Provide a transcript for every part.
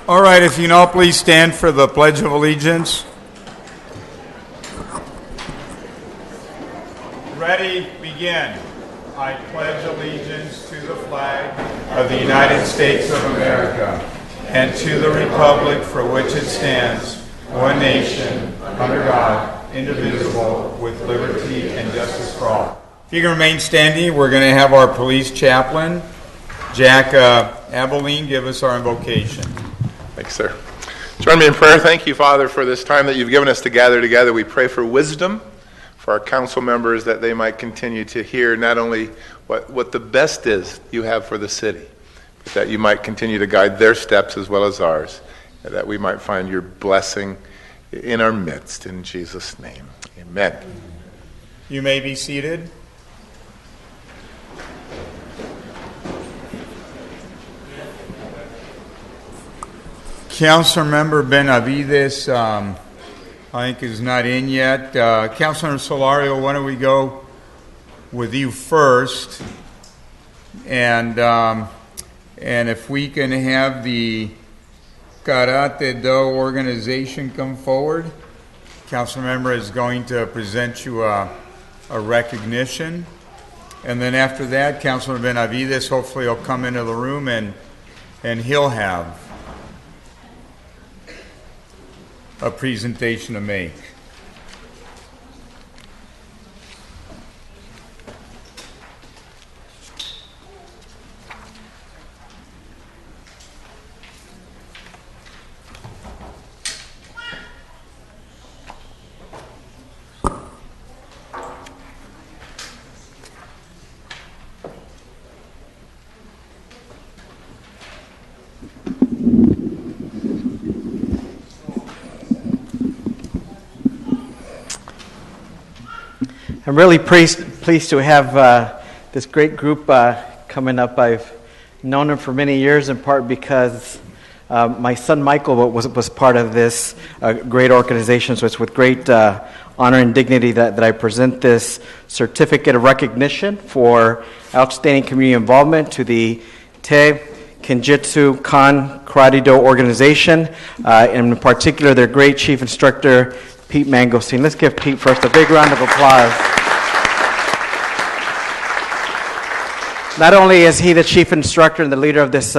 All right, if you know, please stand for the Pledge of Allegiance. Ready, begin. I pledge allegiance to the flag of the United States of America and to the republic for which it stands, one nation, under God, indivisible, with liberty and justice for all. If you can remain standing, we're going to have our police chaplain, Jack Abilene, give us our invocation. Thanks, sir. Join me in prayer. Thank you, Father, for this time that you've given us to gather together. We pray for wisdom for our council members, that they might continue to hear not only what the best is you have for the city, but that you might continue to guide their steps as well as ours, and that we might find your blessing in our midst. In Jesus' name, amen. You may be seated. Councilor Member Benavides, I think is not in yet. Councilor Solario, why don't we go with you first? And if we can have the Karate Do organization come forward. Council member is going to present you a recognition. And then after that, Councilor Benavides, hopefully he'll come into the room and he'll have a presentation to make. I'm really pleased to have this great group coming up. I've known them for many years, in part because my son Michael was part of this great organization. So it's with great honor and dignity that I present this certificate of recognition for outstanding community involvement to the Te Kenjutsu Kan Karate Do organization, and in particular their great chief instructor, Pete Mangosteen. Let's give Pete first a big round of applause. Not only is he the chief instructor and the leader of this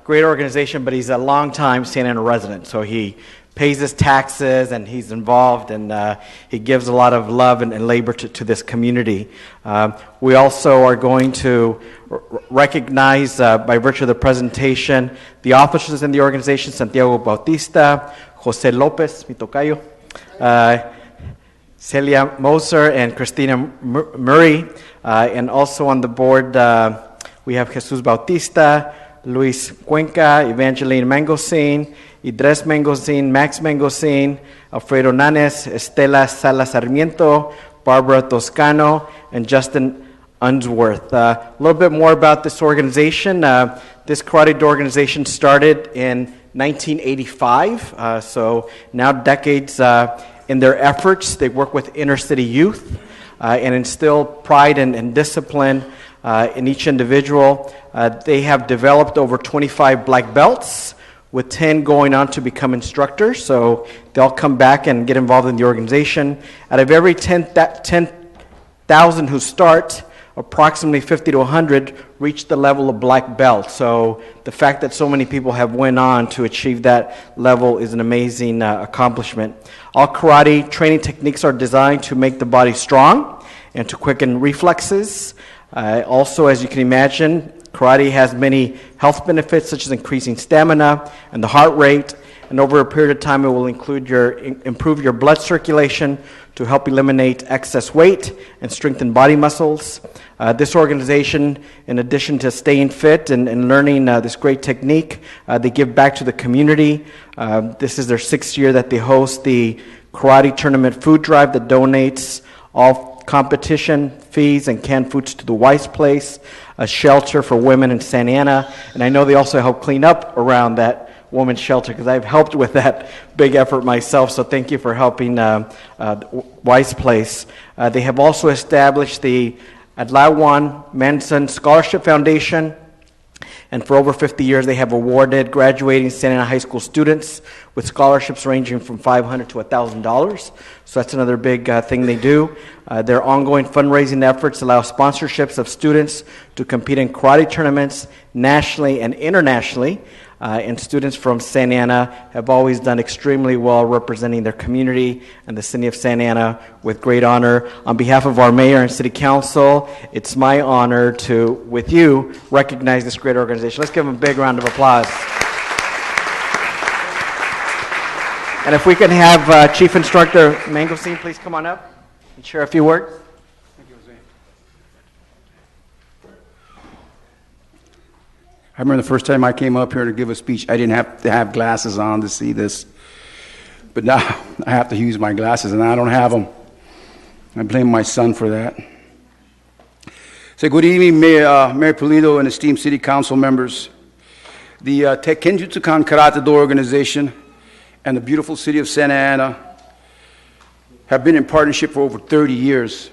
great organization, but he's a long-time Santa Ana resident. So he pays his taxes and he's involved, and he gives a lot of love and labor to this community. We also are going to recognize, by virtue of the presentation, the officers in the organization: Santiago Bautista, Jose Lopez, mi tocayo, Celia Moser, and Christina Murray. And also on the board, we have Jesus Bautista, Luis Cuenca, Evangeline Mangosteen, Idres Mangosteen, Max Mangosteen, Alfredo Nanes, Estela Sala Sarmiento, Barbara Toscano, and Justin Unsworth. A little bit more about this organization. This Karate Do organization started in 1985, so now decades in their efforts. They work with inner city youth and instill pride and discipline in each individual. They have developed over 25 black belts, with 10 going on to become instructors. So they'll come back and get involved in the organization. Out of every 10,000 who start, approximately 50 to 100 reach the level of black belt. So the fact that so many people have went on to achieve that level is an amazing accomplishment. All karate training techniques are designed to make the body strong and to quicken reflexes. Also, as you can imagine, karate has many health benefits, such as increasing stamina and the heart rate. And over a period of time, it will improve your blood circulation to help eliminate excess weight and strengthen body muscles. This organization, in addition to staying fit and learning this great technique, they give back to the community. This is their 6th year that they host the Karate Tournament Food Drive that donates all competition fees and canned foods to the Weiss Place, a shelter for women in Santa Ana. And I know they also help clean up around that women's shelter, because I've helped with that big effort myself. So thank you for helping Weiss Place. They have also established the Adlawan Manson Scholarship Foundation, And for over 50 years, they have awarded graduating Santa Ana High School students with scholarships ranging from $500 to $1,000. So that's another big thing they do. Their ongoing fundraising efforts allow sponsorships of students to compete in karate tournaments nationally and internationally. And students from Santa Ana have always done extremely well representing their community and the city of Santa Ana with great honor. On behalf of our mayor and city council, it's my honor to, with you, recognize this great organization. Let's give them a big round of applause. And if we can have Chief Instructor Mangosteen please come on up and share a few words. I remember the first time I came up here to give a speech, I didn't have to have glasses on to see this. But now I have to use my glasses, and I don't have them. I blame my son for that. So good evening, Mayor Pulido and esteemed city council members. The Kenjutsukan Karate Do organization and the beautiful city of Santa Ana have been in partnership for over 30 years.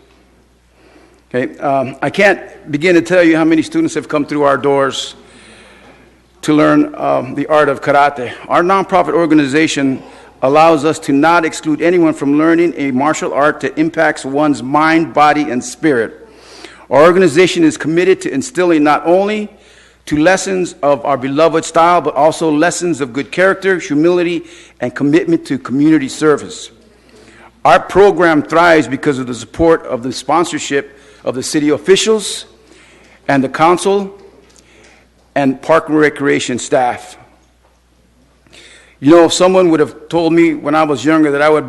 Okay, I can't begin to tell you how many students have come through our doors to learn the art of karate. Our nonprofit organization allows us to not exclude anyone from learning a martial art that impacts one's mind, body, and spirit. Our organization is committed to instilling not only to lessons of our beloved style, but also lessons of good character, humility, and commitment to community service. Our program thrives because of the support of the sponsorship of the city officials and the council and park and recreation staff. You know, if someone would have told me when I was younger that I was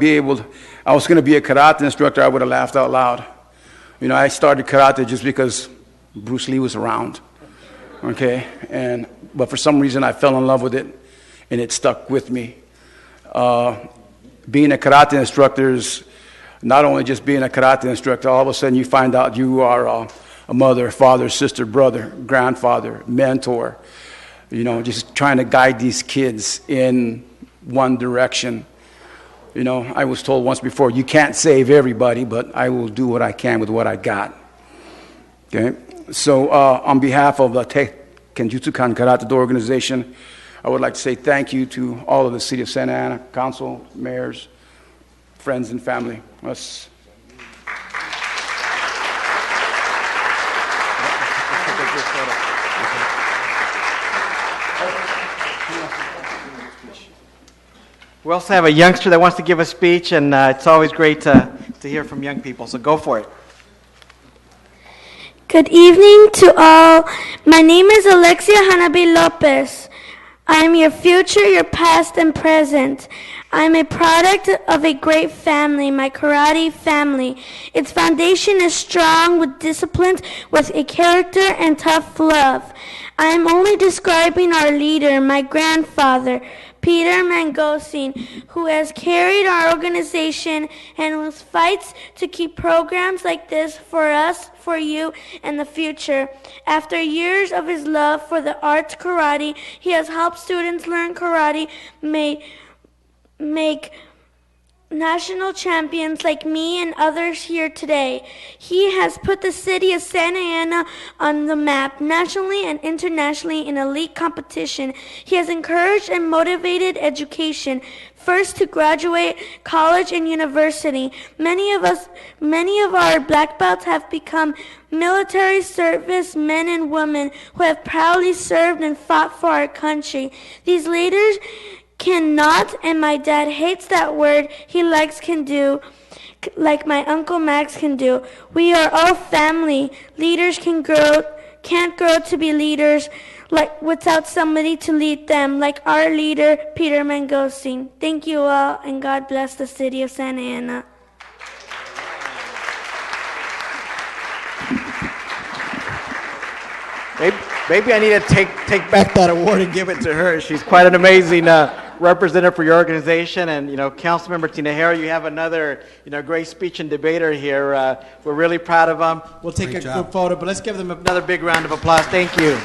going to be a karate instructor, I would have laughed out loud. You know, I started karate just because Bruce Lee was around, okay? But for some reason, I fell in love with it, and it stuck with me. Being a karate instructor is not only just being a karate instructor. All of a sudden, you find out you are a mother, father, sister, brother, grandfather, mentor, you know, just trying to guide these kids in one direction. You know, I was told once before, you can't save everybody, but I will do what I can with what I got. Okay? So on behalf of the Kenjutsukan Karate Do organization, I would like to say thank you to all of the City of Santa Ana, council, mayors, friends, and family. We also have a youngster that wants to give a speech, and it's always great to hear from young people, so go for it. Good evening to all. My name is Alexia Hanabi Lopez. I am your future, your past, and present. I am a product of a great family, my karate family. Its foundation is strong with discipline, with a character and tough love. I am only describing our leader, my grandfather, Peter Mangosteen, who has carried our organization and who fights to keep programs like this for us, for you, in the future. After years of his love for the art karate, he has helped students learn karate, make national champions like me and others here today. He has put the city of Santa Ana on the map, nationally and internationally in elite competition. He has encouraged and motivated education, first to graduate college and university. Many of our black belts have become military service men and women who have proudly served and fought for our country. These leaders cannot, and my dad hates that word, he likes can do, like my Uncle Max can do. We are all family. Leaders can't grow to be leaders without somebody to lead them, like our leader, Peter Mangosteen. Thank you all, and God bless the city of Santa Ana. Maybe I need to take back that award and give it to her. She's quite an amazing representative for your organization. And, you know, Councilmember Tinajero, you have another, great speech and debater here. We're really proud of them. We'll take a group photo, but let's give them another big round of applause. Thank you.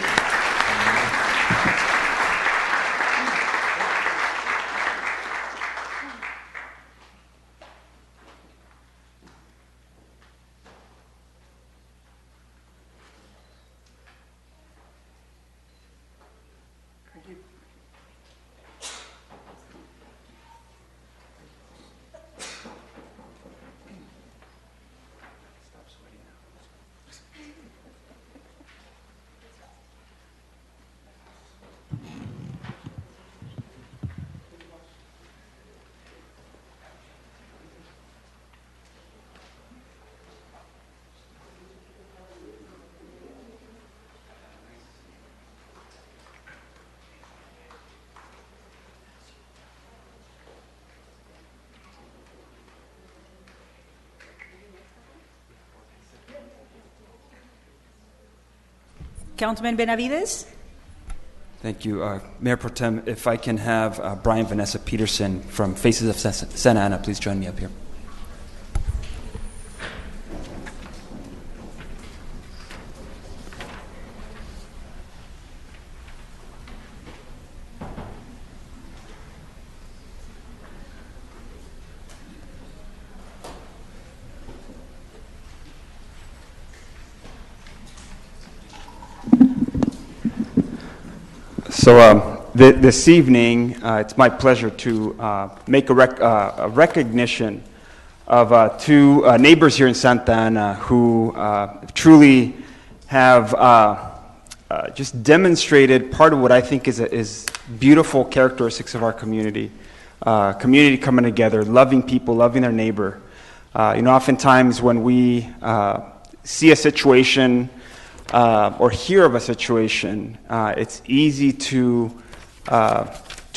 Councilman Benavides? Thank you. Mayor Pro Tem, if I can have Brian Vanessa Peterson from Faces of Santa Ana, please join me up here. So this evening, it's my pleasure to make a recognition of two neighbors here in Santa Ana who truly have just demonstrated part of what I think is beautiful characteristics of our community. Community coming together, loving people, loving their neighbor. Oftentimes when we see a situation or hear of a situation, it's easy to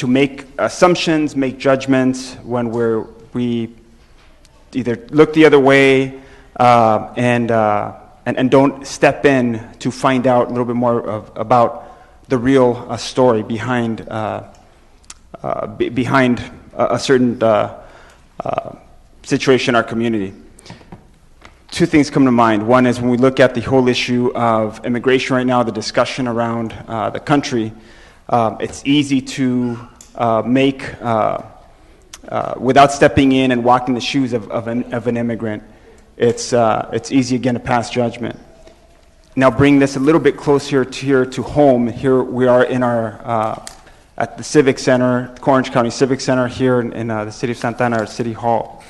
make assumptions, make judgments when we either look the other way and don't step in to find out a little bit more about the real story behind a certain situation in our community. Two things come to mind. One is when we look at the whole issue of immigration right now, the discussion around the country, it's easy to make, without stepping in and walking the shoes of an immigrant, it's easy again to pass judgment. Now bring this a little bit closer to home. Here we are in our at the Civic Center, Orange County Civic Center here in the city of Santa Ana, our City Hall.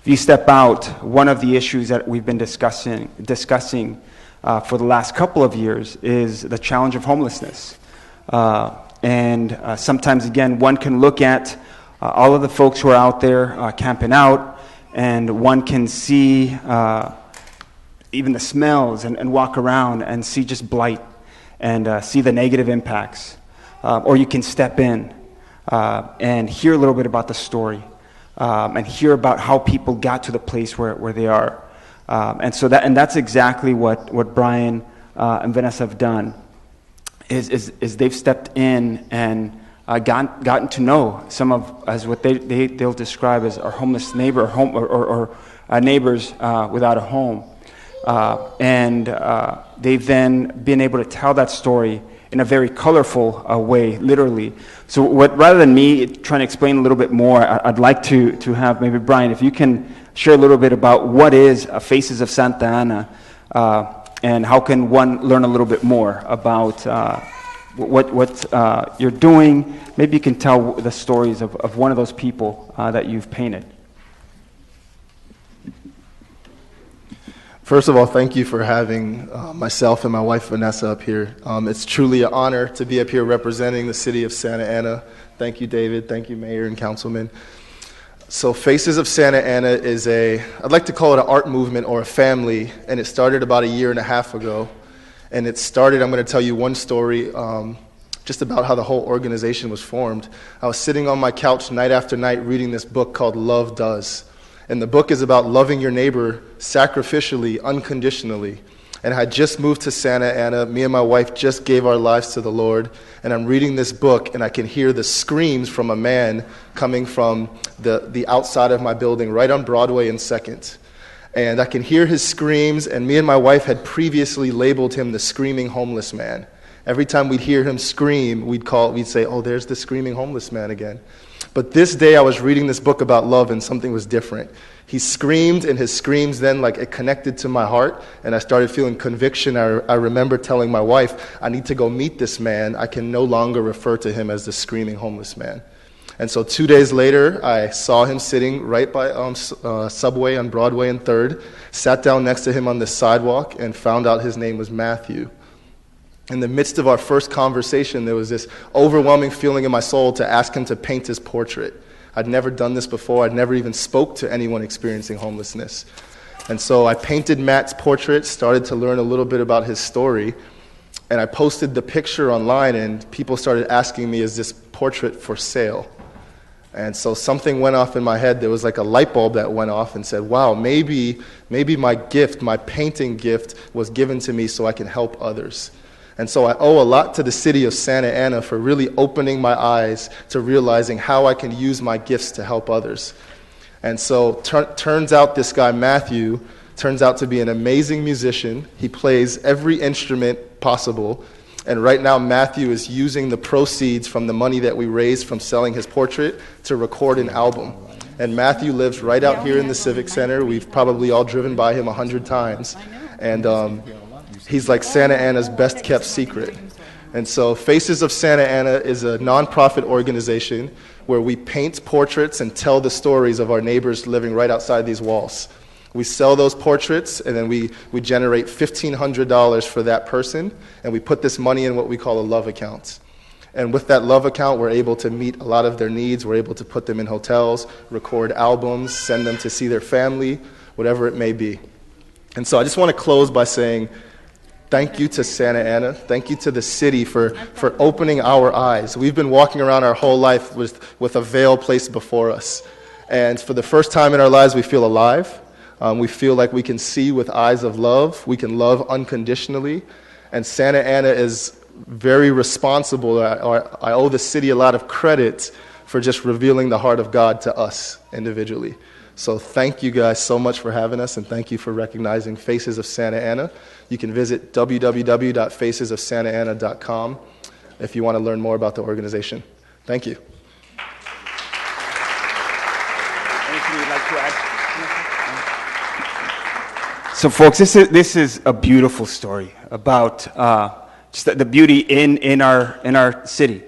If you step out, one of the issues that we've been discussing for the last couple of years is the challenge of homelessness. And sometimes, again, one can look at all of the folks who are out there camping out, and one can see even the smells and walk around and see just blight and see the negative impacts. Or you can step in and hear a little bit about the story. And hear about how people got to the place where they are. And that's exactly what Brian and Vanessa have done, is they've stepped in and gotten to know some of, as what they'll describe as our homeless neighbor, or neighbors without a home. And they've then been able to tell that story in a very colorful way, literally. So rather than me trying to explain a little bit more, I'd like to have maybe Brian, if you can share a little bit about what is Faces of Santa Ana, and how can one learn a little bit more about what you're doing. Maybe you can tell the stories of one of those people that you've painted. First of all, thank you for having myself and my wife Vanessa up here. It's truly an honor to be up here representing the city of Santa Ana. Thank you, David. Thank you, Mayor and Councilman. So Faces of Santa Ana is I'd like to call it an art movement or a family, and it started about 1.5 years ago. And it started, I'm going to tell you one story just about how the whole organization was formed. I was sitting on my couch night after night reading this book called Love Does. And the book is about loving your neighbor sacrificially, unconditionally. And I had just moved to Santa Ana. Me and my wife just gave our lives to the Lord. And I'm reading this book, and I can hear the screams from a man coming from the outside of my building, right on Broadway and 2nd. And I can hear his screams, and me and my wife had previously labeled him the screaming homeless man. Every time we'd hear him scream, we'd say, oh, there's the screaming homeless man again. But this day I was reading this book about love, and something was different. He screamed, and his screams then, it connected to my heart, and I started feeling conviction. I remember telling my wife, I need to go meet this man. I can no longer refer to him as the screaming homeless man. And so 2 days later, I saw him sitting right by Subway on Broadway and 3rd, sat down next to him on the sidewalk, and found out his name was Matthew. In the midst of our first conversation, there was this overwhelming feeling in my soul to ask him to paint his portrait. I'd never done this before. I'd never even spoke to anyone experiencing homelessness. And so I painted Matt's portrait, started to learn a little bit about his story, and I posted the picture online, and people started asking me, is this portrait for sale? And so something went off in my head. There was like a light bulb that went off and said, wow, maybe my gift, my painting gift, was given to me so I can help others. And so I owe a lot to the city of Santa Ana for really opening my eyes to realizing how I can use my gifts to help others. And so turns out this guy, Matthew, turns out to be an amazing musician. He plays every instrument possible. And right now, Matthew is using the proceeds from the money that we raised from selling his portrait to record an album. And Matthew lives right out here in the Civic Center. We've probably all driven by him 100 times. And he's like Santa Ana's best kept secret. And so Faces of Santa Ana is a nonprofit organization where we paint portraits and tell the stories of our neighbors living right outside these walls. We sell those portraits, and then we generate $1,500 for that person, and we put this money in what we call a love account. And with that love account, we're able to meet a lot of their needs. We're able to put them in hotels, record albums, send them to see their family, whatever it may be. And so I just want to close by saying thank you to Santa Ana. Thank you to the city for opening our eyes. We've been walking around our whole life with a veil placed before us. And for the first time in our lives, we feel alive. We feel like we can see with eyes of love. We can love unconditionally. And Santa Ana is very responsible. I owe the city a lot of credit for just revealing the heart of God to us individually. So thank you guys so much for having us, and thank you for recognizing Faces of Santa Ana. You can visit www.facesofsantaana.com if you want to learn more about the organization. Thank you. Anything you'd like to add? So, folks, this is a beautiful story about just the beauty in our city.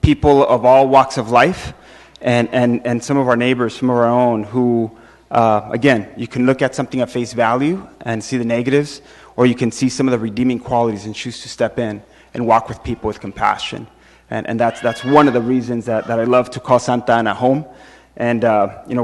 People of all walks of life, and some of our neighbors, some of our own, who, again, you can look at something at face value and see the negatives, or you can see some of the redeeming qualities and choose to step in and walk with people with compassion. And that's one of the reasons that I love to call Santa Ana home. And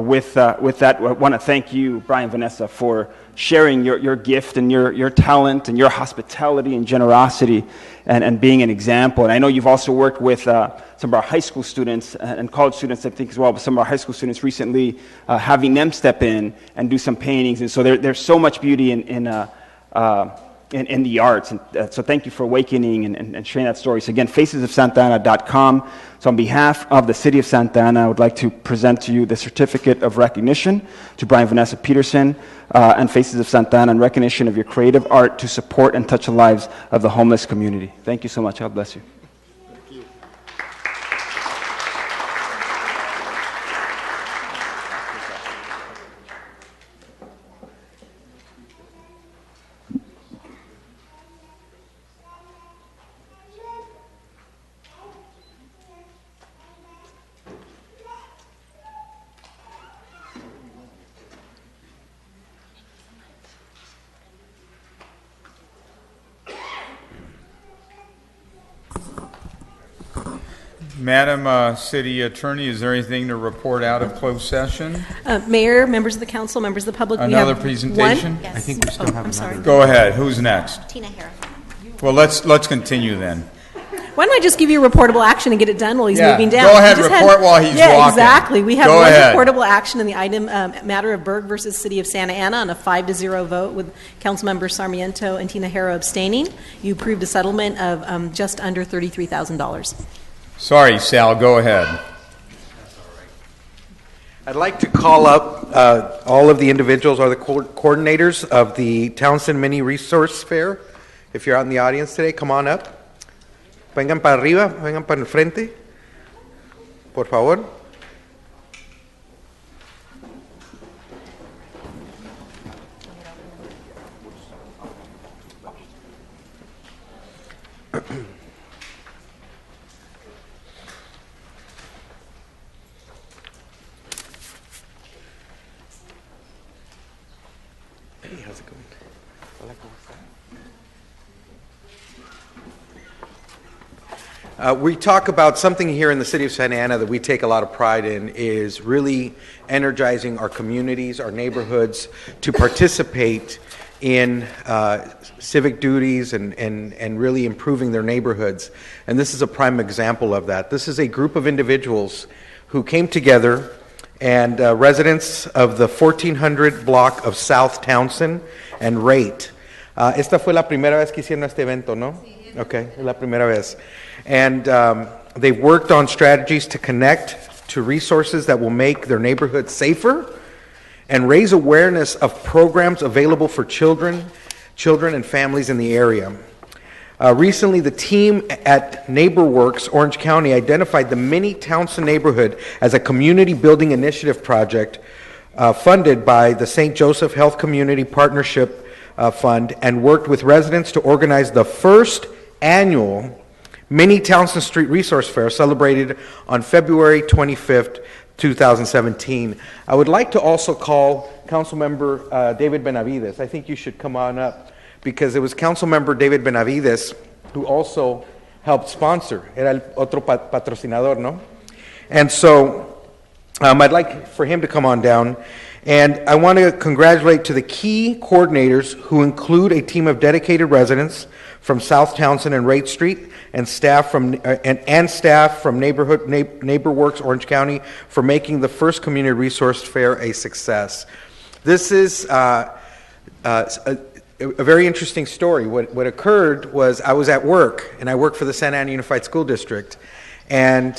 with that, I want to thank you, Brian, Vanessa, for sharing your gift and your talent and your hospitality and generosity and being an example. And I know you've also worked with some of our high school students and college students, I think, as well, but some of our high school students recently, having them step in and do some paintings. And so there's so much beauty in the arts. And so thank you for awakening and sharing that story. So again, facesofsantaana.com. So on behalf of the city of Santa Ana, I would like to present to you the certificate of recognition to Brian Vanessa Peterson and Faces of Santa Ana in recognition of your creative art to support and touch the lives of the homeless community. Thank you so much. God bless you. Madam City Attorney, is there anything to report out of closed session? Mayor, members of the council, members of the public, Another we have presentation? One. Yes. I think we still have I'm sorry. another. Go ahead. Who's next? Tina Harris. Well, let's continue then. Why don't I just give you a reportable action and get it done while he's Yeah, moving down? go ahead, We just report while he's yeah, walking. exactly. We have Go one ahead. reportable action in the item matter of Berg versus City of Santa Ana on a 5-0 vote with Councilmember Sarmiento and Tina Harrow abstaining. You approved a settlement of just under $33,000. Sorry, Sal, go ahead. I'd like to call up all of the individuals or the coordinators of the Townsend Mini Resource Fair. If you're out in the audience today, come on up. Vengan para arriba, vengan para el frente, por favor. Hey, how's it going? Hola, ¿cómo está? We talk about something here in the city of Santa Ana that we take a lot of pride in is really energizing our communities, our neighborhoods to participate in civic duties and really improving their neighborhoods. And this is a prime example of that. This is a group of individuals who came together, and residents of the 1400 block of South Townsend and Rate Esta fue la primera vez que hicieron este evento, ¿no? Okay, es la primera vez. And they've worked on strategies to connect to resources that will make their neighborhood safer and raise awareness of programs available for children and families in the area. Recently, the team at NeighborWorks Orange County identified the Mini Townsend neighborhood as a community building initiative project funded by the St. Joseph Health Community Partnership Fund and worked with residents to organize the first annual Mini Townsend Street Resource Fair celebrated on February 25th, 2017. I would like to also call Councilmember David Benavides. I think you should come on up because it was Councilmember David Benavides who also helped sponsor. Era el otro patrocinador, ¿no? And so I'd like for him to come on down. And I want to congratulate to the key coordinators who include a team of dedicated residents from South Townsend and Raitt Street and staff from NeighborWorks Orange County for making the first community resource fair a success. This is a very interesting story. What occurred was I was at work, and I work for the Santa Ana Unified School District, and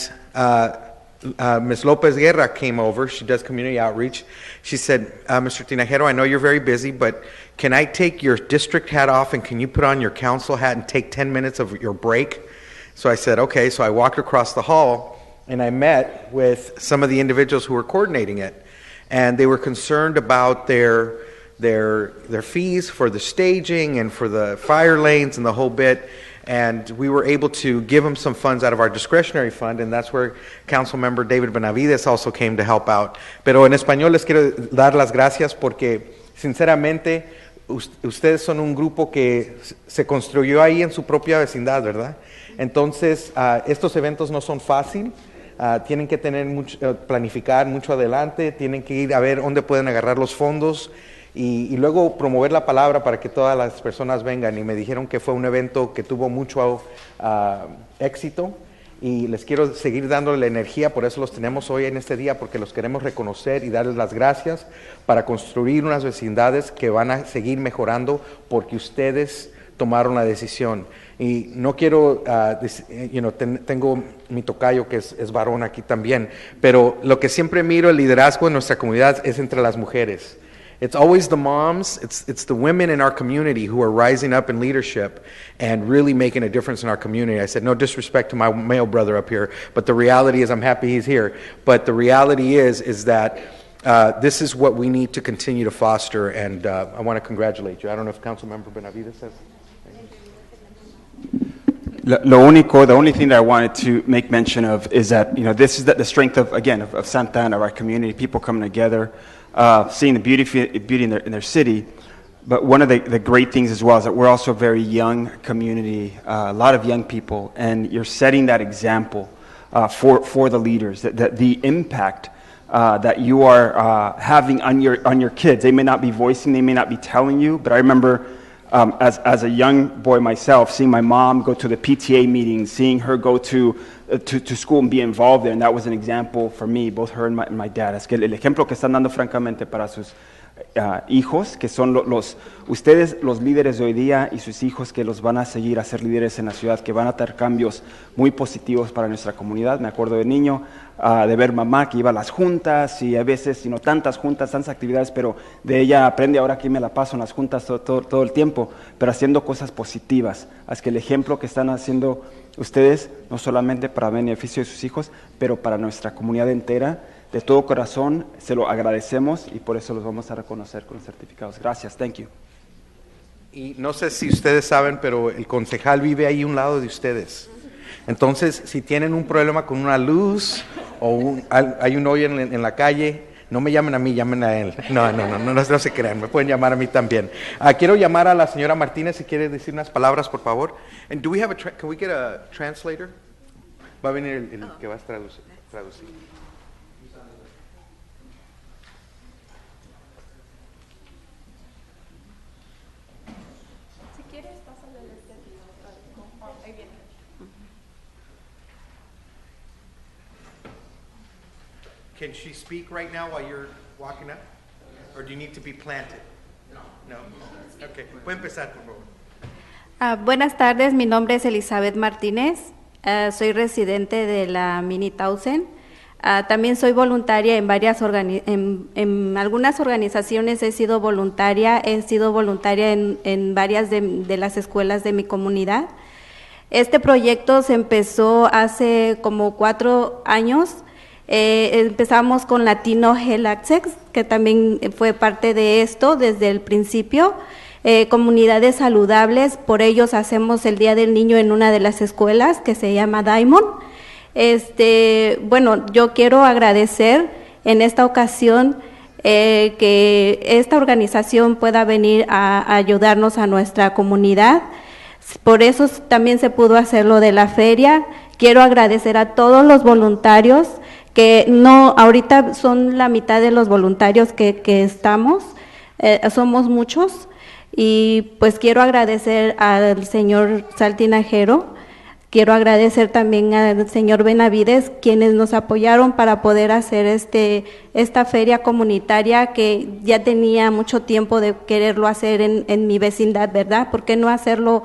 Ms. Lopez Guerra came over. She does community outreach. She said, Mr. Tinajero, I know you're very busy, but can I take your district hat off and can you put on your council hat and take 10 minutes of your break? So I said, okay. So I walked across the hall and I met with some of the individuals who were coordinating it. And they were concerned about their fees for the staging and for the fire lanes and the whole bit. And we were able to give them some funds out of our discretionary fund, and that's where Councilmember David Benavides also came to help out. Pero en español les quiero dar las gracias porque, sinceramente, ustedes son un grupo que se construyó ahí en su propia vecindad, ¿verdad? Entonces, estos eventos no son fáciles. Tienen que tener planificar mucho adelante, tienen que ir a ver dónde pueden agarrar los fondos. Y luego promover la palabra para que todas las personas vengan. Y me dijeron que fue un evento que tuvo mucho éxito y les quiero seguir dándole la energía, por eso los tenemos hoy en este día, porque los queremos reconocer y darles las gracias para construir unas vecindades que van a seguir mejorando porque ustedes tomaron la decisión. Y no quiero, tengo mi tocayo que es varón aquí también, pero lo que siempre miro el liderazgo en nuestra comunidad es entre las mujeres. It's always the moms, it's the women in our community who are rising up in leadership and really making a difference in our community. I said, no disrespect to my male brother up here, but the reality is I'm happy he's here. But the reality is that this is what we need to continue to foster, and I want to congratulate you. I don't know if Councilmember Benavides says. The only thing that I wanted to make mention of is that, this is the strength of Santa Ana, our community, people coming together, seeing the beauty in their city. But one of the great things as well is that we're also a very young community, a lot of young people, and you're setting that example for the leaders, that the impact that you are having on your kids. They may not be voicing, they may not be telling you, but I remember as a young boy myself, seeing my mom go to the PTA meetings, seeing her go to school and be involved there, and that was an example for me, both her and my dad. Es que el ejemplo que están dando francamente para sus hijos, que son ustedes los líderes de hoy día y sus hijos que los van a seguir a ser líderes en la ciudad, que van a tener cambios muy positivos para nuestra comunidad. Me acuerdo de niño de ver mamá que iba a las juntas y a veces, no tantas juntas, tantas actividades, pero de ella aprende ahora que me la paso en las juntas todo el tiempo, pero haciendo cosas positivas. Es que el ejemplo que están haciendo ustedes, no solamente para beneficio de sus hijos, pero para nuestra comunidad entera, de todo corazón, se lo agradecemos y por eso los vamos a reconocer con los certificados. Gracias, thank you. Y no sé si ustedes saben, pero el concejal vive ahí a un lado de ustedes. Entonces, si tienen un problema con una luz o hay un hoyo en la calle, no me llamen a mí, llamen a él. No se crean, me pueden llamar a mí también. Quiero llamar a la señora Martínez si quiere decir unas palabras, por favor. And do we have can we get a translator? Va a venir el que va a traducir. Can she speak right now while you're walking up? Or do you need to be planted? No. No. Okay. Puede empezar, por favor. Buenas tardes, mi nombre es Elizabeth Martínez, soy residente de la Mini Tausen. También soy voluntaria en en algunas organizaciones he sido voluntaria en varias de las escuelas de mi comunidad. Este proyecto se empezó hace como 4 años. Empezamos con Latino Health Access, que también fue parte de esto desde el principio. Comunidades saludables, por ellos hacemos el Día del Niño en una de las escuelas que se llama Diamond. Bueno, yo quiero agradecer en esta ocasión que esta organización pueda venir a ayudarnos a nuestra comunidad. Por eso también se pudo hacer lo de la feria. Quiero agradecer a todos los voluntarios que ahorita son la mitad de los voluntarios que estamos, somos muchos. Y pues quiero agradecer al señor Saltinajero, quiero agradecer también al señor Benavides, quienes nos apoyaron para poder hacer esta feria comunitaria que ya tenía mucho tiempo de quererlo hacer en mi vecindad, ¿verdad? ¿Por qué no hacerlo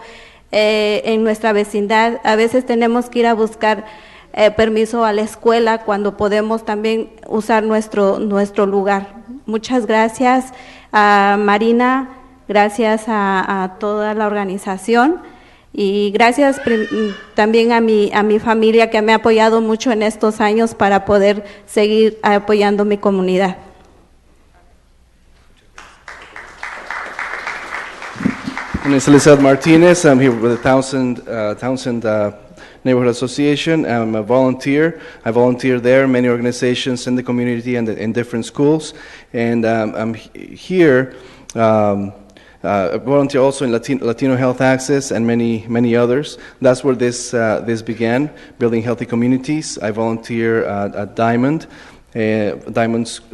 en nuestra vecindad? A veces tenemos que ir a buscar permiso a la escuela cuando podemos también usar nuestro lugar. Muchas gracias a Marina. Gracias a toda la organización y gracias también a mi familia que me ha apoyado mucho en estos años para poder seguir apoyando mi comunidad. My name is Elizabeth Martinez. I'm here with the Townsend Neighborhood Association. I'm a volunteer. I volunteer there, many organizations in the community and in different schools. And I'm here. I volunteer also in Latino Health Access and many others. That's where this began, building healthy communities. I volunteer at Diamond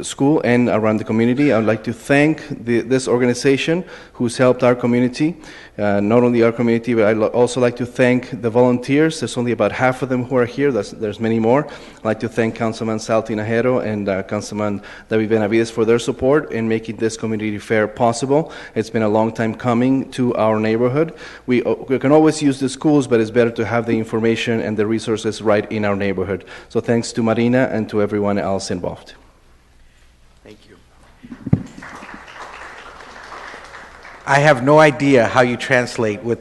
School and around the community. I would like to thank this organization who's helped our community, not only our community, but I'd also like to thank the volunteers. There's only about half of them who are here. There's many more. I'd like to thank Councilman Sal Tinajero and Councilman David Benavides for their support in making this community fair possible. It's been a long time coming to our neighborhood. We can always use the schools, but it's better to have the information and the resources right in our neighborhood. So thanks to Marina and to everyone else involved. Thank you. I have no idea how you translate you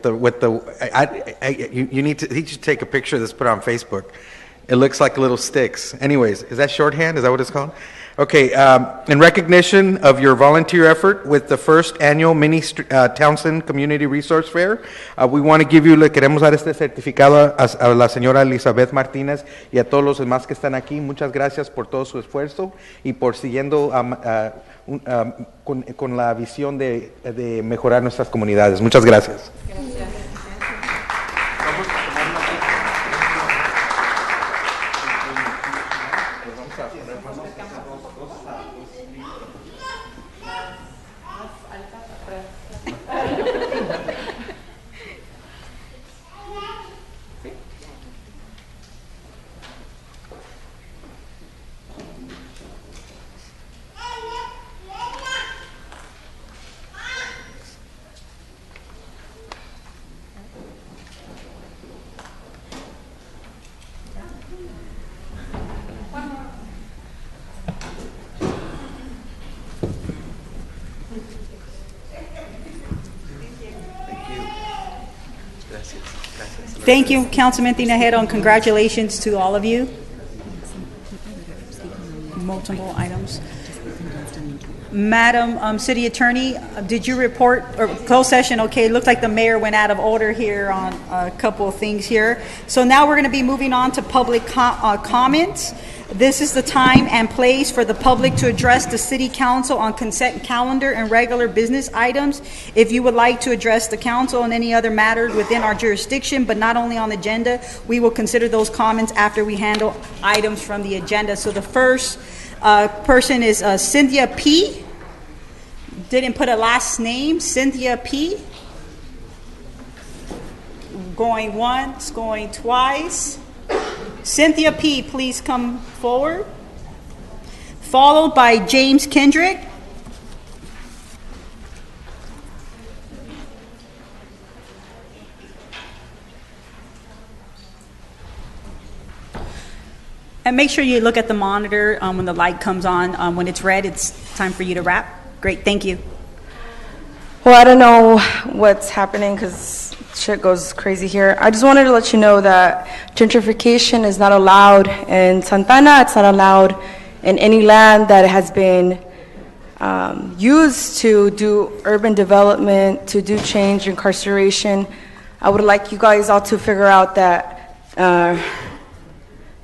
should take a picture of this, put it on Facebook. It looks like little sticks. Anyways, is that shorthand? Is that what it's called? Okay, in recognition of your volunteer effort with the first annual Mini Townsend Community Resource Fair, we want to give you, le queremos dar este certificado a la señora Elizabeth Martínez y a todos los demás que están aquí. Muchas gracias por todo su esfuerzo y por siguiendo con la visión de mejorar nuestras comunidades. Muchas gracias. Thank you, Councilman Tinajero, and congratulations to all of you. Multiple items. Madam City Attorney, did you report, or closed session? Okay, it looks like the mayor went out of order here on a couple of things here. So now we're going to be moving on to public comments. This is the time and place for the public to address the City Council on consent calendar and regular business items. If you would like to address the council on any other matters within our jurisdiction, but not only on the agenda, we will consider those comments after we handle items from the agenda. So the first person is Cynthia P. Didn't put a last name. Cynthia P. Going once, going twice. Cynthia P., please come forward. Followed by James Kendrick. And make sure you look at the monitor when the light comes on. When it's red, it's time for you to wrap. Great, thank you. Well, I don't know what's happening because shit goes crazy here. I just wanted to let you know that gentrification is not allowed in Santana. It's not allowed in any land that has been used to do urban development, to do change, incarceration. I would like you guys all to figure out that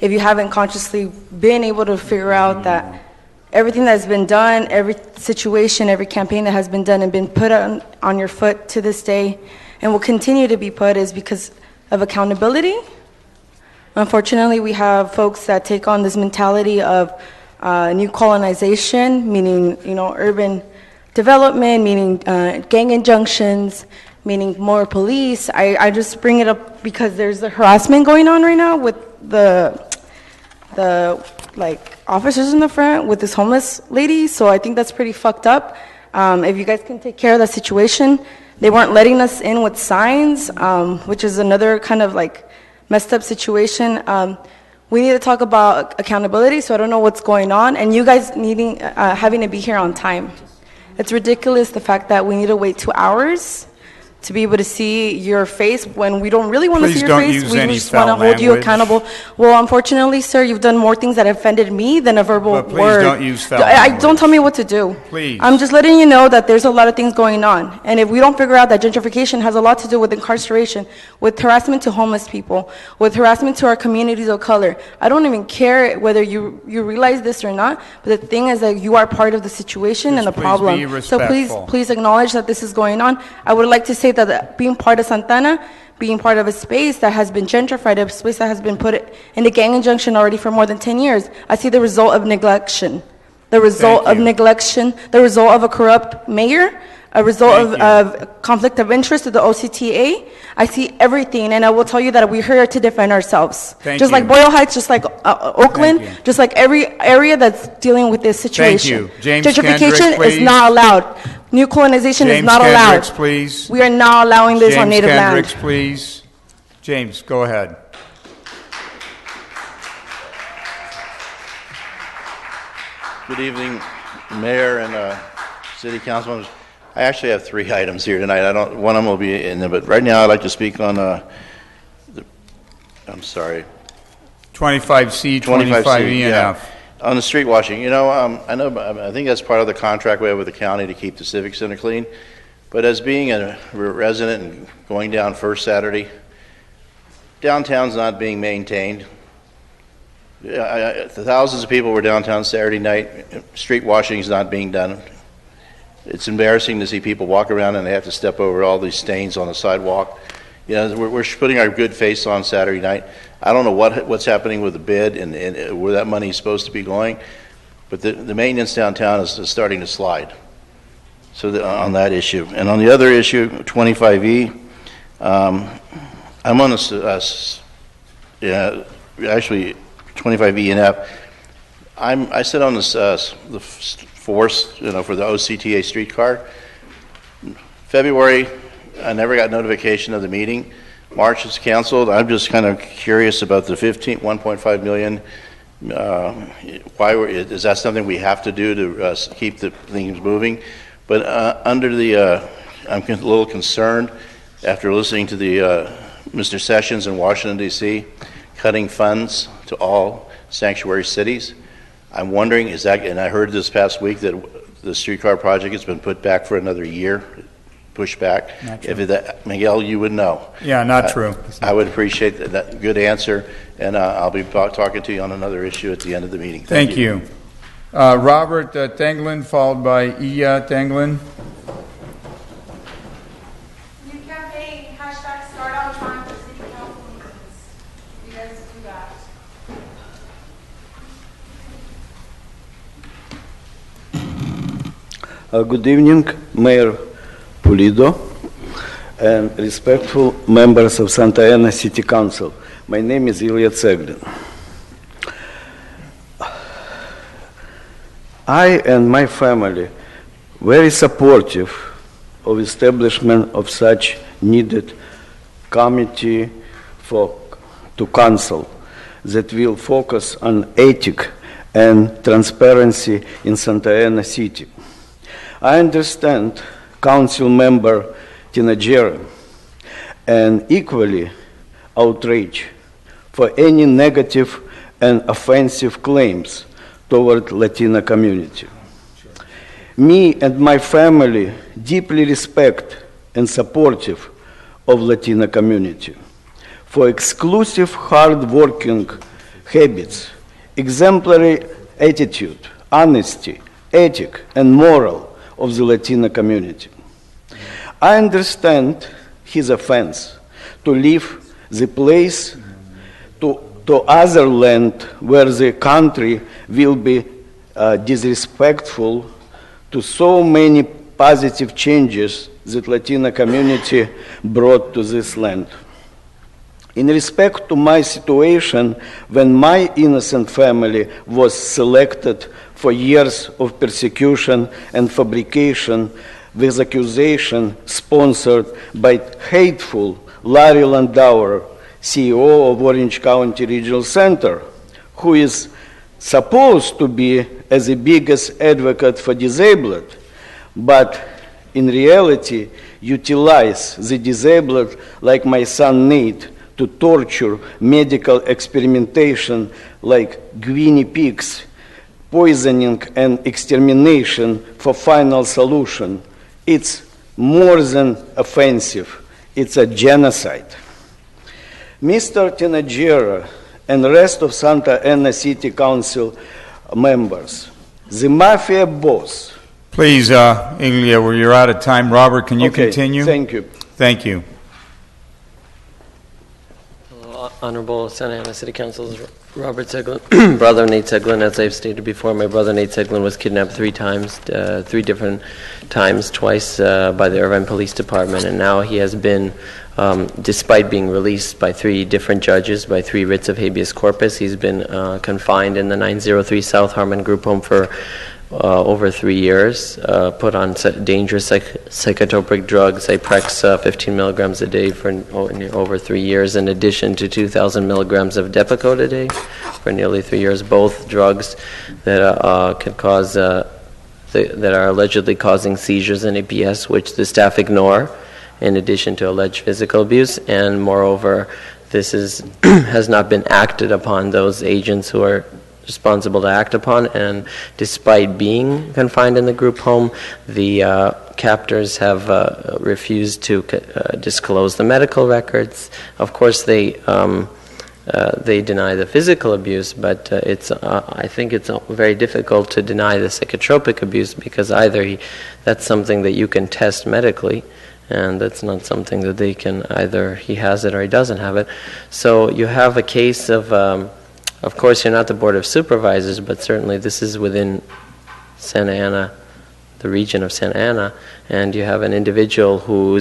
if you haven't consciously been able to figure out that everything that's been done, every situation, every campaign that has been done and been put on your foot to this day and will continue to be put is because of accountability. Unfortunately, we have folks that take on this mentality of new colonization, meaning, urban development, meaning gang injunctions, meaning more police. I just bring it up because there's the harassment going on right now with the officers in the front with this homeless lady. So I think that's pretty fucked up. If you guys can take care of that situation, they weren't letting us in with signs, which is another kind of messed up situation. We need to talk about accountability, so I don't know what's going on, and you guys having to be here on time. It's ridiculous, the fact that we need to wait 2 hours to be able to see your face when we don't really want to see your face. We just want to hold you accountable. Well, unfortunately, sir, you've done more things that offended me than a verbal word. Please don't use foul language. Don't tell me what to do. Please. I'm just letting you know that there's a lot of things going on. And if we don't figure out that gentrification has a lot to do with incarceration, with harassment to homeless people, with harassment to our communities of color, I don't even care whether you realize this or not, but the thing is that you are part of the situation and the problem. Be so please acknowledge that this is going on. I would like to say that being part of Santana, being part of a space that has been gentrified, a space that has been put in the gang injunction already for more than 10 years, I see the result of neglection. The result of neglection, the result of a corrupt mayor, a result of conflict of interest with the OCTA. I see everything, and I will tell you that we're here to defend ourselves. Just like Boyle Heights, just like Oakland, just like every area that's dealing with this situation. Thank you. James Gentrification Kendrick, is not allowed. New colonization is not allowed. James Kendricks, please. We are not allowing this on native land. James Kendricks, please. James, go ahead. Good evening, Mayor and City Councilman. I actually have 3 items here tonight. One of them will be in there, but right now I'd like to speak on I'm sorry. 25C, 25E, and F. On the street washing, I think that's part of the contract we have with the county to keep the Civic Center clean. But as being a resident and going down First Saturday, downtown's not being maintained. Thousands of people were downtown Saturday night. Street washing is not being done. It's embarrassing to see people walk around and they have to step over all these stains on the sidewalk. We're putting our good face on Saturday night. I don't know what's happening with the bid and where that money is supposed to be going, but the maintenance downtown is starting to slide. So on that issue. And on the other issue, 25E, I'm on this, actually 25E and F. I sit on this the force, for the OCTA streetcar. February, I never got notification of the meeting. March is canceled. I'm just kind of curious about the 1.5 million. Is that something we have to do to keep the things moving? But I'm a little concerned after listening to the Mr. Sessions in Washington, D.C., cutting funds to all sanctuary cities. I'm wondering, and I heard this past week that the streetcar project has been put back for another year, pushed back. Miguel, you would know. Yeah, not true. I would appreciate that good answer, and I'll be talking to you on another issue at the end of the meeting. Thank you. Robert Tenglin, followed by Iya Tenglin. New campaign, hashtag start on time for city council meetings. You guys do that. Good evening, Mayor Pulido and respectful members of Santa Ana City Council. My name is Ilya Tseglin. I and my family very supportive of establishment of such needed committee to council. that will focus on ethics and transparency in Santa Ana City. I understand Council Member Tinajero and equally outraged for any negative and offensive claims toward Latino community. Me and my family deeply respect and supportive of Latino community for exclusive hard-working habits, exemplary attitude, honesty, ethic, and moral of the Latino community. I understand his offense to leave the place to other land where the country will be disrespectful to so many positive changes that Latino community brought to this land. In respect to my situation, when my innocent family was selected for years of persecution and fabrication with accusation sponsored by hateful Larry Landauer, CEO of Orange County Regional Center, who is supposed to be as the biggest advocate for disabled, but in reality utilize the disabled like my son Nate to torture medical experimentation like guinea pigs, poisoning and extermination for final solution. It's more than offensive, it's a genocide. Mr. Tinajero and the rest of Santa Ana City Council members, the mafia boss. Please, Ilya, you're out of time. Robert, can you continue? Thank you. Thank you. Honorable Santa Ana City Council's Robert Seglin, brother Nate Seglin. As I've stated before, my brother Nate Seglin was kidnapped 3 times, 3 different times, twice by the Irvine Police Department, and now he has been, despite being released by 3 different judges, by 3 writs of habeas corpus, he's been confined in the 903 South Harmon Group Home for over 3 years, put on dangerous psychotropic drugs, Zyprexa, 15 milligrams a day for over 3 years, in addition to 2,000 milligrams of Depakote a day for nearly 3 years, both drugs that could cause, that are allegedly causing seizures and APS, which the staff ignore, in addition to alleged physical abuse, and moreover, this has not been acted upon. Those agents who are responsible to act upon, and despite being confined in the group home, the captors have refused to disclose the medical records. Of course, they deny the physical abuse, but I think it's very difficult to deny the psychotropic abuse, because either that's something that you can test medically, and that's not something that they can, either he has it or he doesn't have it. So you have a case of course, you're not the Board of Supervisors, but certainly this is within Santa Ana, the region of Santa Ana, and you have an individual who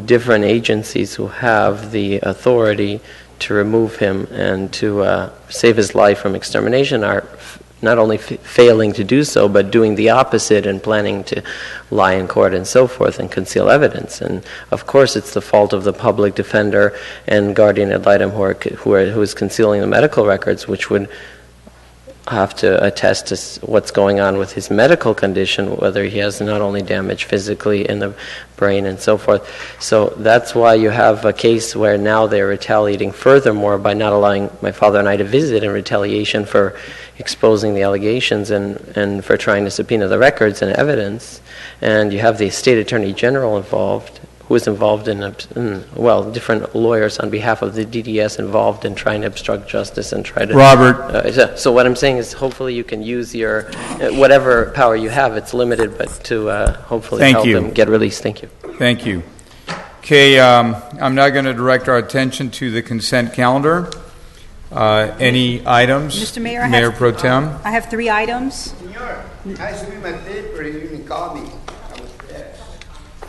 different agencies who have the authority to remove him and to save his life from extermination are not only failing to do so, but doing the opposite and planning to lie in court and so forth and conceal evidence. And of course, it's the fault of the public defender and guardian ad litem who is concealing the medical records, which would have to attest to what's going on with his medical condition, whether he has not only damage physically in the brain and so forth. So that's why you have a case where now they're retaliating furthermore by not allowing my father and I to visit in retaliation for exposing the allegations and for trying to subpoena the records and evidence. And you have the state attorney general involved, who is involved in different lawyers on behalf of the DDS involved in trying to obstruct justice and try to... Robert. So what I'm saying is hopefully you can use your, whatever power you have, it's limited, but to hopefully help them get released. Thank you. Thank you. Okay, I'm now going to direct our attention to the consent calendar. Any items? Mr. Mayor, Mayor Pro Tem? I have 3 items. Senor, I submitted my paper, you didn't call me.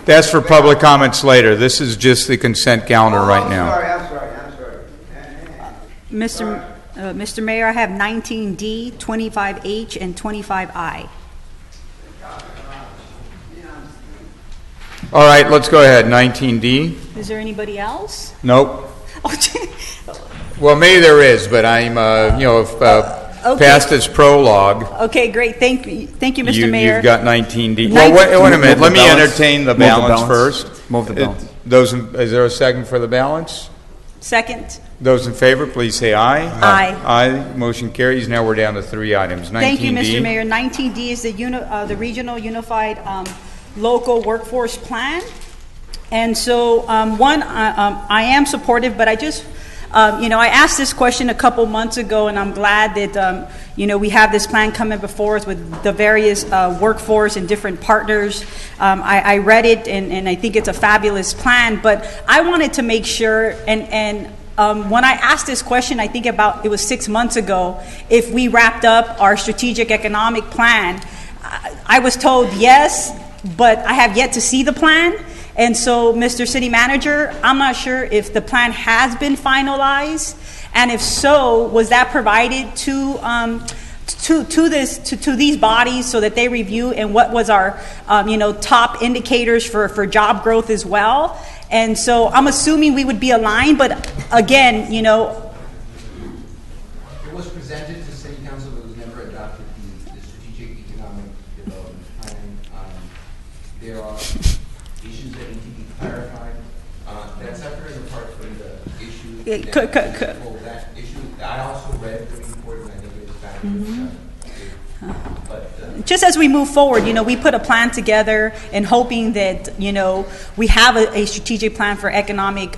That's for public comments later. This is just the consent calendar right now. I'm sorry. Mr. Mayor, I have 19D, 25H, and 25I. All right, let's go ahead. 19D. Is there anybody else? Nope. Well, maybe there is, but I'm, past its prologue. Okay, great. Thank you, Mr. Mayor. You've got 19D. Well, wait a minute. Let me entertain the balance first. Move the balance. Is there a second for the balance? Second. Those in favor, please say aye. Aye. Aye. Motion carries. Now we're down to 3 items. 19D. Thank you, Mr. Mayor. 19D is the Regional Unified Local Workforce Plan. And so, I am supportive, but I just, I asked this question a couple months ago, and I'm glad that, we have this plan coming before us with the various workforce and different partners. I read it, and I think it's a fabulous plan, but I wanted to make sure, and when I asked this question, I think it was 6 months ago, if we wrapped up our strategic economic plan. I was told yes, but I have yet to see the plan. And so, Mr. City Manager, I'm not sure if the plan has been finalized, and if so, was that provided to these bodies so that they review, and what was our top indicators for job growth as well? And so I'm assuming we would be aligned, but again, It was presented to City Council, but was never adopted. The Strategic Economic Development Plan. There are issues that need to be clarified. That's separate and apart from the issue. That issue. I also read the report, and I think it was fabulous. Just as we move forward, we put a plan together and hoping that, we have a strategic plan for economic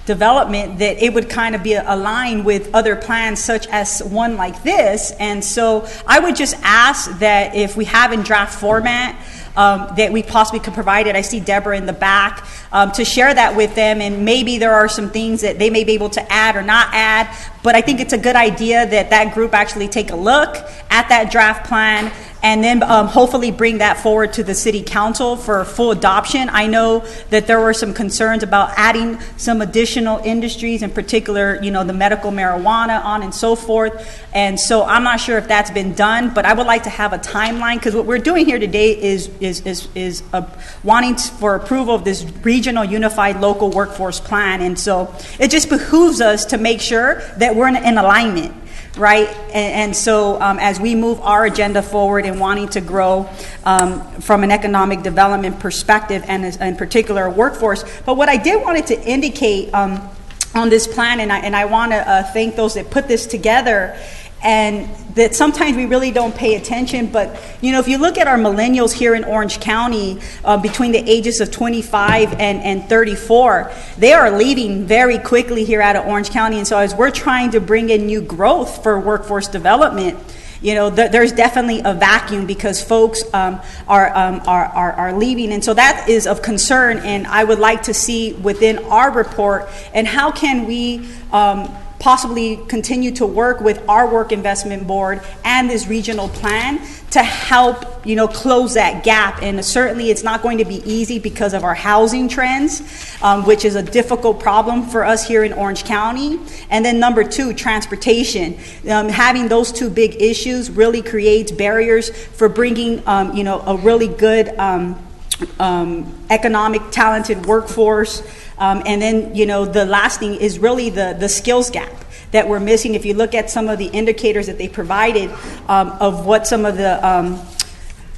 development, that it would kind of be aligned with other plans such as one like this. And so I would just ask that if we have in draft format, that we possibly could provide it. I see Deborah in the back, to share that with them, and maybe there are some things that they may be able to add or not add, but I think it's a good idea that group actually take a look at that draft plan and then hopefully bring that forward to the City Council for full adoption. I know that there were some concerns about adding some additional industries, in particular, the medical marijuana, on and so forth. And so I'm not sure if that's been done, but I would like to have a timeline, because what we're doing here today is wanting for approval of this Regional Unified Local Workforce Plan. And so it just behooves us to make sure that we're in alignment. Right, and so as we move our agenda forward and wanting to grow from an economic development perspective, and in particular workforce. But what I did wanted to indicate on this plan, and I want to thank those that put this together, and that sometimes we really don't pay attention, but if you look at our millennials here in Orange County, between the ages of 25 and 34, they are leaving very quickly here out of Orange County. And so as we're trying to bring in new growth for workforce development, there's definitely a vacuum because folks are leaving. And so that is of concern, and I would like to see within our report, and how can we possibly continue to work with our work investment board and this regional plan to help, close that gap. And certainly it's not going to be easy because of our housing trends, which is a difficult problem for us here in Orange County. And then number 2, transportation. Having those two big issues really creates barriers for bringing, a really good economic talented workforce. And then, the last thing is really the skills gap that we're missing. If you look at some of the indicators that they provided of what some of the,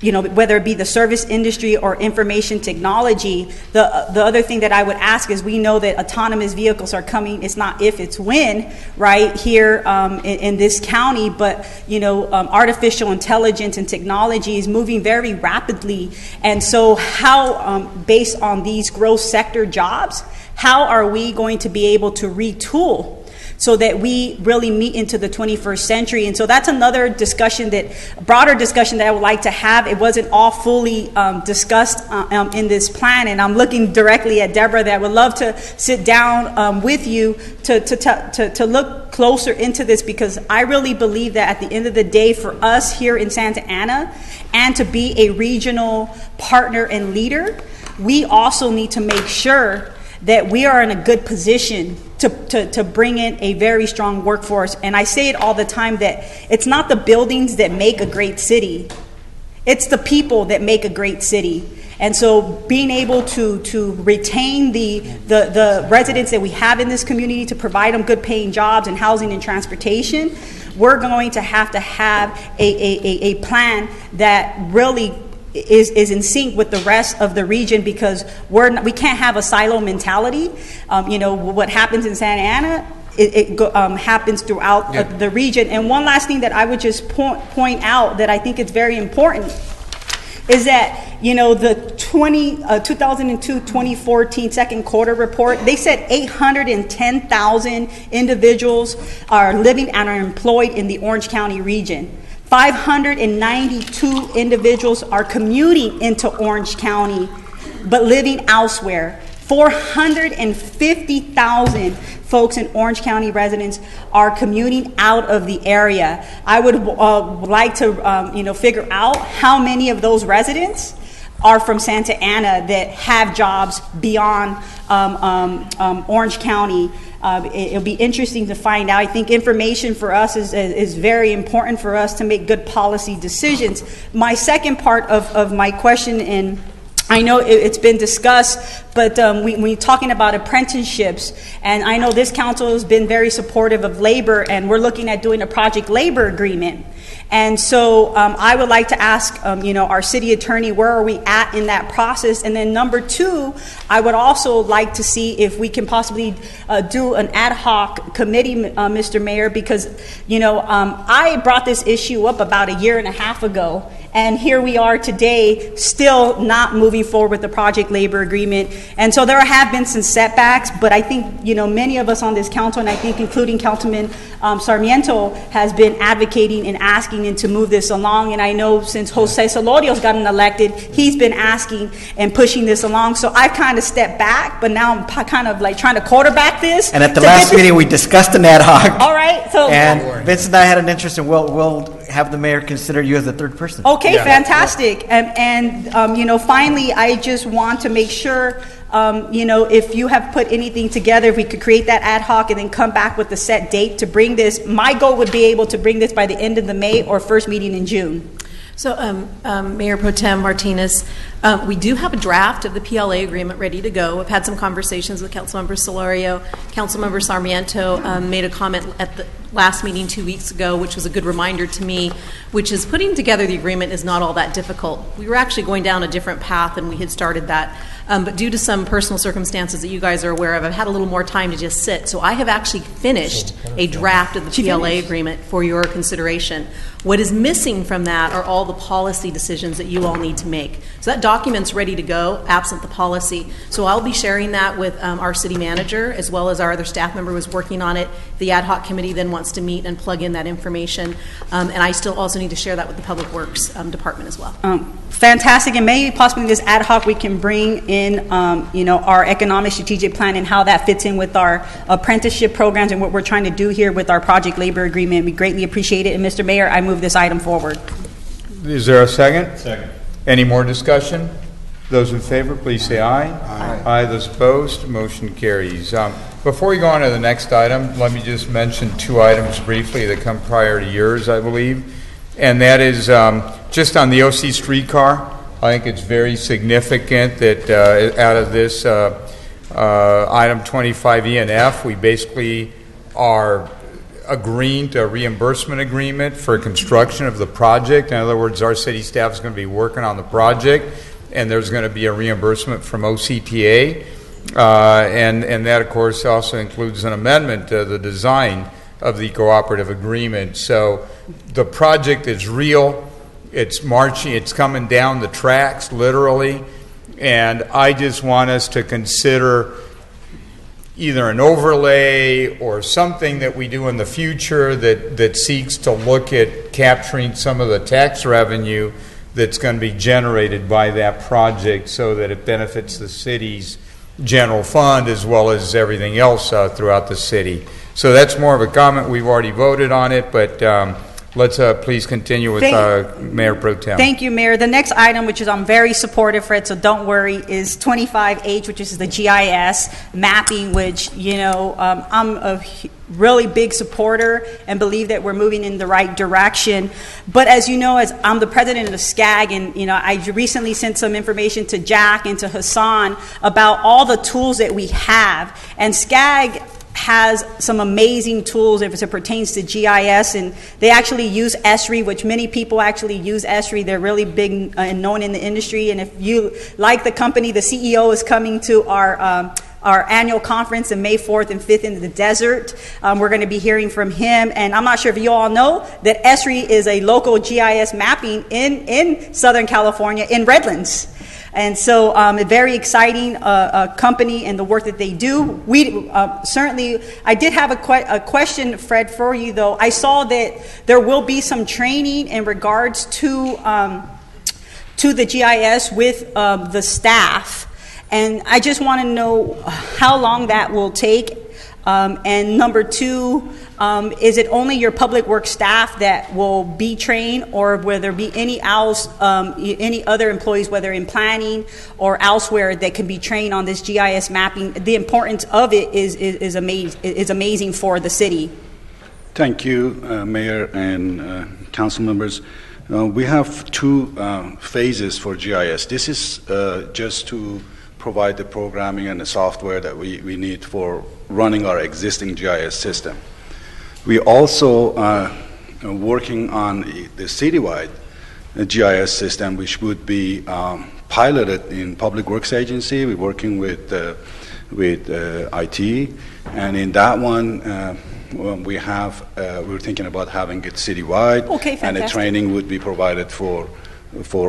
whether it be the service industry or information technology, the other thing that I would ask is, we know that autonomous vehicles are coming. It's not if, it's when, right, here in this county. But, artificial intelligence and technology is moving very rapidly. And so how, based on these growth sector jobs, how are we going to be able to retool so that we really meet into the 21st century? And so that's another broader discussion that I would like to have. It wasn't all fully discussed in this plan, and I'm looking directly at Deborah, that I would love to sit down with you to look closer into this, because I really believe that at the end of the day, for us here in Santa Ana, and to be a regional partner and leader, we also need to make sure that we are in a good position to bring in a very strong workforce. And I say it all the time, that it's not the buildings that make a great city. It's the people that make a great city. And so being able to retain the residents that we have in this community, to provide them good paying jobs and housing and transportation, we're going to have a plan that really is in sync with the rest of the region, because we can't have a silo mentality. What happens in Santa Ana, it happens throughout the region. And one last thing that I would just point out that I think is very important is that, the 2002-2014 second quarter report, they said 810,000 individuals are living and are employed in the Orange County region. 592 individuals are commuting into Orange County, but living elsewhere. 450,000 folks in Orange County residents are commuting out of the area. I would like to, figure out how many of those residents are from Santa Ana that have jobs beyond Orange County. It'll be interesting to find out. I think information for us is very important for us to make good policy decisions. My second part of my question, and I know it's been discussed, but when we're talking about apprenticeships, and I know this council has been very supportive of labor, and we're looking at doing a project labor agreement. And so I would like to ask, our city attorney, where are we at in that process? And then number two, I would also like to see if we can possibly do an ad hoc committee, Mr. Mayor, because, I brought this issue up about a year and a half ago, and here we are today still not moving forward with the project labor agreement. And so there have been some setbacks, but I think, many of us on this council, and I think including Councilman Sarmiento, has been advocating and asking to move this along. And I know since Jose Solorio's gotten elected, he's been asking and pushing this along. So I've kind of stepped back, but now I'm kind of like trying to quarterback this. And at the last meeting, we discussed an ad hoc. All right. So and Vince and I had an interest, and we'll have the mayor consider you as the third person. Okay, fantastic. And finally, I just want to make sure, if you have put anything together, if we could create that ad hoc and then come back with the set date to bring this. My goal would be able to bring this by the end of the May or first meeting in June. So, Mayor Pro Tem Martinez, we do have a draft of the PLA agreement ready to go. I've had some conversations with Councilmember Solorio. Councilmember Sarmiento made a comment at the last meeting 2 weeks ago, which was a good reminder to me, which is putting together the agreement is not all that difficult. We were actually going down a different path and we had started that. But due to some personal circumstances that you guys are aware of, I've had a little more time to just sit. So I have actually finished a draft of the PLA agreement for your consideration. What is missing from that are all the policy decisions that you all need to make. So that document's ready to go, absent the policy. So I'll be sharing that with our city manager, as well as our other staff member who is working on it. The ad hoc committee then wants to meet and plug in that information. And I still also need to share that with the Public Works Department as well. Fantastic. And maybe possibly this ad hoc we can bring in, our economic strategic plan and how that fits in with our apprenticeship programs and what we're trying to do here with our project labor agreement. We greatly appreciate it. And Mr. Mayor, I move this item forward. Is there a second? Second. Any more discussion? Those in favor, please say aye. Aye. Aye. Those opposed, motion carries. Before we go on to the next item, let me just mention two items briefly that come prior to yours, I believe. And that is just on the OC streetcar. I think it's very significant that out of this item 25E and F, we basically are agreeing to a reimbursement agreement for construction of the project. In other words, our city staff is going to be working on the project, and there's going to be a reimbursement from OCTA. And that, of course, also includes an amendment to the design of the cooperative agreement. So the project is real. It's marching. It's coming down the tracks, literally. And I just want us to consider either an overlay or something that we do in the future that seeks to look at capturing some of the tax revenue that's going to be generated by that project so that it benefits the city's general fund as well as everything else throughout the city. So that's more of a comment. We've already voted on it, but let's please continue with Mayor Pro Tem. Thank you, Mayor. The next item, which is I'm very supportive, Fred, so don't worry, is 25H, which is the GIS mapping, which, I'm a really big supporter and believe that we're moving in the right direction. But as you know, as I'm the president of SCAG, and, I recently sent some information to Jack and to Hassan about all the tools that we have. And SCAG has some amazing tools if it pertains to GIS, and they actually use ESRI, which many people actually use ESRI. They're really big and known in the industry. And if you like the company, the CEO is coming to our annual conference on May 4th and 5th in the desert. We're going to be hearing from him. And I'm not sure if you all know that ESRI is a local GIS mapping in Southern California, in Redlands. And so a very exciting company and the work that they do. We certainly, I did have a question, Fred, for you, though. I saw that there will be some training in regards to the GIS with the staff. And I just want to know how long that will take. And number two, is it only your public works staff that will be trained, or will there be any other employees, whether in planning or elsewhere, that can be trained on this GIS mapping? The importance of it is amazing for the city. Thank you, Mayor and council members. We have two phases for GIS. This is just to provide the programming and the software that we need for running our existing GIS system. We also are working on the citywide GIS system, which would be piloted in Public Works Agency. We're working with IT, and in that one, we're thinking about having it citywide. Okay, fantastic. And the training would be provided for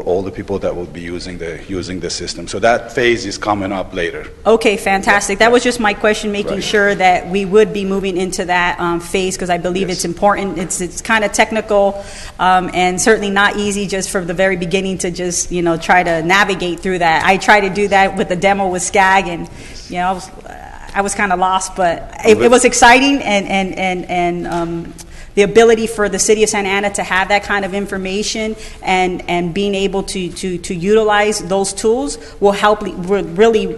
all the people that will be using the system. So that phase is coming up later. Okay, fantastic. That was just my question, making sure that we would be moving into that phase, because I believe it's important. It's kind of technical and certainly not easy just from the very beginning to just try to navigate through that. I tried to do that with the demo with SCAG, and I was kind of lost, but it was exciting, and the ability for the city of Santa Ana to have that kind of information and being able to utilize those tools will really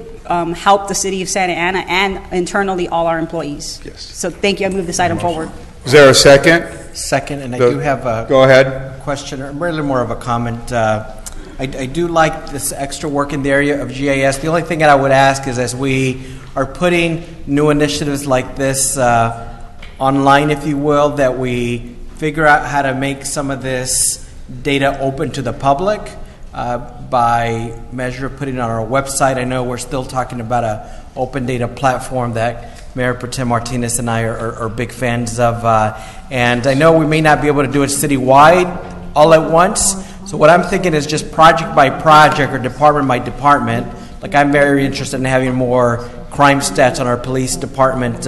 help the city of Santa Ana and internally all our employees. Yes. So thank you. I move this item forward. Is there a second? Second, and I do have a Go ahead. question, or really more of a comment. I do like this extra work in the area of GIS. The only thing that I would ask is, as we are putting new initiatives like this online, if you will, that we figure out how to make some of this data open to the public by measure of putting it on our website. I know we're still talking about an open data platform that Mayor Pro Tem Martinez and I are big fans of. And I know we may not be able to do it citywide all at once. So what I'm thinking is just project by project or department by department. Like, I'm very interested in having more crime stats on our police department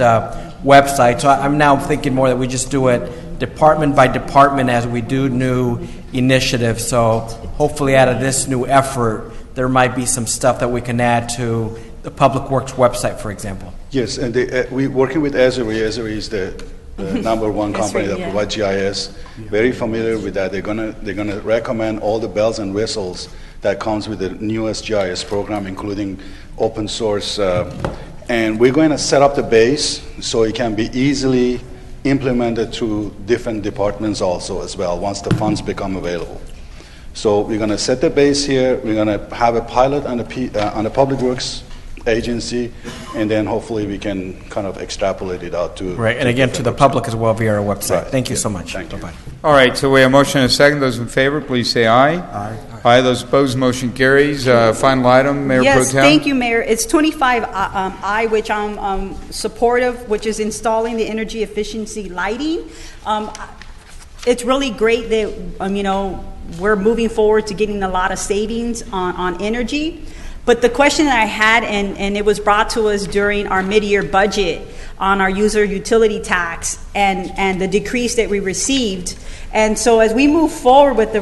website. So I'm now thinking more that we just do it department by department as we do new initiatives. So hopefully out of this new effort, there might be some stuff that we can add to the Public Works website, for example. Yes, and we're working with Esri. Esri is the number one company that provides GIS. Very familiar with that. They're gonna recommend all the bells and whistles that comes with the newest GIS program, including open source. And we're going to set up the base so it can be easily implemented through different departments also as well once the funds become available. So we're going to set the base here. We're going to have a pilot on the Public Works Agency, and then hopefully we can kind of extrapolate it out to right, and again to the public as well via our website. Right. Thank you so much. Thank you. Bye-bye. All right, so we have a motion and a second. Those in favor, please say aye. Aye. Aye. Those opposed, motion carries. Final item, Mayor Pro Tem. Thank you, Mayor. It's 25I, which I'm supportive, which is installing the energy efficiency lighting. It's really great that we're moving forward to getting a lot of savings on energy. But the question that I had, and it was brought to us during our mid-year budget, on our user utility tax and the decrease that we received. And so as we move forward with the,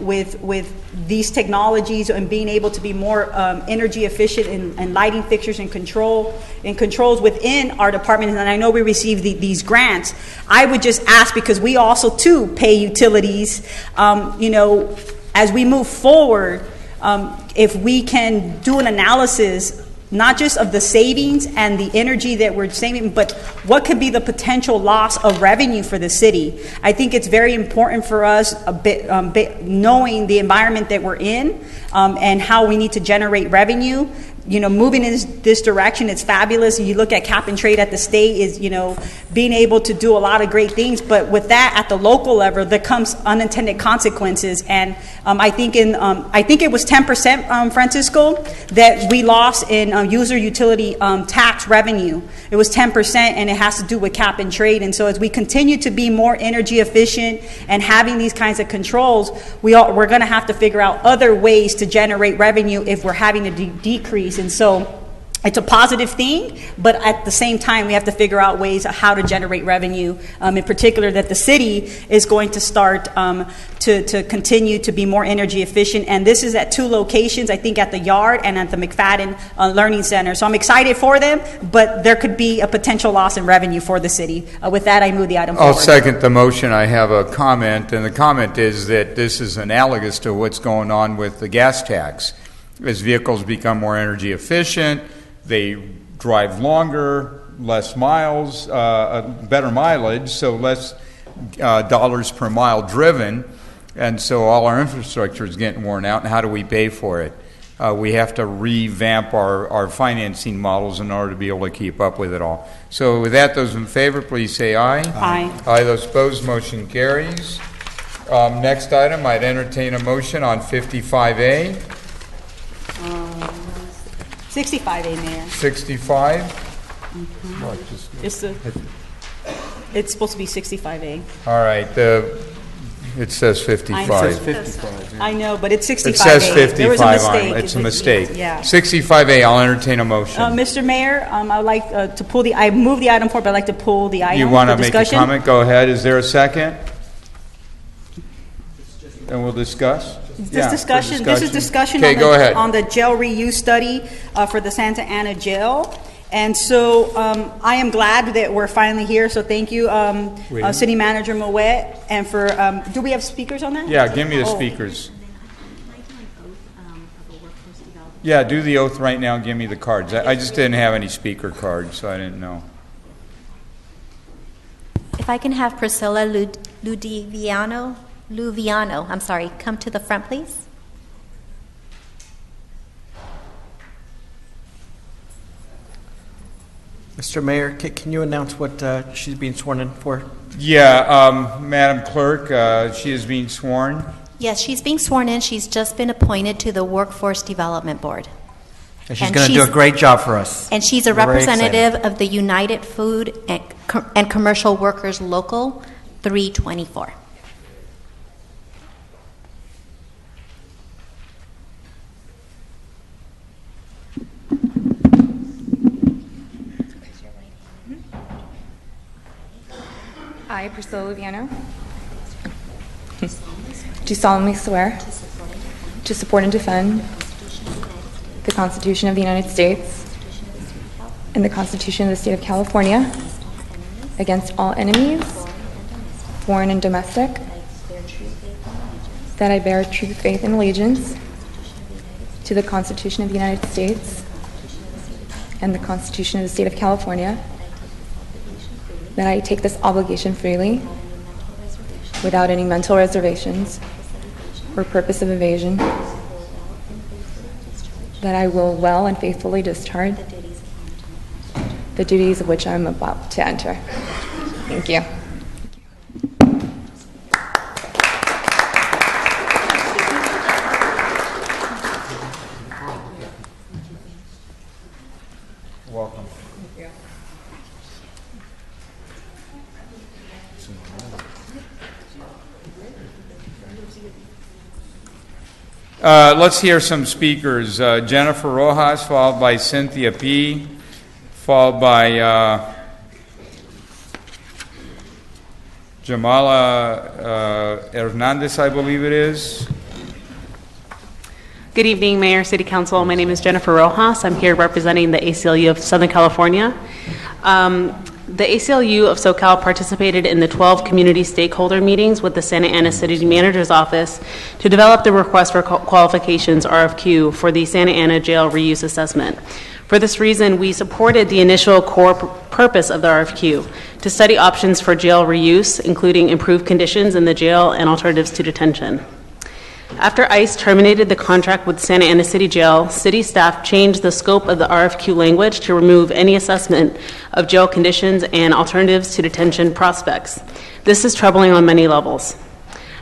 with these technologies and being able to be more energy efficient in lighting fixtures and controls within our department, and I know we receive these grants, I would just ask, because we also too pay utilities, as we move forward, if we can do an analysis not just of the savings and the energy that we're saving, but what could be the potential loss of revenue for the city. I think it's very important for us, knowing the environment that we're in and how we need to generate revenue. Moving in this direction, it's fabulous. You look at cap and trade at the state is, being able to do a lot of great things. But with that, at the local level, there comes unintended consequences. And I think it was 10%, Francisco, that we lost in user utility tax revenue. It was 10%, and it has to do with cap and trade. And so as we continue to be more energy efficient and having these kinds of controls, we're going to have to figure out other ways to generate revenue if we're having a decrease. And so it's a positive thing, but at the same time, we have to figure out ways of how to generate revenue, in particular that the city is going to start to continue to be more energy efficient. And this is at 2 locations, I think at the Yard and at the McFadden Learning Center. So I'm excited for them, but there could be a potential loss in revenue for the city. With that, I move the item forward. I'll second the motion. I have a comment, and the comment is that this is analogous to what's going on with the gas tax. As vehicles become more energy efficient, they drive longer, less miles, better mileage, so less dollars per mile driven, and so all our infrastructure is getting worn out, and how do we pay for it? We have to revamp our financing models in order to be able to keep up with it all. So with that, those in favor, please say aye. Aye. Aye. Those opposed, motion carries. Next item, I'd entertain a motion on 55A. 65A, Mayor. 65? It's supposed to be 65A. All right. It says 55. It says 55. I know, but it's 65A. It says 55 there was a mistake. It's a mistake. Yeah. 65A, I'll entertain a motion. Mr. Mayor, I would like to pull I moved the item forward, but I'd like to pull the item. You want to for make a discussion. comment? Go ahead. Is there a second? And we'll discuss. This discussion. This is discussion on the jail reuse study for the Santa Ana jail. And so I am glad that we're finally here. So thank you, City Manager Moet. And for, do we have speakers on that? Yeah, give me the speakers. Yeah, do the oath right now and give me the cards. I just didn't have any speaker cards, so I didn't know. If I can have Priscilla Luviano, come to the front, please. Mr. Mayor, can you announce what she's being sworn in for? Yeah, Madam Clerk, she is being sworn. Yes, she's being sworn in. She's just been appointed to the Workforce Development Board. And she's going to do a great job for us. And she's a representative of the United Food and Commercial Workers Local 324. I, Priscilla Luviano, do solemnly swear to support and defend the Constitution of the United States and the Constitution of the State of California against all enemies, foreign and domestic, that I bear true faith and allegiance to the Constitution of the United States and the Constitution of the State of California, that I take this obligation freely, without any mental reservations or purpose of evasion, that I will well and faithfully discharge the duties of which I am about to enter. Thank you. Welcome. Let's hear some speakers. Jennifer Rojas, followed by Cynthia P., followed by Jamala Hernandez, I believe it is. Good evening, Mayor, City Council. My name is Jennifer Rojas. I'm here representing the ACLU of Southern California. The ACLU of SoCal participated in the 12 community stakeholder meetings with the Santa Ana City Manager's Office to develop the request for qualifications RFQ for the Santa Ana Jail Reuse Assessment. For this reason, we supported the initial core purpose of the RFQ, to study options for jail reuse, including improved conditions in the jail and alternatives to detention. After ICE terminated the contract with Santa Ana City Jail, city staff changed the scope of the RFQ language to remove any assessment of jail conditions and alternatives to detention prospects. This is troubling on many levels.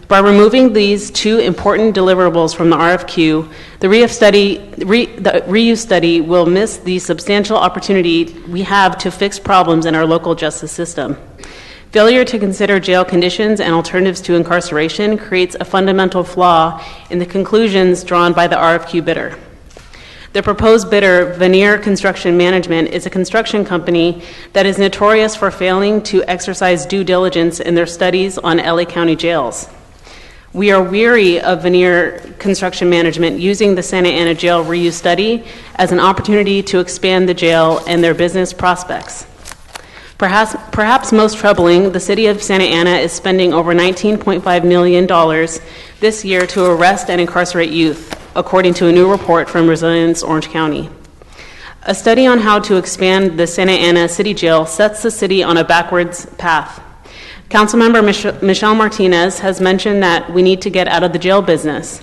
By removing these two important deliverables from the RFQ, the reuse study will miss the substantial opportunity we have to fix problems in our local justice system. Failure to consider jail conditions and alternatives to incarceration creates a fundamental flaw in the conclusions drawn by the RFQ bidder. The proposed bidder, Veneer Construction Management, is a construction company that is notorious for failing to exercise due diligence in their studies on LA County jails. We are weary of Veneer Construction Management using the Santa Ana Jail Reuse Study as an opportunity to expand the jail and their business prospects. Perhaps most troubling, the city of Santa Ana is spending over $19.5 million this year to arrest and incarcerate youth, according to a new report from Resilience Orange County. A study on how to expand the Santa Ana City Jail sets the city on a backwards path. Councilmember Michelle Martinez has mentioned that we need to get out of the jail business.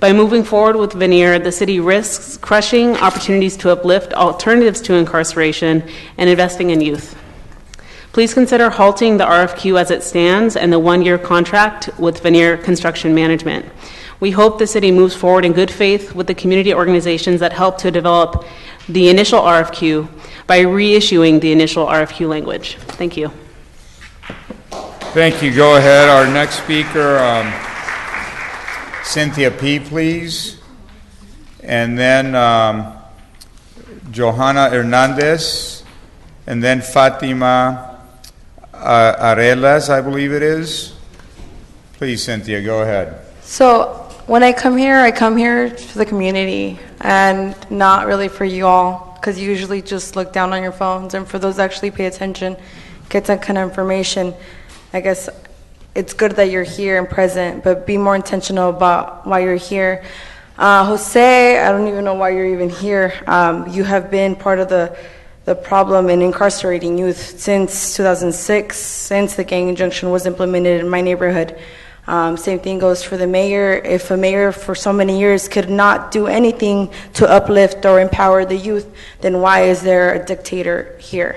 By moving forward with Veneer, the city risks crushing opportunities to uplift alternatives to incarceration and investing in youth. Please consider halting the RFQ as it stands and the one-year contract with Veneer Construction Management. We hope the city moves forward in good faith with the community organizations that helped to develop the initial RFQ by reissuing the initial RFQ language. Thank you. Thank you. Go ahead. Our next speaker, Cynthia P., please. And then Johanna Hernandez. And then Fatima Arelas, I believe it is. Please, Cynthia, go ahead. So when I come here for the community and not really for you all, because you usually just look down on your phones. And for those that actually pay attention, get that kind of information, I guess it's good that you're here and present, but be more intentional about why you're here. Jose, I don't even know why you're even here. You have been part of the problem in incarcerating youth since 2006, since the gang injunction was implemented in my neighborhood. Same thing goes for the mayor. If a mayor for so many years could not do anything to uplift or empower the youth, then why is there a dictator here?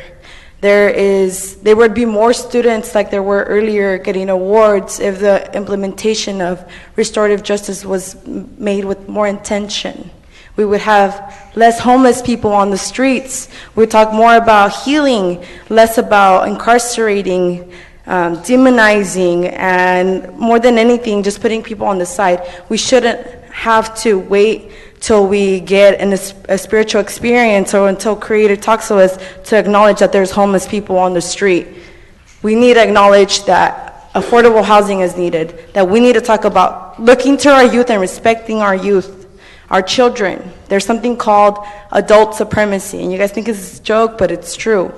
There would be more students like there were earlier getting awards if the implementation of restorative justice was made with more intention. We would have less homeless people on the streets. We'd talk more about healing, less about incarcerating, demonizing, and more than anything, just putting people on the side. We shouldn't have to wait till we get a spiritual experience or until Creator talks to us to acknowledge that there's homeless people on the street. We need to acknowledge that affordable housing is needed, that we need to talk about looking to our youth and respecting our youth. Our children. There's something called adult supremacy, and you guys think it's a joke, but it's true.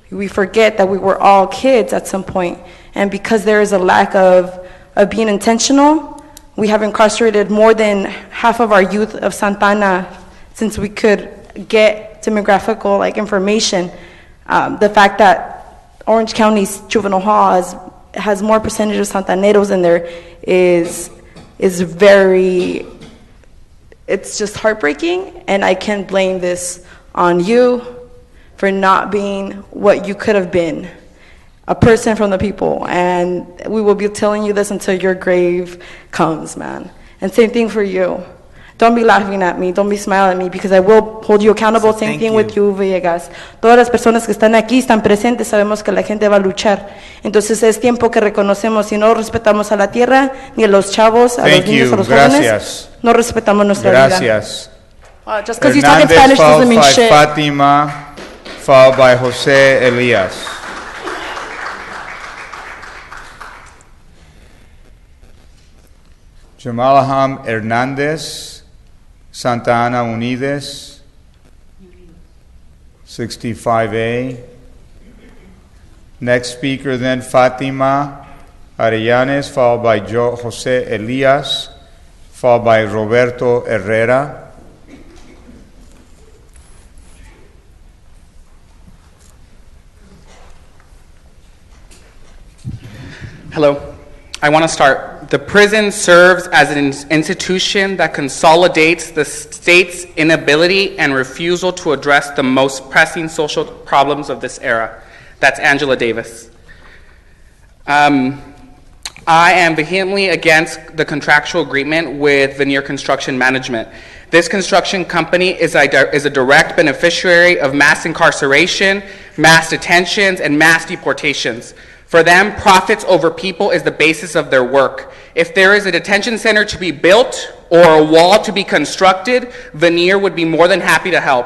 We forget that we were all kids at some point, and because there is a lack of being intentional, we have incarcerated more than half of our youth of Santa Ana since we could get demographical information. The fact that Orange County's juvenile hall has more percentage of Santaneros in there is very. It's just heartbreaking, and I can't blame this on you for not being what you could have been, a person from the people. And we will be telling you this until your grave comes, man. And same thing for you. Don't be laughing at me. Don't be smiling at me, because I will hold you accountable. Same thing with you, Villegas. Todas las personas que están aquí, están presentes, sabemos que la gente va a luchar. Entonces es tiempo que reconocemos, si no respetamos a la tierra, ni a los chavos, a los niños, a los jóvenes, no respetamos nuestra vida. Gracias. Just because you talk in Spanish doesn't mean shit. Fatima, followed by Jose Elias. Jamalaham Hernandez, Santa Ana Unides, 65A. Next speaker then, Fatima Arellanes, followed by Jose Elias, followed by Roberto Herrera. Hello. I want to start. The prison serves as an institution that consolidates the state's inability and refusal to address the most pressing social problems of this era. That's Angela Davis. I am vehemently against the contractual agreement with Veneer Construction Management. This construction company is a direct beneficiary of mass incarceration, mass detentions, and mass deportations. For them, profits over people is the basis of their work. If there is a detention center to be built or a wall to be constructed, Veneer would be more than happy to help.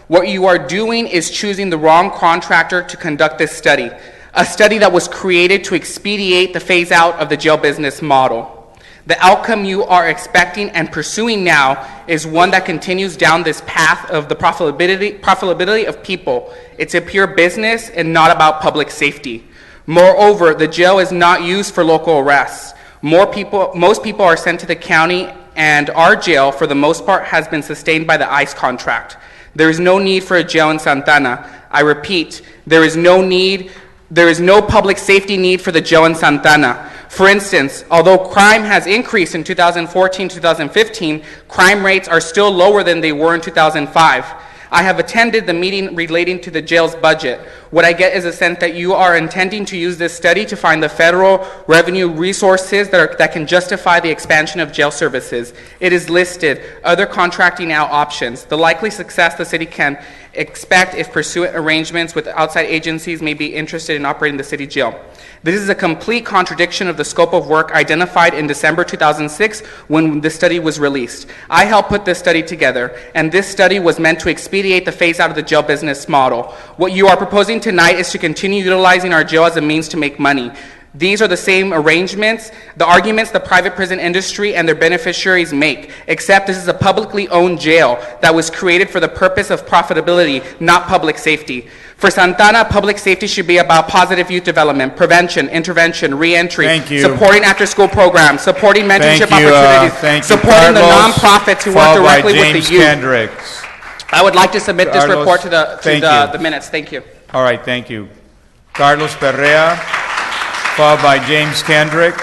What you are doing is choosing the wrong contractor to conduct this study, a study that was created to expedite the phase out of the jail business model. The outcome you are expecting and pursuing now is one that continues down this path of the profitability of people. It's a pure business and not about public safety. Moreover, the jail is not used for local arrests. Most people are sent to the county, and our jail, for the most part, has been sustained by the ICE contract. There is no need for a jail in Santana. I repeat, there is no public safety need for the jail in Santana. For instance, although crime has increased in 2014-2015, crime rates are still lower than they were in 2005. I have attended the meeting relating to the jail's budget. What I get is a sense that you are intending to use this study to find the federal revenue resources that can justify the expansion of jail services. It is listed, other contracting out options. The likely success the city can expect if pursuant arrangements with outside agencies may be interested in operating the city jail. This is a complete contradiction of the scope of work identified in December 2006 when the study was released. I helped put this study together, and this study was meant to expedite the phase out of the jail business model. What you are proposing tonight is to continue utilizing our jail as a means to make money. These are the same arrangements, the arguments the private prison industry and their beneficiaries make, except this is a publicly owned jail that was created for the purpose of profitability, not public safety. For Santana, public safety should be about positive youth development, prevention, intervention, re-entry, supporting after-school programs, supporting mentorship opportunities, supporting the nonprofits who work directly with the youth. Kendricks. I would like to submit this report to the minutes. Thank you. All right, thank you. Carlos Perea, followed by James Kendrick,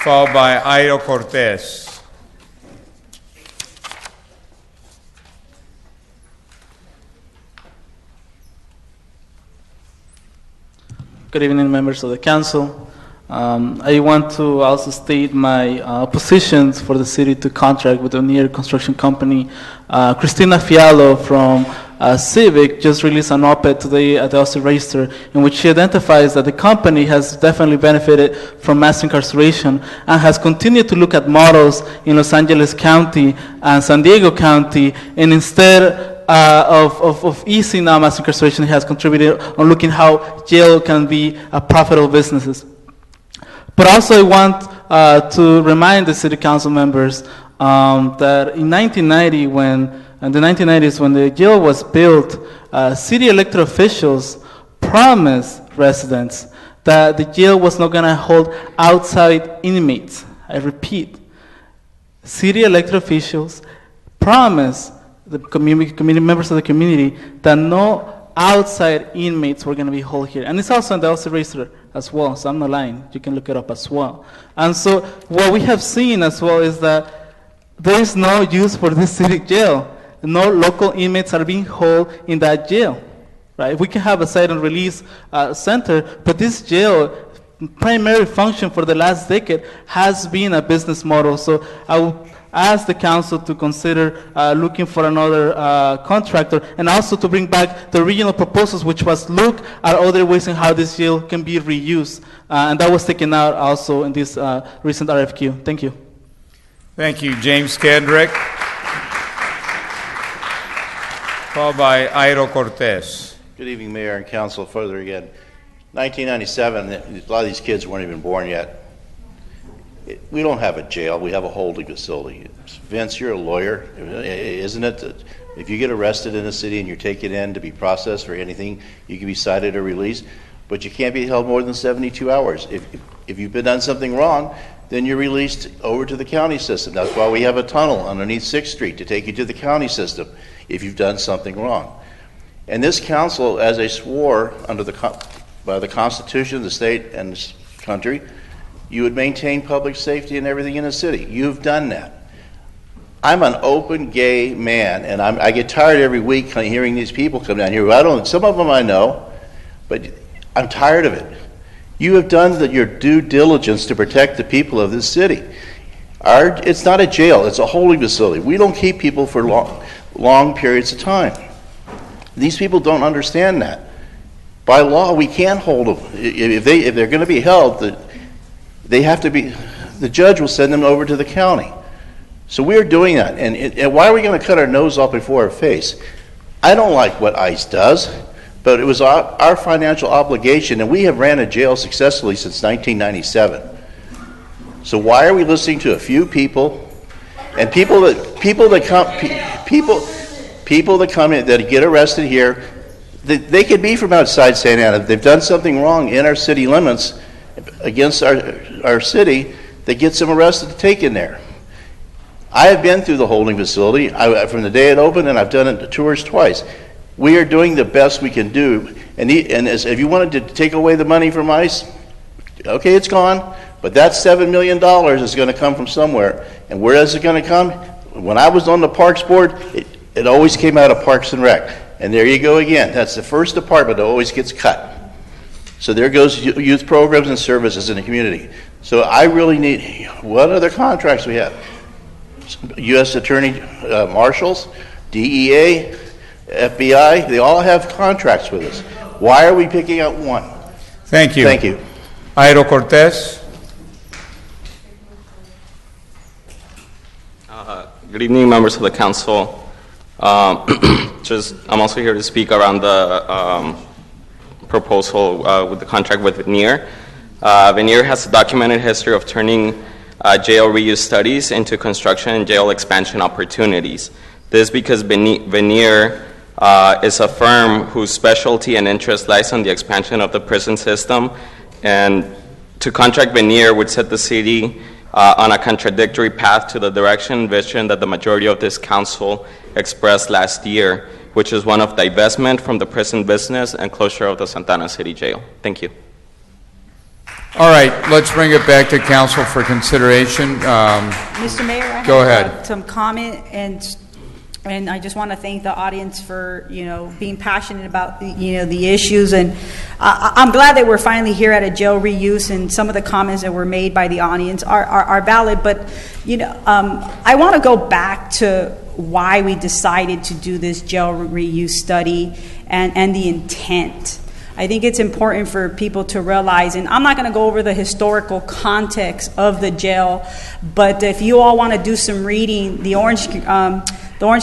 followed by Airo Cortez. Good evening, members of the council. I want to also state my positions for the city to contract with a Veneer construction company. Christina Fialo from Civic just released an op-ed today at the Austin Register in which she identifies that the company has definitely benefited from mass incarceration and has continued to look at models in Los Angeles County and San Diego County, and instead of easing mass incarceration, has contributed on looking how jail can be profitable businesses. But also I want to remind the city council members that in 1990, in the 1990s, when the jail was built, city elected officials promised residents that the jail was not going to hold outside inmates. I repeat, city elected officials promised the community members of the community that no outside inmates were going to be held here. And it's also in the Austin Register as well, so I'm not lying. You can look it up as well. And so what we have seen as well is that there is no use for this city jail. No local inmates are being held in that jail, right? We can have a site and release center, but this jail primary function for the last decade has been a business model. So I will ask the council to consider looking for another contractor, and also to bring back the original proposals, which was look at other ways in how this jail can be reused. And that was taken out also in this recent RFQ. Thank you. Thank you, James Kendrick. Followed by Airo Cortez. Good evening, Mayor and Council. Further again, 1997, a lot of these kids weren't even born yet. We don't have a jail, we have a holding facility. Vince, you're a lawyer, isn't it? That if you get arrested in a city and you're taken in to be processed for anything, you can be cited or released, but you can't be held more than 72 hours. If you've been done something wrong, then you're released over to the county system. That's why we have a tunnel underneath 6th Street to take you to the county system if you've done something wrong. And this council, as I swore by the Constitution of the state and this country, you would maintain public safety and everything in the city. You've done that. I'm an open gay man, and I get tired every week kind of hearing these people come down here. Some of them I know, but I'm tired of it. You have done your due diligence to protect the people of this city. It's not a jail, it's a holding facility. We don't keep people for long periods of time. These people don't understand that. By law, we can't hold them. If they're going to be held, they have to be, the judge will send them over to the county. So we're doing that. And why are we going to cut our nose off before our face? I don't like what ICE does, but it was our financial obligation, and we have ran a jail successfully since 1997. So why are we listening to a few people and people that come in that get arrested here? They could be from outside Santa Ana. If they've done something wrong in our city limits against our city, that gets them arrested to take in there. I have been through the holding facility from the day it opened, and I've done it tours twice. We are doing the best we can do. And if you wanted to take away the money from ICE, okay, it's gone. But that $7 million is going to come from somewhere. And where is it going to come? When I was on the Parks Board, it always came out of Parks and Rec. And there you go again. That's the first department that always gets cut. So there goes youth programs and services in the community. So I really need, what other contracts we have? U.S. Attorney Marshals, DEA, FBI, they all have contracts with us. Why are we picking out one? Thank you. Thank you. Airo Cortez. Good evening, members of the council. I'm also here to speak around the proposal with the contract with Veneer. Veneer has a documented history of turning jail reuse studies into construction and jail expansion opportunities. This because Veneer is a firm whose specialty and interest lies on the expansion of the prison system, and to contract Veneer would set the city on a contradictory path to the direction and vision that the majority of this council expressed last year, which is one of divestment from the prison business and closure of the Santa Ana City Jail. Thank you. All right, let's bring it back to council for consideration. Mr. Mayor, I go have ahead. Some comment, and I just want to thank the audience for, being passionate about, the issues. And I'm glad that we're finally here at a jail reuse, and some of the comments that were made by the audience are valid. But, I want to go back to why we decided to do this jail reuse study and the intent. I think it's important for people to realize, and I'm not going to go over the historical context of the jail, but if you all want to do some reading, the Orange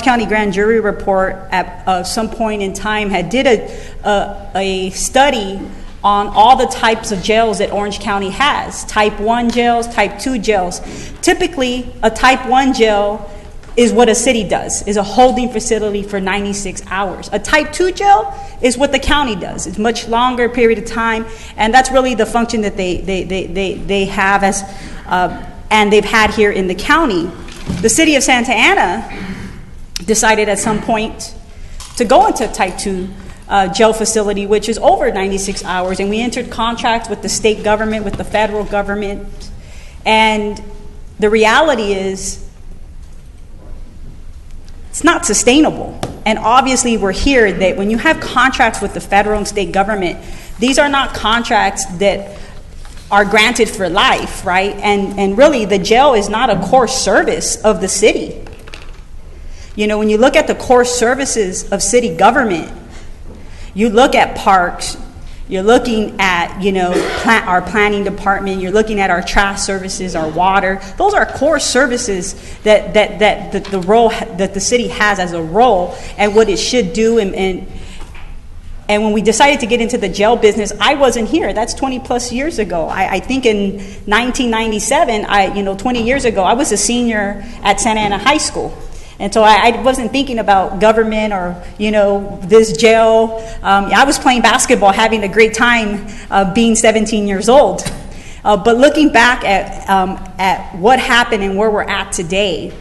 County Grand Jury report at some point in time did a study on all the types of jails that Orange County has. Type 1 jails, Type 2 jails. Typically, a Type 1 jail is what a city does, is a holding facility for 96 hours. A Type 2 jail is what the county does. It's much longer period of time, and that's really the function that they have as, and they've had here in the county. The city of Santa Ana decided at some point to go into Type 2 jail facility, which is over 96 hours, and we entered contracts with the state government, with the federal government, and the reality is it's not sustainable. And obviously we're here that when you have contracts with the federal and state government, these are not contracts that are granted for life, right? And really the jail is not a core service of the city. When you look at the core services of city government, you look at parks, you're looking at, our planning department, you're looking at our trash services, our water. Those are core services that the role that the city has as a role and what it should do. And And when we decided to get into the jail business, I wasn't here. That's 20 plus years ago. I think in 1997, 20 years ago, I was a senior at Santa Ana High School. And so I wasn't thinking about government or, this jail. I was playing basketball, having a great time being 17 years old. But looking back at what happened and where we're at today,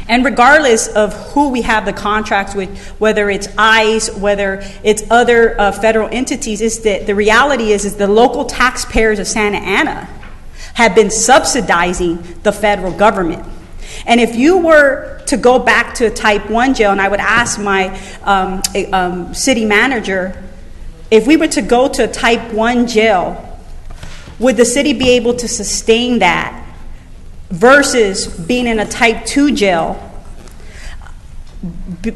and regardless of who we have the contracts with, whether it's ICE, whether it's other federal entities, is that the reality is the local taxpayers of Santa Ana have been subsidizing the federal government. And if you were to go back to a type 1 jail, and I would ask my city manager, if we were to go to a type 1 jail, would the city be able to sustain that versus being in a type 2 jail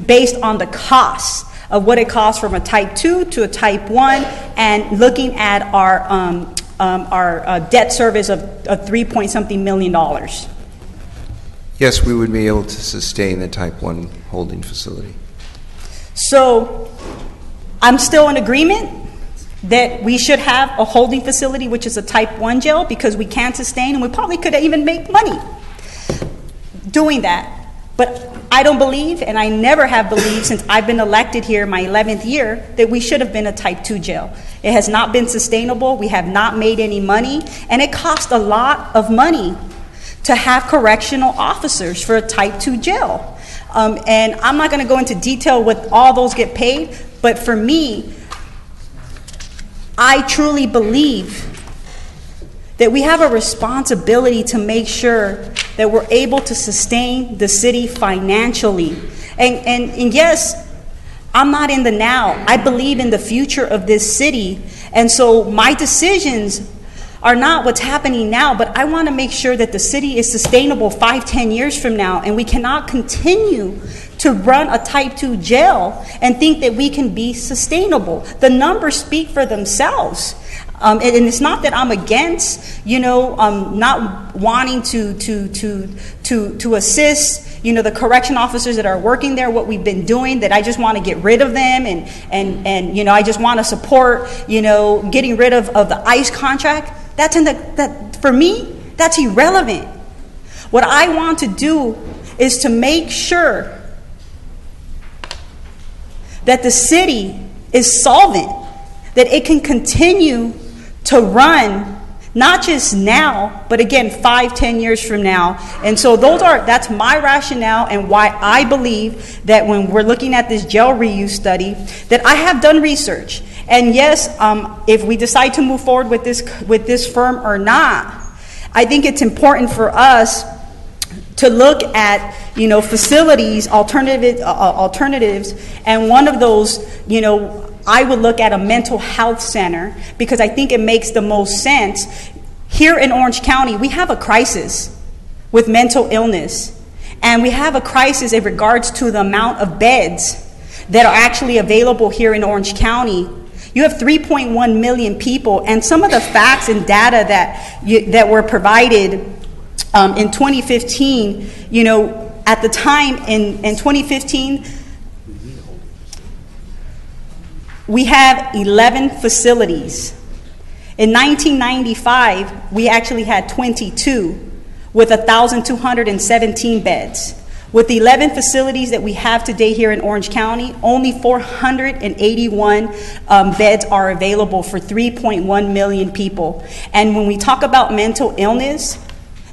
based on the cost of what it costs from a type 2 to a type 1, and looking at our debt service of 3 point something million dollars? Yes, we would be able to sustain a type 1 holding facility. So I'm still in agreement that we should have a holding facility, which is a type 1 jail, because we can sustain, and we probably could even make money doing that. But I don't believe, and I never have believed since I've been elected here my 11th year, that we should have been a type 2 jail. It has not been sustainable. We have not made any money, and it costs a lot of money to have correctional officers for a type 2 jail. And I'm not going to go into detail what all those get paid, but for me, I truly believe that we have a responsibility to make sure that we're able to sustain the city financially. And yes, I'm not in the now. I believe in the future of this city. And so my decisions are not what's happening now, but I want to make sure that the city is sustainable 5-10 years from now, and we cannot continue to run a type 2 jail and think that we can be sustainable. The numbers speak for themselves. And it's not that I'm against, not wanting to assist, the correction officers that are working there, what we've been doing, that I just want to get rid of them, and I just want to support, getting rid of the ICE contract. For me, that's irrelevant. What I want to do is to make sure that the city is solvent, that it can continue to run, not just now, but again, 5-10 years from now. And so that's my rationale and why I believe that when we're looking at this jail reuse study, that I have done research. And yes, if we decide to move forward with this firm or not, I think it's important for us to look at, facilities, alternatives, and one of those, I would look at a mental health center, because I think it makes the most sense. Here in Orange County, we have a crisis with mental illness, and we have a crisis in regards to the amount of beds that are actually available here in Orange County. You have 3.1 million people, and some of the facts and data that were provided in 2015, at the time in 2015, we have 11 facilities. In 1995, we actually had 22 with 1,217 beds. With the 11 facilities that we have today here in Orange County, only 481 beds are available for 3.1 million people. And when we talk about mental illness,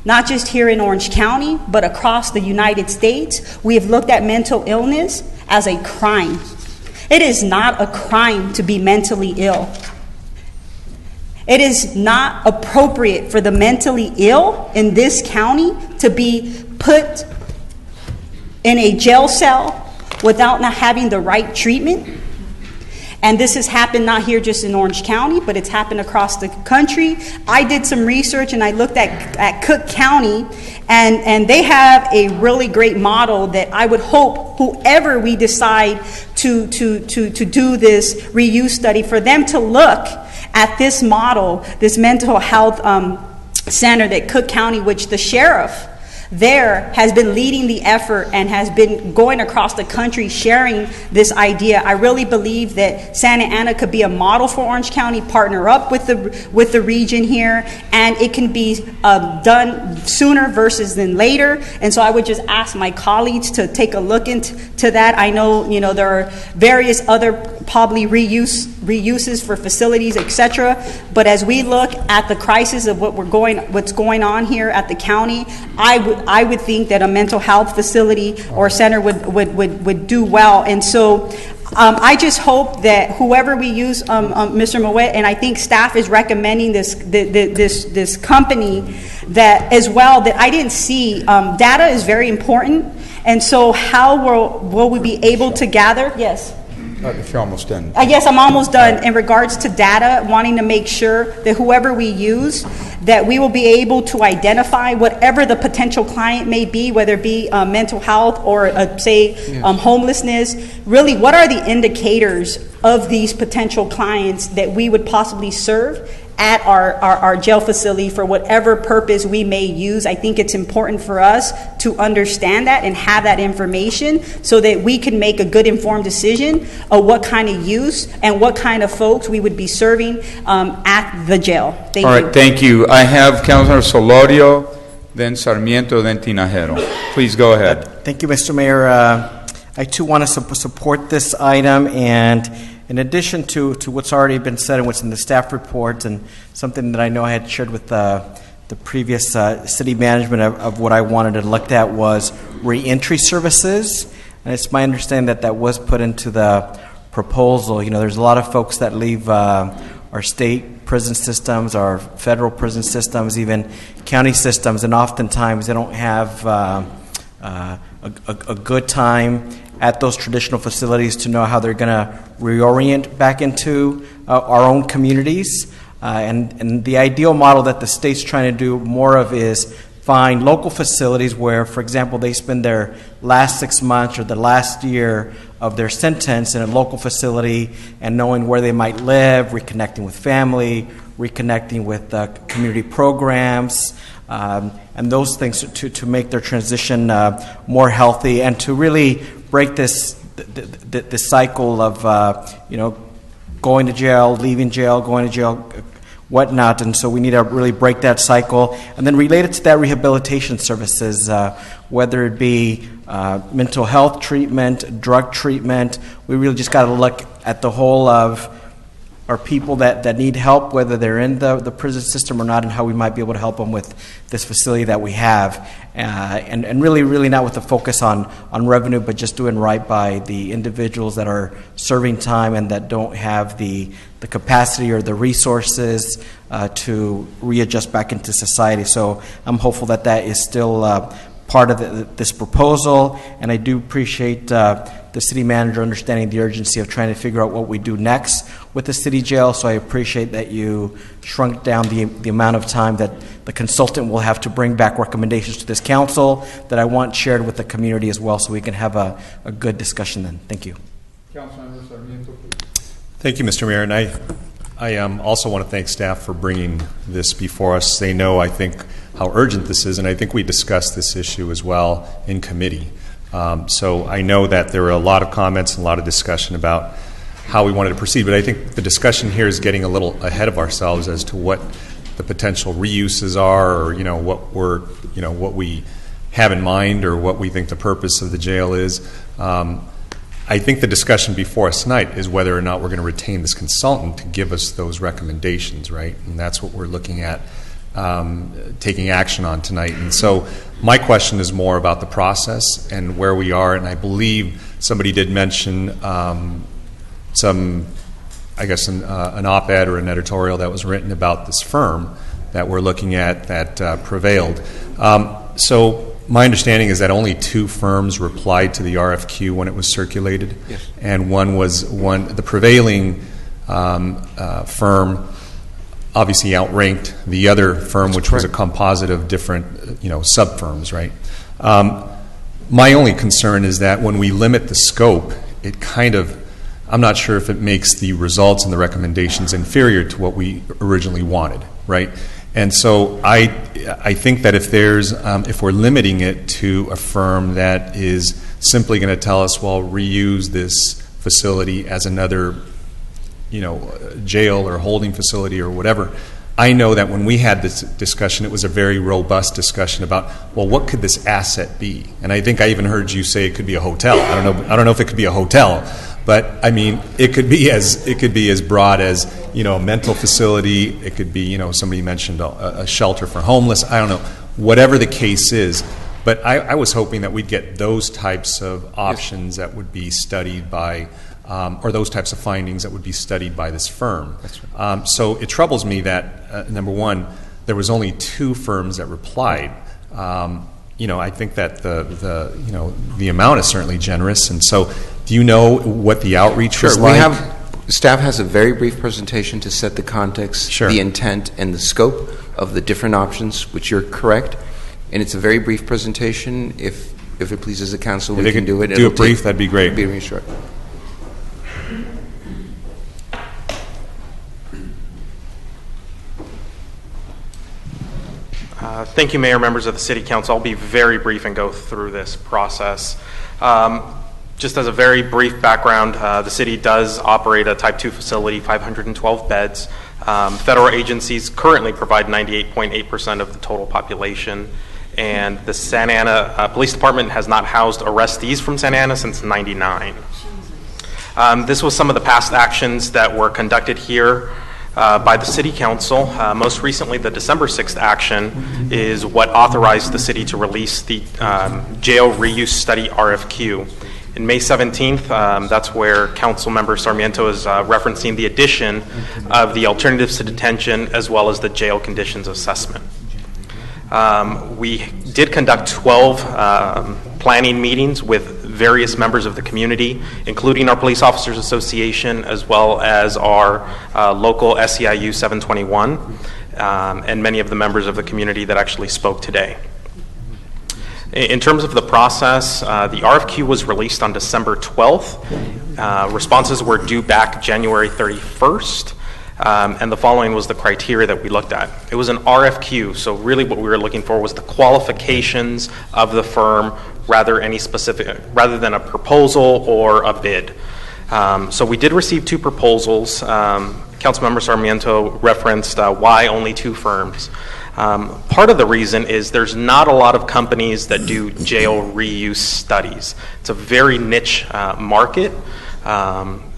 not just here in Orange County, but across the United States, we have looked at mental illness as a crime. It is not a crime to be mentally ill. It is not appropriate for the mentally ill in this county to be put in a jail cell without not having the right treatment. And this has happened not here just in Orange County, but it's happened across the country. I did some research and I looked at Cook County, and they have a really great model that I would hope whoever we decide to do this reuse study, for them to look at this model, this mental health center that Cook County, which the sheriff there has been leading the effort and has been going across the country sharing this idea. I really believe that Santa Ana could be a model for Orange County, partner up with the region here, and it can be done sooner versus than later. And so I would just ask my colleagues to take a look into that. I know, there are various other probably reuses for facilities, etc. But as we look at the crisis of what's going on here at the county, I would think that a mental health facility or center would do well. And so I just hope that whoever we use, Mr. Moet, and I think staff is recommending this company that as well, that I didn't see. Data is very important, and so how will we be able to gather? Yes. If you're almost done. Yes, I'm almost done. In regards to data, wanting to make sure that whoever we use, that we will be able to identify whatever the potential client may be, whether it be mental health or homelessness. Really, what are the indicators of these potential clients that we would possibly serve at our jail facility for whatever purpose we may use? I think it's important for us to understand that and have that information so that we can make a good informed decision of what kind of use and what kind of folks we would be serving at the jail. Thank you. All right, thank you. I have Councilor Solorio, then Sarmiento, then Tinajero. Please go ahead. Thank you, Mr. Mayor. I too want to support this item, and in addition to what's already been said and what's in the staff report, and something that I know I had shared with the previous city management of what I wanted to look at was reentry services. And it's my understanding that was put into the proposal. There's a lot of folks that leave our state prison systems, our federal prison systems, even county systems, and oftentimes they don't have a good time at those traditional facilities to know how they're going to reorient back into our own communities. And the ideal model that the state's trying to do more of is find local facilities where, for example, they spend their last 6 months or the last year of their sentence in a local facility and knowing where they might live, reconnecting with family, reconnecting with community programs, and those things to make their transition more healthy and to really break this cycle of going to jail, leaving jail, going to jail, whatnot. And so we need to really break that cycle. And then related to that, rehabilitation services, whether it be mental health treatment, drug treatment, we really just got to look at the whole of our people that need help, whether they're in the prison system or not, and how we might be able to help them with this facility that we have. And really not with a focus on revenue, but just doing right by the individuals that are serving time and that don't have the capacity or the resources to readjust back into society. So I'm hopeful that is still part of this proposal, and I do appreciate the city manager understanding the urgency of trying to figure out what we do next with the city jail. So I appreciate that you shrunk down the amount of time that the consultant will have to bring back recommendations to this council that I want shared with the community as well, so we can have a good discussion then. Thank you. Councilmember Sarmiento, please. Thank you, Mr. Mayor, and I also want to thank staff for bringing this before us. They know, I think, how urgent this is, and I think we discussed this issue as well in committee. So I know that there were a lot of comments and a lot of discussion about how we wanted to proceed, but I think the discussion here is getting a little ahead of ourselves as to what the potential reuses are, or what we have in mind, or what we think the purpose of the jail is. I think the discussion before us tonight is whether or not we're going to retain this consultant to give us those recommendations, right? And that's what we're looking at taking action on tonight. And so my question is more about the process and where we are. And I believe somebody did mention an op-ed or an editorial that was written about this firm that we're looking at that prevailed. So my understanding is that only 2 firms replied to the RFQ when it was circulated. Yes. And the prevailing firm obviously outranked the other firm, which was a composite of different sub-firms, right? My only concern is that when we limit the scope, I'm not sure if it makes the results and the recommendations inferior to what we originally wanted, right? And so I think that if there's, if we're limiting it to a firm that is simply going to tell us, well, reuse this facility as another, jail or holding facility or whatever, I know that when we had this discussion, it was a very robust discussion about, well, what could this asset be? And I think I even heard you say it could be a hotel. I don't know if it could be a hotel, but I mean, it could be as broad as, a mental facility. It could be, somebody mentioned a shelter for homeless. I don't know, whatever the case is. But I was hoping that we'd get those types of options that would be studied by, or those types of findings that would be studied by this firm. That's right. So it troubles me that, number one, there was only 2 firms that replied. I think that the amount is certainly generous. And so, do you know what the outreach was like? Staff has a very brief presentation to set the context, Sure. the intent, and the scope of the different options, which you're correct. And it's a very brief presentation. If it pleases the council, If we they can could do it. do it brief, that'd be great. Be really short. Thank you, Mayor, members of the City Council. I'll be very brief and go through this process. Just as a very brief background, the city does operate a Type 2 facility, 512 beds. Federal agencies currently provide 98.8% of the total population, and the Santa Ana Police Department has not housed arrestees from Santa Ana since '99. This was some of the past actions that were conducted here by the City Council. Most recently, the December 6th action is what authorized the city to release the jail reuse study RFQ. In May 17th, that's where Council Member Sarmiento is referencing the addition of the alternatives to detention as well as the jail conditions assessment. We did conduct 12 planning meetings with various members of the community, including our Police Officers Association as well as our local SEIU 721, and many of the members of the community that actually spoke today. In terms of the process, the RFQ was released on December 12th. Responses were due back January 31st. And the following was the criteria that we looked at. It was an RFQ, so really what we were looking for was the qualifications of the firm rather than a proposal or a bid. So we did receive 2 proposals. Councilmember Sarmiento referenced why only 2 firms. Part of the reason is there's not a lot of companies that do jail reuse studies. It's a very niche market.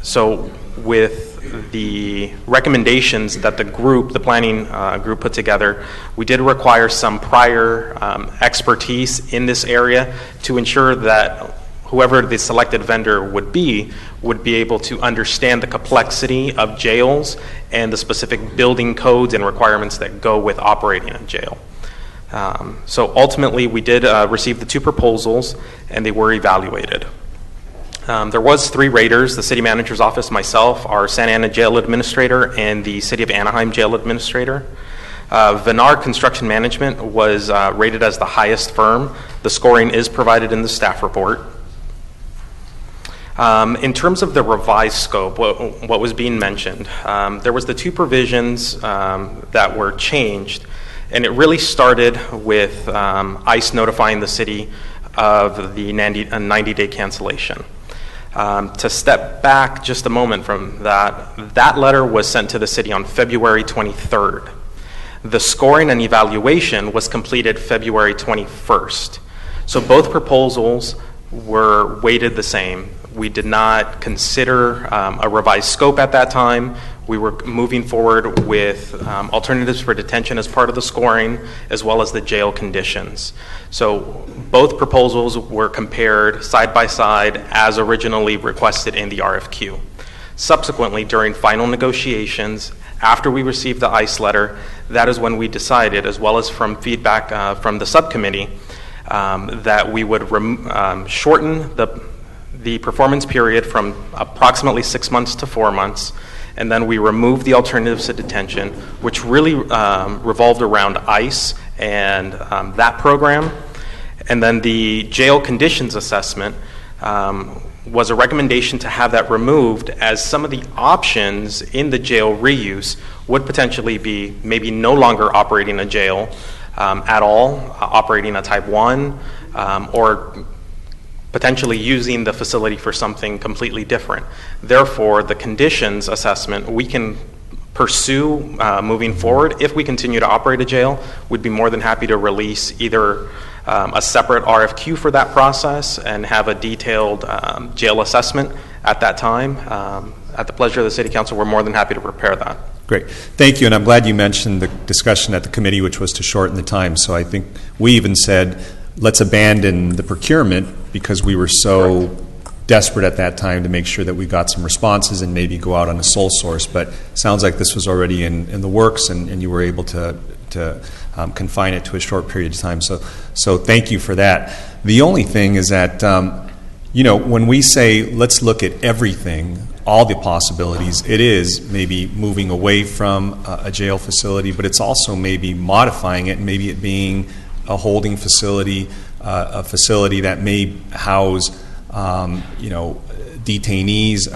So with the recommendations that the planning group put together, we did require some prior expertise in this area to ensure that whoever the selected vendor would be able to understand the complexity of jails and the specific building codes and requirements that go with operating a jail. So ultimately, we did receive the 2 proposals, and they were evaluated. There was 3 raters: the city manager's office, myself, our Santa Ana jail administrator, and the city of Anaheim jail administrator. Venar Construction Management was rated as the highest firm. The scoring is provided in the staff report. In terms of the revised scope, what was being mentioned, there was the 2 provisions that were changed, and it really started with ICE notifying the city of the 90-day cancellation. To step back just a moment from that letter was sent to the city on February 23rd. The scoring and evaluation was completed February 21st. So both proposals were weighted the same. We did not consider a revised scope at that time. We were moving forward with alternatives for detention as part of the scoring, as well as the jail conditions. So both proposals were compared side by side as originally requested in the RFQ. Subsequently, during final negotiations, after we received the ICE letter, that is when we decided, as well as from feedback from the subcommittee, that we would shorten the performance period from approximately 6 months to 4 months, and then we removed the alternatives to detention, which really revolved around ICE and that program. And then the jail conditions assessment was a recommendation to have that removed, as some of the options in the jail reuse would potentially be maybe no longer operating a jail at all, operating a type 1, or potentially using the facility for something completely different. Therefore, the conditions assessment we can pursue moving forward. If we continue to operate a jail, we'd be more than happy to release either a separate RFQ for that process and have a detailed jail assessment at that time. At the pleasure of the City Council, we're more than happy to prepare that. Great. Thank you, and I'm glad you mentioned the discussion at the committee, which was to shorten the time. So I think we even said, let's abandon the procurement because we were so desperate at that time to make sure that we got some responses and maybe go out on a sole source. But it sounds like this was already in the works, and you were able to confine it to a short period of time. So thank you for that. The only thing is that, when we say let's look at everything, all the possibilities, it is maybe moving away from a jail facility, but it's also maybe modifying it, and maybe it being a holding facility, a facility that may house, detainees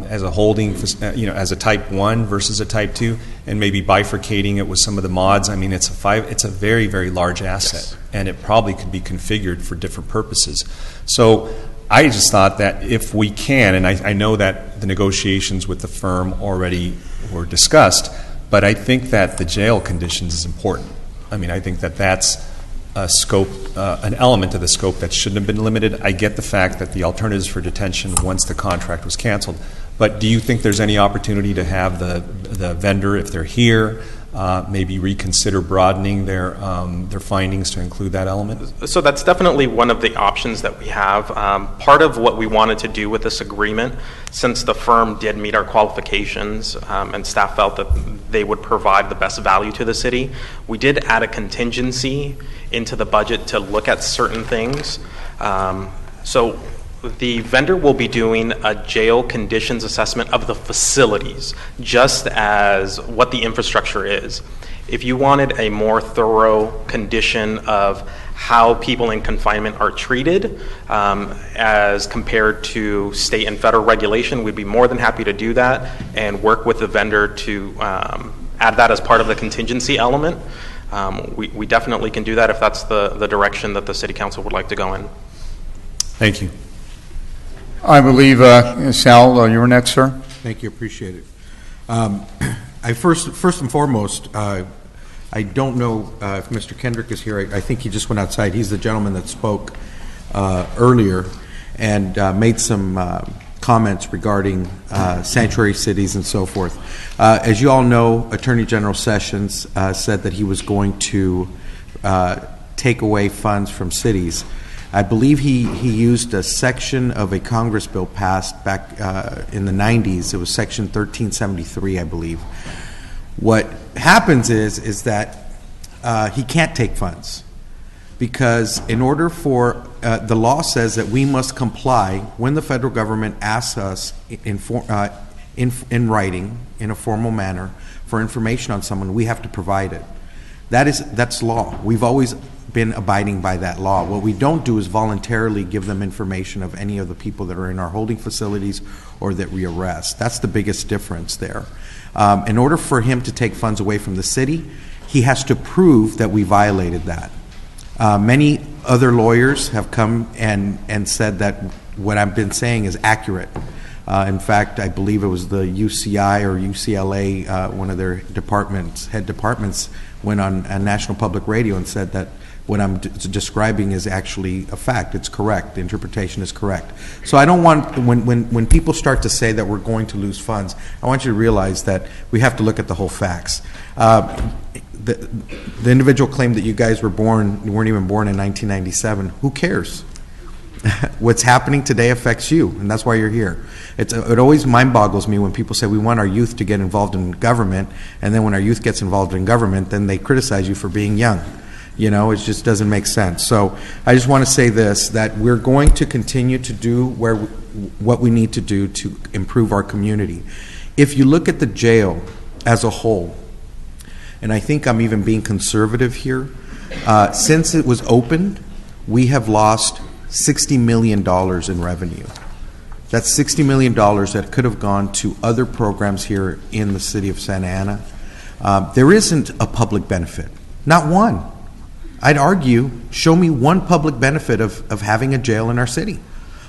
as a holding, as a type 1 versus a type 2, and maybe bifurcating it with some of the mods. I mean, it's a very, very large asset, and it probably could be configured for different purposes. So I just thought that if we can, and I know that the negotiations with the firm already were discussed, but I think that the jail conditions is important. I mean, I think that that's a scope, an element of the scope that shouldn't have been limited. I get the fact that the alternatives for detention once the contract was canceled, but do you think there's any opportunity to have the vendor, if they're here, maybe reconsider broadening their findings to include that element? So that's definitely one of the options that we have. Part of what we wanted to do with this agreement, since the firm did meet our qualifications and staff felt that they would provide the best value to the city, we did add a contingency into the budget to look at certain things. So the vendor will be doing a jail conditions assessment of the facilities, just as what the infrastructure is. If you wanted a more thorough condition of how people in confinement are treated as compared to state and federal regulation, we'd be more than happy to do that and work with the vendor to add that as part of the contingency element. We definitely can do that if that's the direction that the City Council would like to go in. Thank you. I believe, Sal, you're next, sir. Thank you, appreciate it. I first and foremost, I don't know if Mr. Kendrick is here. I think he just went outside. He's the gentleman that spoke earlier and made some comments regarding sanctuary cities and so forth. As you all know, Attorney General Sessions said that he was going to take away funds from cities. I believe he used a section of a Congress bill passed back in the 90s. It was Section 1373, I believe. What happens is that he can't take funds because in order for the law says that we must comply when the federal government asks us in writing, in a formal manner, for information on someone, we have to provide it. That's law. We've always been abiding by that law. What we don't do is voluntarily give them information of any of the people that are in our holding facilities or that we arrest. That's the biggest difference there. In order for him to take funds away from the city, he has to prove that we violated that. Many other lawyers have come and said that what I've been saying is accurate. In fact, I believe it was the UCI or UCLA, one of their head departments, went on National Public Radio and said that what I'm describing is actually a fact. It's correct. The interpretation is correct. So I don't want, when people start to say that we're going to lose funds, I want you to realize that we have to look at the whole facts. The individual claimed that you guys weren't even born in 1997. Who cares? What's happening today affects you, and that's why you're here. It always mind boggles me when people say we want our youth to get involved in government, and then when our youth gets involved in government, then they criticize you for being young. It just doesn't make sense. So I just want to say this, that we're going to continue to do what we need to do to improve our community. If you look at the jail as a whole, and I think I'm even being conservative here, since it was opened, we have lost $60 million in revenue. That's $60 million that could have gone to other programs here in the city of Santa Ana. There isn't a public benefit, not one. I'd argue, show me one public benefit of having a jail in our city.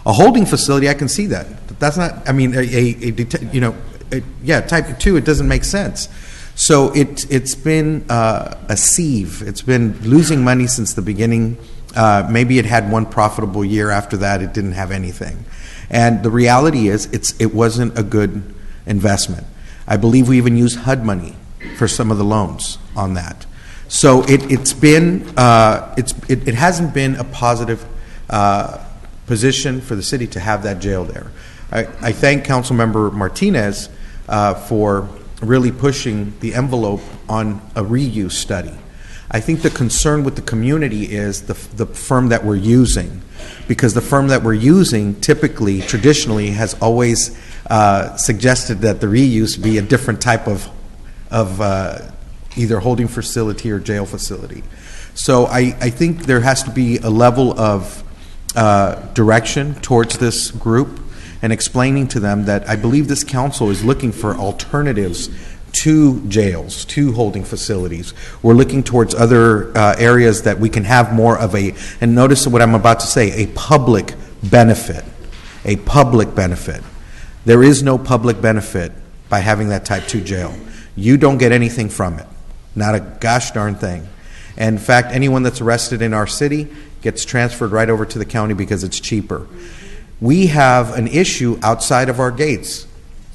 A holding facility, I can see that. But that's not, I mean, type 2, it doesn't make sense. So it's been a sieve. It's been losing money since the beginning. Maybe it had one profitable year. After that, it didn't have anything. And the reality is, it wasn't a good investment. I believe we even used HUD money for some of the loans on that. So it hasn't been a positive position for the city to have that jail there. I thank Councilmember Martinez for really pushing the envelope on a reuse study. I think the concern with the community is the firm that we're using, because the firm that we're using typically, traditionally, has always suggested that the reuse be a different type of either holding facility or jail facility. So I think there has to be a level of direction towards this group and explaining to them that I believe this council is looking for alternatives to jails, to holding facilities. We're looking towards other areas that we can have more of and notice what I'm about to say, a public benefit. A public benefit. There is no public benefit by having that type 2 jail. You don't get anything from it. Not a gosh darn thing. And in fact, anyone that's arrested in our city gets transferred right over to the county because it's cheaper. We have an issue outside of our gates,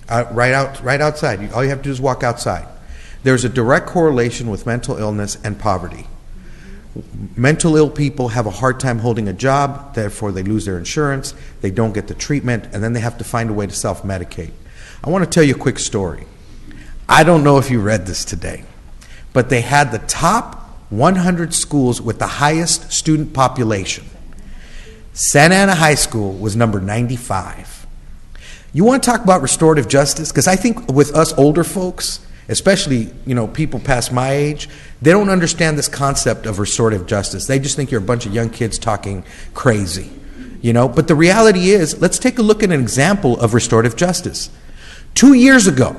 right outside. All you have to do is walk outside. There's a direct correlation with mental illness and poverty. Mental ill people have a hard time holding a job, therefore they lose their insurance, they don't get the treatment, and then they have to find a way to self-medicate. I want to tell you a quick story. I don't know if you read this today, but they had the top 100 schools with the highest student population. Santa Ana High School was number 95. You want to talk about restorative justice? Because I think with us older folks, especially people past my age, they don't understand this concept of restorative justice. They just think you're a bunch of young kids talking crazy. But the reality is, let's take a look at an example of restorative justice. 2 years ago,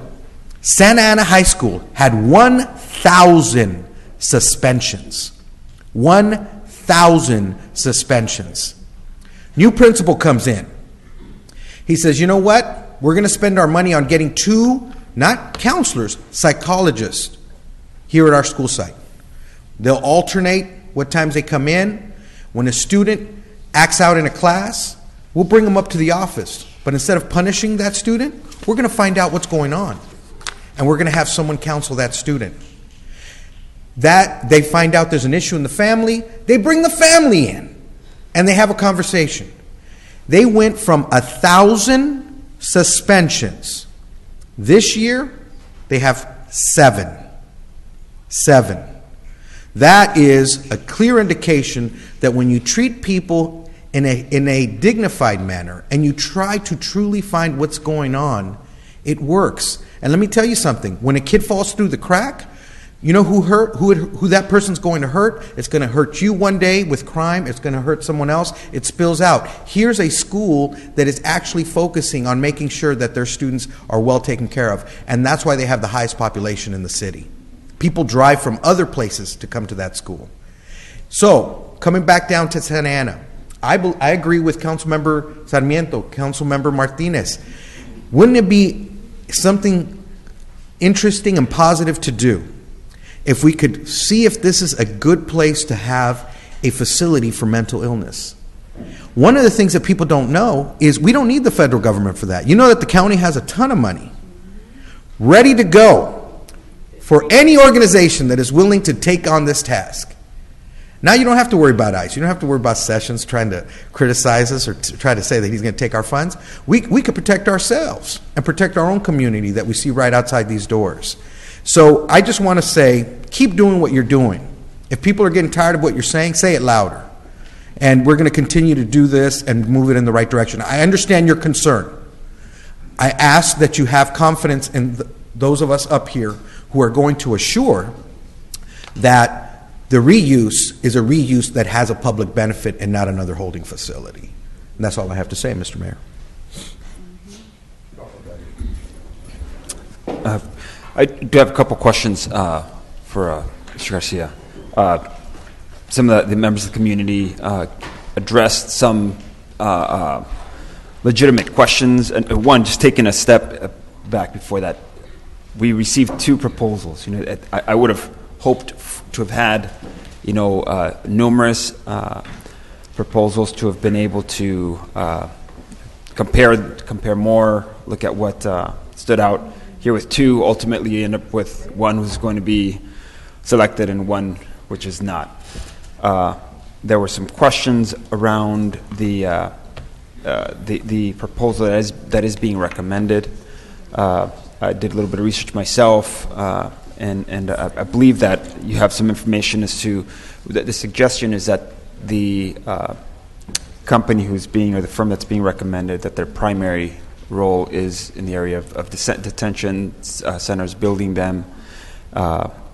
Santa Ana High School had 1,000 suspensions. 1,000 suspensions. New principal comes in. He says, you know what? We're going to spend our money on getting 2, not counselors, psychologists here at our school site. They'll alternate what times they come in. When a student acts out in a class, we'll bring them up to the office. But instead of punishing that student, we're going to find out what's going on. And we're going to have someone counsel that student. That they find out there's an issue in the family, they bring the family in. And they have a conversation. They went from 1,000 suspensions. This year, they have 7. 7. That is a clear indication that when you treat people in a dignified manner and you try to truly find what's going on, it works. And let me tell you something. When a kid falls through the crack, you know who that person's going to hurt? It's going to hurt you one day with crime. It's going to hurt someone else. It spills out. Here's a school that is actually focusing on making sure that their students are well taken care of. And that's why they have the highest population in the city. People drive from other places to come to that school. So, coming back down to Santa Ana, I agree with Councilmember Sarmiento, Councilmember Martinez. Wouldn't it be something interesting and positive to do if we could see if this is a good place to have a facility for mental illness? One of the things that people don't know is we don't need the federal government for that. You know that the county has a ton of money ready to go for any organization that is willing to take on this task. Now you don't have to worry about ICE. You don't have to worry about Sessions trying to criticize us or try to say that he's going to take our funds. We could protect ourselves and protect our own community that we see right outside these doors. So I just want to say, keep doing what you're doing. If people are getting tired of what you're saying, say it louder. And we're going to continue to do this and move it in the right direction. I understand your concern. I ask that you have confidence in those of us up here who are going to assure that the reuse is a reuse that has a public benefit and not another holding facility. And that's all I have to say, Mr. Mayor. I do have a couple questions for Mr. Garcia. Some of the members of the community addressed some legitimate questions. And one, just taking a step back before that, we received 2 proposals. I would have hoped to have had, numerous proposals to have been able to compare more, look at what stood out. Here with 2, ultimately you end up with one who's going to be selected and one which is not. There were some questions around the proposal that is being recommended. I did a little bit of research myself, and I believe that you have some information as to that the suggestion is that the company or the firm that's being recommended, that their primary role is in the area of detention centers, building them,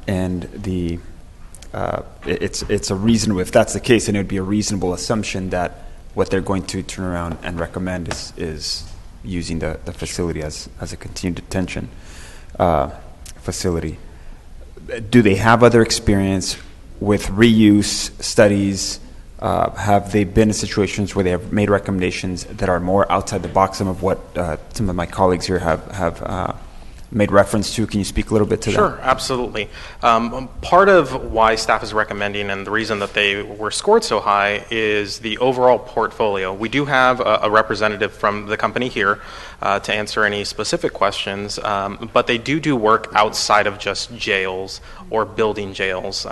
and it's a reasonable, if that's the case, then it would be a reasonable assumption that what they're going to turn around and recommend is using the facility as a continued detention facility. Do they have other experience with reuse studies? Have they been in situations where they have made recommendations that are more outside the box? Some of what some of my colleagues here have made reference to. Can you speak a little bit to that? Sure, absolutely. Part of why staff is recommending and the reason that they were scored so high is the overall portfolio. We do have a representative from the company here to answer any specific questions, but they do work outside of just jails or building jails.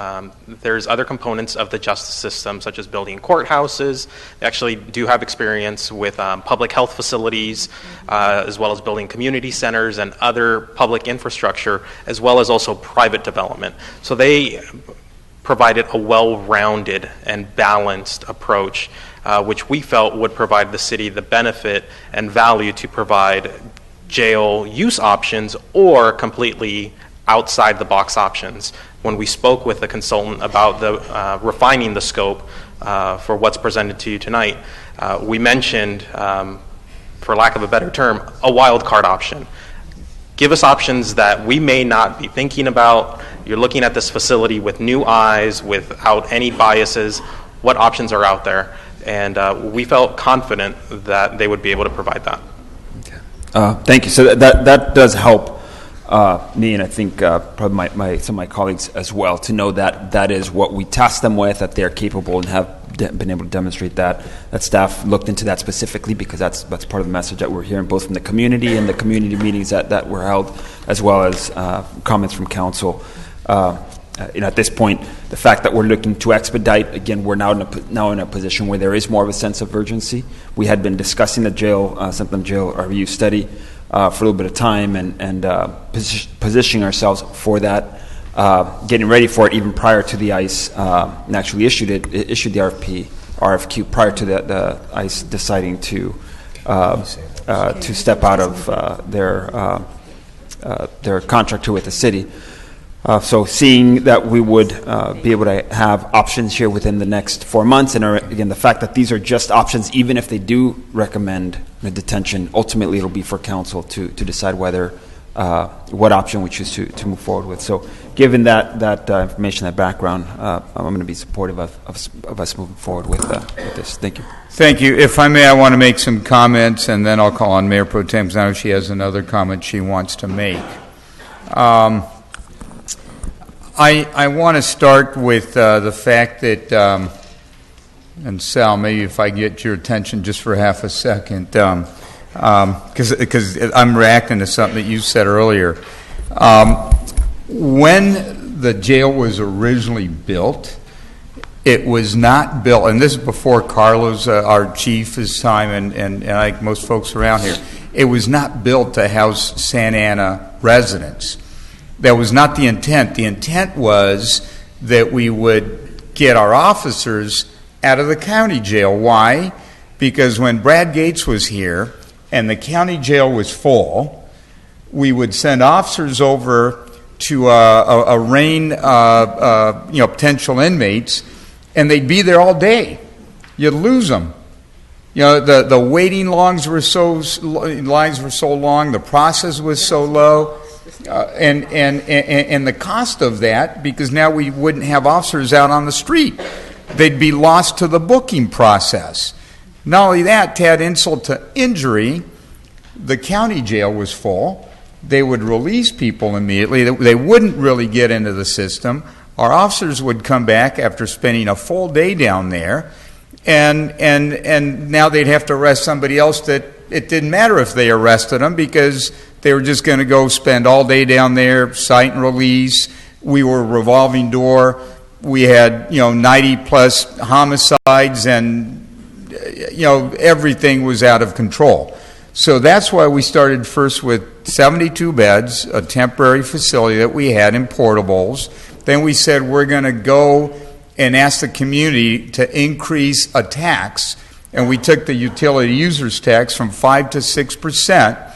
There's other components of the justice system, such as building courthouses. They actually do have experience with public health facilities, as well as building community centers and other public infrastructure, as well as also private development. So they provided a well-rounded and balanced approach, which we felt would provide the city the benefit and value to provide jail use options or completely outside the box options. When we spoke with the consultant about the refining the scope for what's presented to you tonight, we mentioned, for lack of a better term, a wild card option. Give us options that we may not be thinking about. You're looking at this facility with new eyes, without any biases. What options are out there? And we felt confident that they would be able to provide that. Thank you. So that does help me, and I think probably some of my colleagues as well, to know that that is what we tasked them with, that they're capable and have been able to demonstrate that staff looked into that specifically, because that's part of the message that we're hearing both from the community and the community meetings that were held, as well as comments from council. At this point, the fact that we're looking to expedite, again, we're now in a position where there is more of a sense of urgency. We had been discussing the Symptom Jail review study for a little bit of time and positioning ourselves for that, getting ready for it even prior to the ICE actually issued the RFQ prior to the ICE deciding to step out of their contract with the city. So seeing that we would be able to have options here within the next 4 months, and again, the fact that these are just options, even if they do recommend the detention, ultimately it'll be for council to decide whether what option we choose to move forward with. So given that information, that background, I'm going to be supportive of us moving forward with this. Thank you. Thank you. If I may, I want to make some comments, and then I'll call on Mayor Pro Tem, because I know she has another comment she wants to make. I want to start with the fact that, and Sal, maybe if I get your attention just for half a second, because I'm reacting to something that you said earlier. When the jail was originally built, it was not built, and this is before Carlos, our chief, his time, and like most folks around here, it was not built to house Santa Ana residents. That was not the intent. The intent was that we would get our officers out of the county jail. Why? Because when Brad Gates was here and the county jail was full, we would send officers over to arraign potential inmates, and they'd be there all day. You'd lose them. The waiting lines were so long, the process was so low. and the cost of that, because now we wouldn't have officers out on the street. They'd be lost to the booking process. Not only that, to add insult to injury, the county jail was full. They would release people immediately. They wouldn't really get into the system. Our officers would come back after spending a full day down there, and now they'd have to arrest somebody else that it didn't matter if they arrested them because they were just going to go spend all day down there, cite and release. We were a revolving door. We had 90 plus homicides, and everything was out of control. So that's why we started first with 72 beds, a temporary facility that we had in Portables. Then we said we're going to go and ask the community to increase a tax, and we took the utility users tax from 5 to 6%.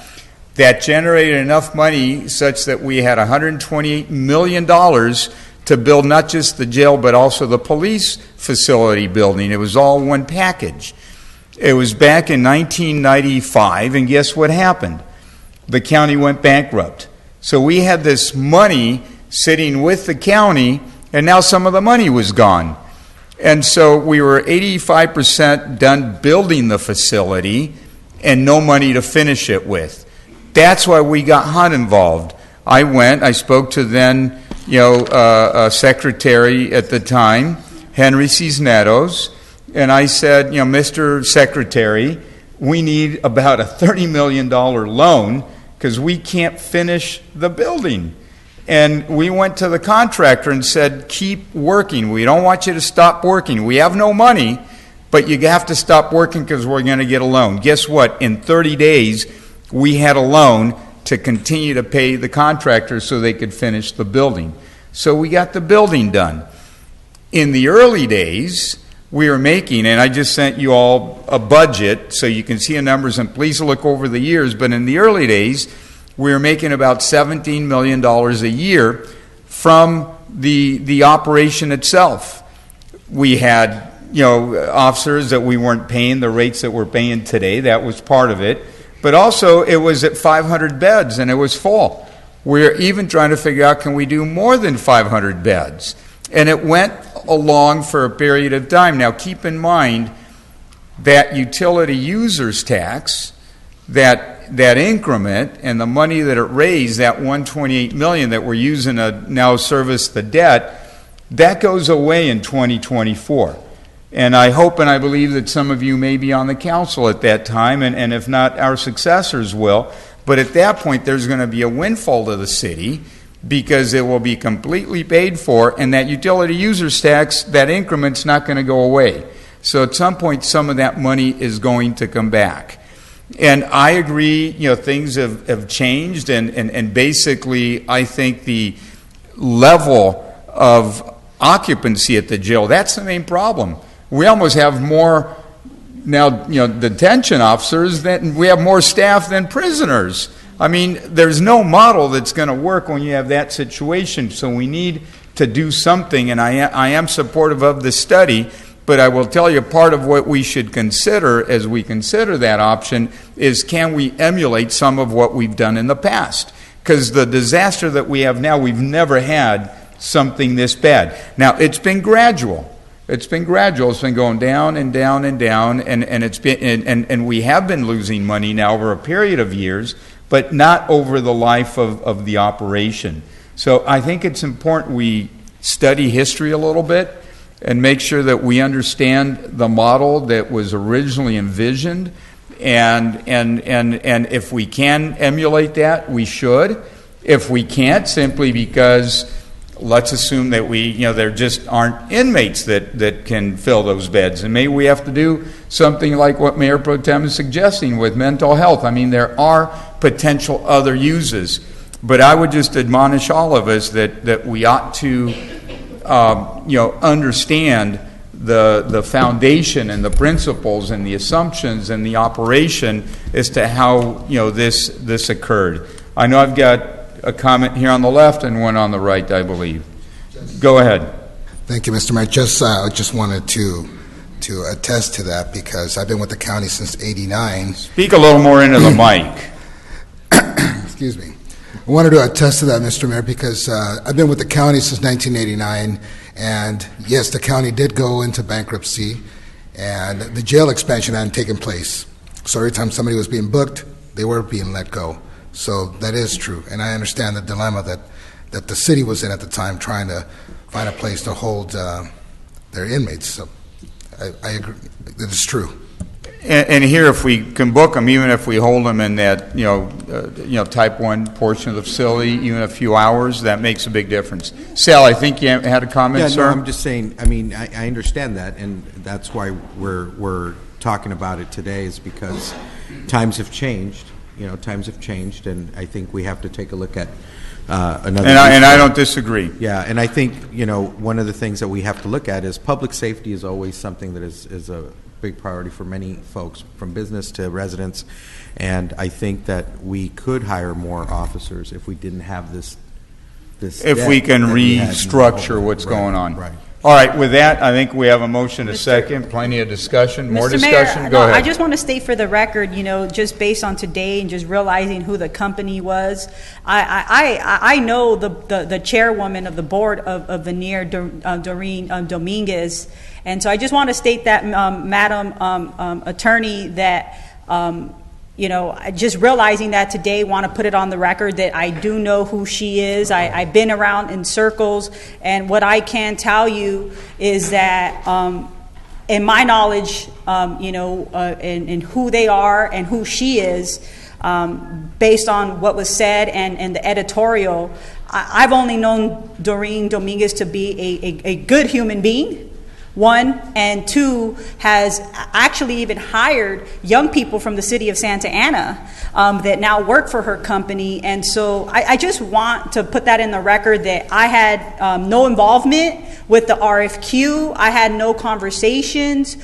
That generated enough money such that we had $128 million to build not just the jail but also the police facility building. It was all one package. It was back in 1995, and guess what happened? The county went bankrupt. So we had this money sitting with the county, and now some of the money was gone. And so we were 85% done building the facility and no money to finish it with. That's why we got HUD involved. I spoke to then, secretary at the time, Henry Cisneros, and I said, Mr. Secretary, we need about a $30 million loan because we can't finish the building. And we went to the contractor and said, keep working. We don't want you to stop working. We have no money, but you have to stop working because we're going to get a loan. Guess what? In 30 days, we had a loan to continue to pay the contractor so they could finish the building. So we got the building done. In the early days, we were making, and I just sent you all a budget so you can see the numbers, and please look over the years, but in the early days, we were making about $17 million a year from the operation itself. We had, officers that we weren't paying the rates that we're paying today. That was part of it. But also, it was at 500 beds, and it was full. We're even trying to figure out, can we do more than 500 beds? And it went along for a period of time. Now, keep in mind that utility users tax, that increment, and the money that it raised, that $128 million that we're using to now service the debt, that goes away in 2024. And I hope and I believe that some of you may be on the council at that time, and if not, our successors will. But at that point, there's going to be a windfall to the city because it will be completely paid for, and that utility users tax, that increment's not going to go away. So at some point, some of that money is going to come back. And I agree, things have changed, and basically, I think the level of occupancy at the jail, that's the main problem. We almost have more now, detention officers, than we have more staff than prisoners. I mean, there's no model that's going to work when you have that situation, so we need to do something, and I am supportive of this study. But I will tell you, part of what we should consider as we consider that option is, can we emulate some of what we've done in the past? Because the disaster that we have now, we've never had something this bad. Now, it's been gradual. It's been gradual. It's been going down and down and down, and it's been and we have been losing money now over a period of years, but not over the life of the operation. So I think it's important we study history a little bit and make sure that we understand the model that was originally envisioned, and if we can emulate that, we should. If we can't, simply because let's assume that there just aren't inmates that can fill those beds, and maybe we have to do something like what Mayor Pro Tem is suggesting with mental health. I mean, there are potential other uses, but I would just admonish all of us that we ought to understand the foundation and the principles and the assumptions and the operation as to how this occurred. I know I've got a comment here on the left and one on the right, I believe. Go ahead. Thank you, Mr. Mayor. Just wanted to attest to that, because I've been with the county since '89. Speak a little more into the mic. Excuse me. I wanted to attest to that, Mr. Mayor, because I've been with the county since 1989, and yes, the county did go into bankruptcy, and the jail expansion hadn't taken place. So every time somebody was being booked, they were being let go. So that is true, and I understand the dilemma that the city was in at the time, trying to find a place to hold their inmates. So I agree, that is true. And here, if we can book them, even if we hold them in that, type 1 portion of the facility, even a few hours, that makes a big difference. Sal, I think you had a comment, sir? No, I'm just saying, I understand that, and that's why we're talking about it today, is because times have changed. Times have changed, and I think we have to take a look at another. And I don't disagree. Yeah, and I think, one of the things that we have to look at is public safety is always something that is a big priority for many folks, from business to residents, and I think that we could hire more officers if we didn't have this if we can restructure what's going on. Right. All right, with that, I think we have a motion, a second, plenty of discussion, more discussion. Mayor, Go ahead. I just want to state for the record, just based on today and just realizing who the company was, I know the chairwoman of the board of Veneer, Doreen Dominguez, and so I just want to state that, Madam Attorney, that just realizing that today, want to put it on the record that I do know who she is. I've been around in circles, and what I can tell you is that, in my knowledge, and who they are and who she is, based on what was said and the editorial, I've only known Doreen Dominguez to be a good human being. One, and two, has actually even hired young people from the city of Santa Ana that now work for her company. And so I just want to put that in the record that I had no involvement with the RFQ. I had no conversations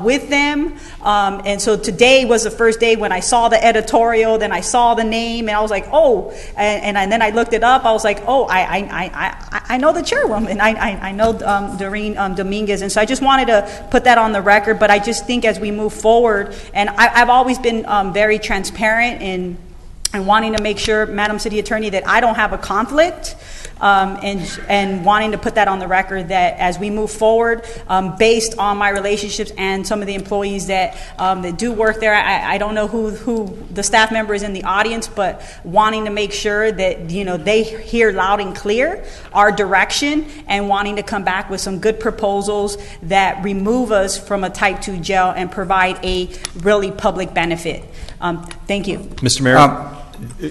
with them. And so today was the first day when I saw the editorial, then I saw the name, and I was like, oh, and then I looked it up. I was like, oh, I know the chairwoman. I know Doreen Dominguez. And so I just wanted to put that on the record, but I just think as we move forward, and I've always been very transparent in wanting to make sure, Madam City Attorney, that I don't have a conflict, and wanting to put that on the record that as we move forward, based on my relationships and some of the employees that do work there, I don't know who the staff member is in the audience, but wanting to make sure that they hear loud and clear our direction, and wanting to come back with some good proposals that remove us from a type 2 jail and provide a really public benefit. Thank you. Mr. Mayor?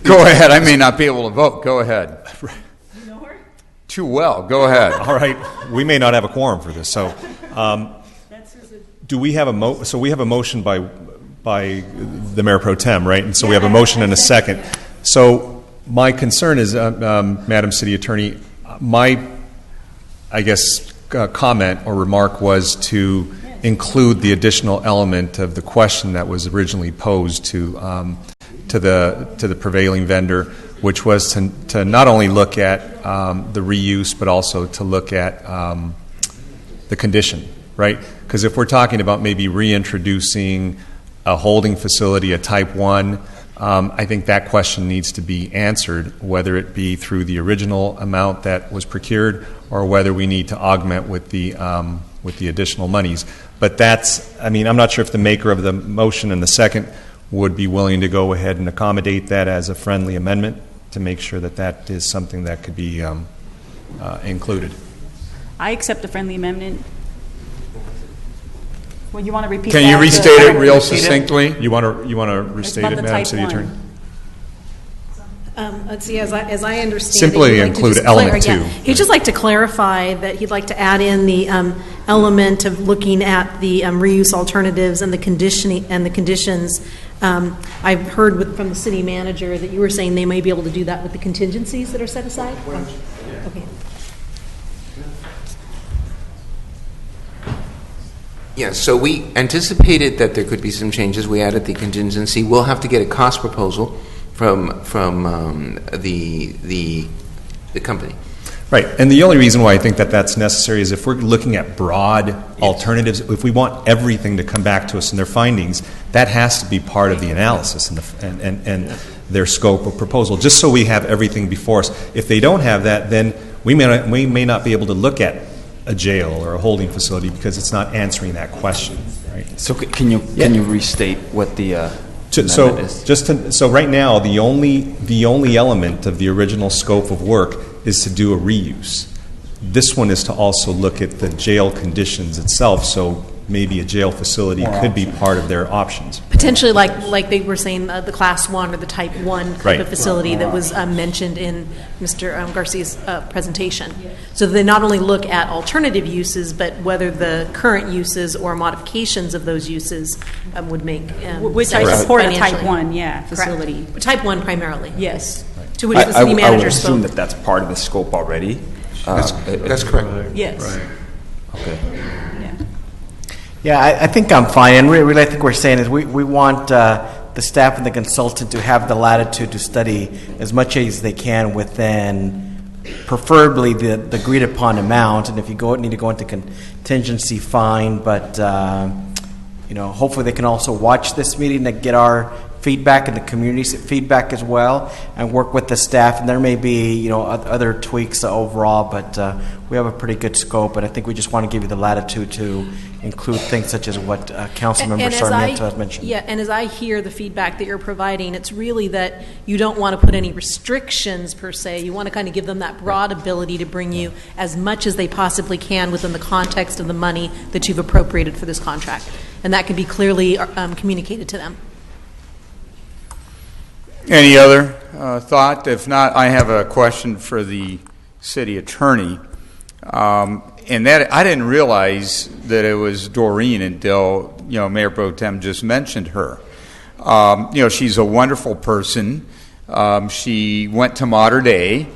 Go ahead. I may not be able to vote. Go ahead. Too well. Go ahead. All right. We may not have a quorum for this. So, do we have so we have a motion by the Mayor Pro Tem, right? And so we have a motion and a second. So my concern is, Madam City Attorney, my, comment or remark was to include the additional element of the question that was originally posed to the prevailing vendor, which was to not only look at the reuse, but also to look at the condition, right? Because if we're talking about maybe reintroducing a holding facility, a type 1, I think that question needs to be answered, whether it be through the original amount that was procured or whether we need to augment with the additional monies. But I'm not sure if the maker of the motion and the second would be willing to go ahead and accommodate that as a friendly amendment to make sure that that is something that could be included. I accept the friendly amendment. Well, you want to repeat? Can you restate it real succinctly? You want to restate it, Madam City Attorney? Let's see, as I understand simply it, include element 2. He'd just like to clarify that he'd like to add in the element of looking at the reuse alternatives and the conditioning and the conditions. I've heard from the city manager that you were saying they may be able to do that with the contingencies that are set aside. Okay. Yeah, so we anticipated that there could be some changes. We added the contingency. We'll have to get a cost proposal from the company. Right, and the only reason why I think that that's necessary is if we're looking at broad alternatives, if we want everything to come back to us in their findings, that has to be part of the analysis. And their scope of proposal, just so we have everything before us. If they don't have that, then we may not be able to look at a jail or a holding facility because it's not answering that question. Right? So can you restate what the amendment is? So right now, the only element of the original scope of work is to do a reuse. This one is to also look at the jail conditions itself. So maybe a jail facility could be part of their options. Potentially, like they were saying, the Class 1 or the Type 1 type Right. of facility that was mentioned in Mr. Garcia's presentation. So they not only look at alternative uses, but whether the current uses or modifications of those uses would make Which I sense support a Type financially. 1, yeah, Correct. facility. Type 1 primarily. Yes. To which the city I would manager assume spoke. that that's part of the scope already. That's correct. Yes. Okay. Yeah, I think I'm fine. And really, I think we're saying is we want the staff and the consultant to have the latitude to study as much as they can within, preferably the agreed upon amount. And if you need to go into contingency, fine. But hopefully they can also watch this meeting and get our feedback and the community's feedback as well, and work with the staff. And there may be other tweaks overall, but we have a pretty good scope. And I think we just want to give you the latitude to include things such as what Councilmember Sarmiento has mentioned. Yeah, and as I hear the feedback that you're providing, it's really that you don't want to put any restrictions per se. You want to kind of give them that broad ability to bring you as much as they possibly can within the context of the money that you've appropriated for this contract. And that can be clearly communicated to them. Any other thought? If not, I have a question for the city attorney. And that I didn't realize that it was Doreen until Mayor Pro Tem just mentioned her. She's a wonderful person. She went to Notre Dame,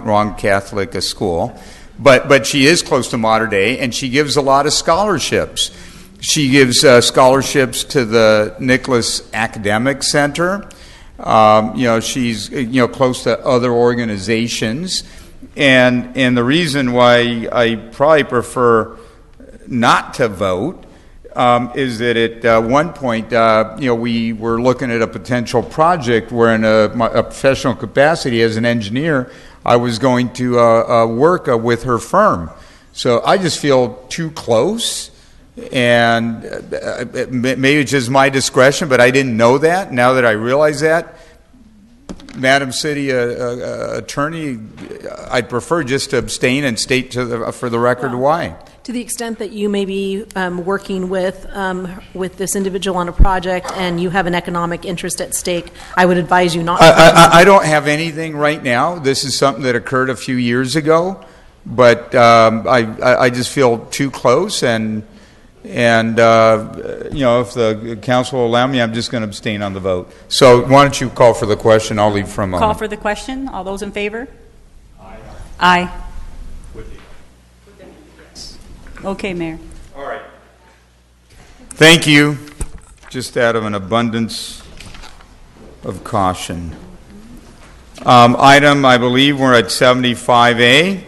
wrong Catholic school, but she is close to Mater Dei, and she gives a lot of scholarships. She gives scholarships to the Nicholas Academic Center. She's close to other organizations. And the reason why I probably prefer not to vote is that at one point, we were looking at a potential project where in a professional capacity as an engineer, I was going to work with her firm. So I just feel too close, and maybe it's just my discretion, but I didn't know that. Now that I realize that, Madam City Attorney, I'd prefer just to abstain and state for the record why. To the extent that you may be working with this individual on a project and you have an economic interest at stake, I would advise you not to. I don't have anything right now. This is something that occurred a few years ago, but I just feel too close, and if the council will allow me, I'm just going to abstain on the vote. So why don't you call for the question? I'll leave for a moment. Call for the question. All those in favor? Aye. Okay, Mayor. All right. Thank you. Just out of an abundance of caution. Item, I believe we're at 75A.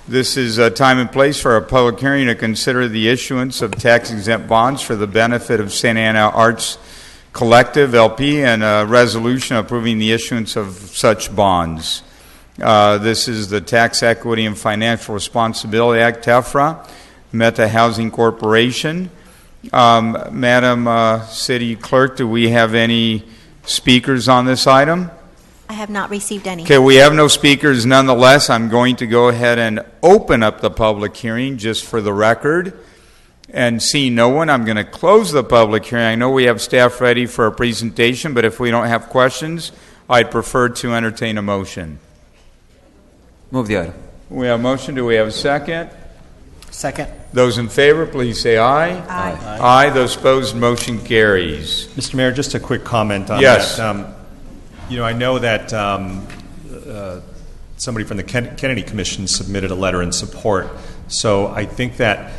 This is a time and place for a public hearing to consider the issuance of tax-exempt bonds for the benefit of Santa Ana Arts Collective, LP, and a resolution approving the issuance of such bonds. This is the Tax Equity and Financial Responsibility Act, TEFRA, Meta Housing Corporation. Madam City Clerk, do we have any speakers on this item? I have not received any. Okay, we have no speakers. Nonetheless, I'm going to go ahead and open up the public hearing just for the record. And seeing no one, I'm going to close the public hearing. I know we have staff ready for a presentation, but if we don't have questions, I'd prefer to entertain a motion. Move the item. We have a motion. Do we have a second? Second. Those in favor, please say aye. Aye. Aye. Those opposed, motion carries. Mr. Mayor, just a quick comment on yes. that. I know that somebody from the Kennedy Commission submitted a letter in support. So I think that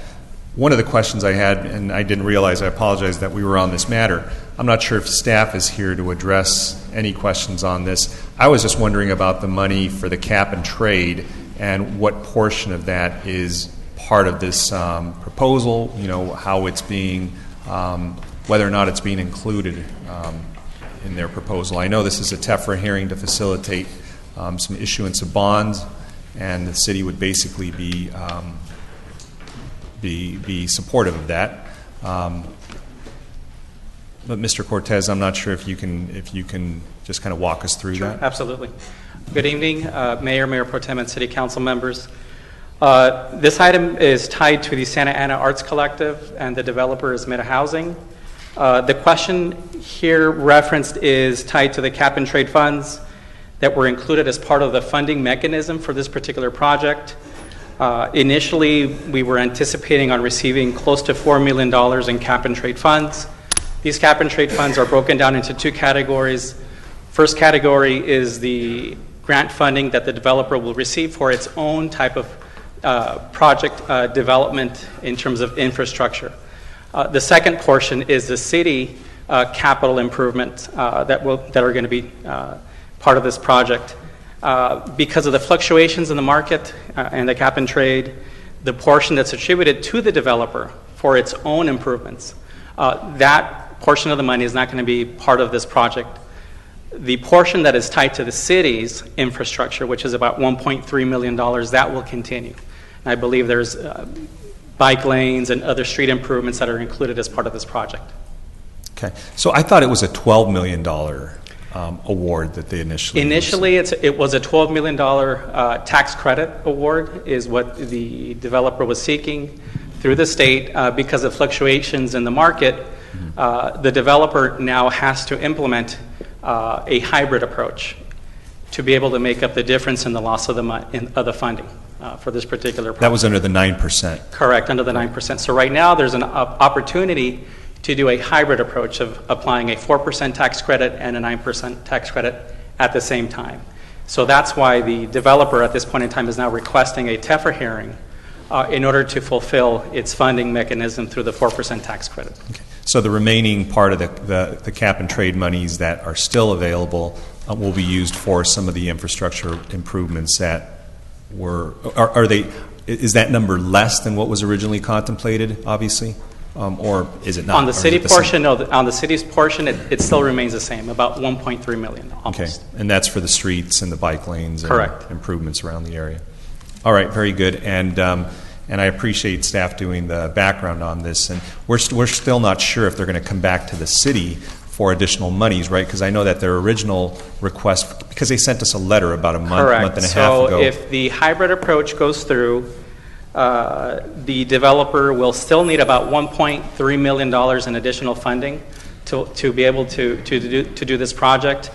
one of the questions I had, and I didn't realize, I apologize, that we were on this matter. I'm not sure if staff is here to address any questions on this. I was just wondering about the money for the cap and trade and what portion of that is part of this proposal, how it's being whether or not it's being included in their proposal. I know this is a TEFRA hearing to facilitate some issuance of bonds, and the city would basically be supportive of that. But Mr. Cortez, I'm not sure if you can just kind of walk us through that. Absolutely. Good evening, Mayor, Mayor Pro Tem, and City Council members. This item is tied to the Santa Ana Arts Collective, and the developer is Meta Housing. The question here referenced is tied to the cap and trade funds that were included as part of the funding mechanism for this particular project. Initially, we were anticipating on receiving close to $4 million in cap and trade funds. These cap and trade funds are broken down into two categories. First category is the grant funding that the developer will receive for its own type of project development in terms of infrastructure. The second portion is the city capital improvement that are going to be part of this project. Because of the fluctuations in the market and the cap and trade, the portion that's attributed to the developer for its own improvements, that portion of the money is not going to be part of this project. The portion that is tied to the city's infrastructure, which is about $1.3 million, that will continue. And I believe there's bike lanes and other street improvements that are included as part of this project. Okay. So I thought it was a $12 million award that they initially it was a $12 million tax credit award is what the developer was seeking through the state. Because of fluctuations in the market, the developer now has to implement a hybrid approach to be able to make up the difference in the loss of the funding for this particular project. That was under the 9%. Correct, under the 9%. So right now there's an opportunity to do a hybrid approach of applying a 4% tax credit and a 9% tax credit at the same time. So that's why the developer at this point in time is now requesting a TEFRA hearing in order to fulfill its funding mechanism through the 4% tax credit. Okay. So the remaining part of the cap and trade monies that are still available will be used for some of the infrastructure improvements that were, is that number less than what was originally contemplated, obviously? Or is it not? On the city portion, no. On the city's portion, it still remains the same, about $1.3 million, almost. Okay, and that's for the streets and the bike lanes and correct improvements around the area. All right, very good. And I appreciate staff doing the background on this. And we're still not sure if they're going to come back to the city for additional monies, right? Because I know that their original request, because they sent us a letter about a month and a half ago. So if the hybrid approach goes through, the developer will still need about $1.3 million in additional funding to be able to do this project.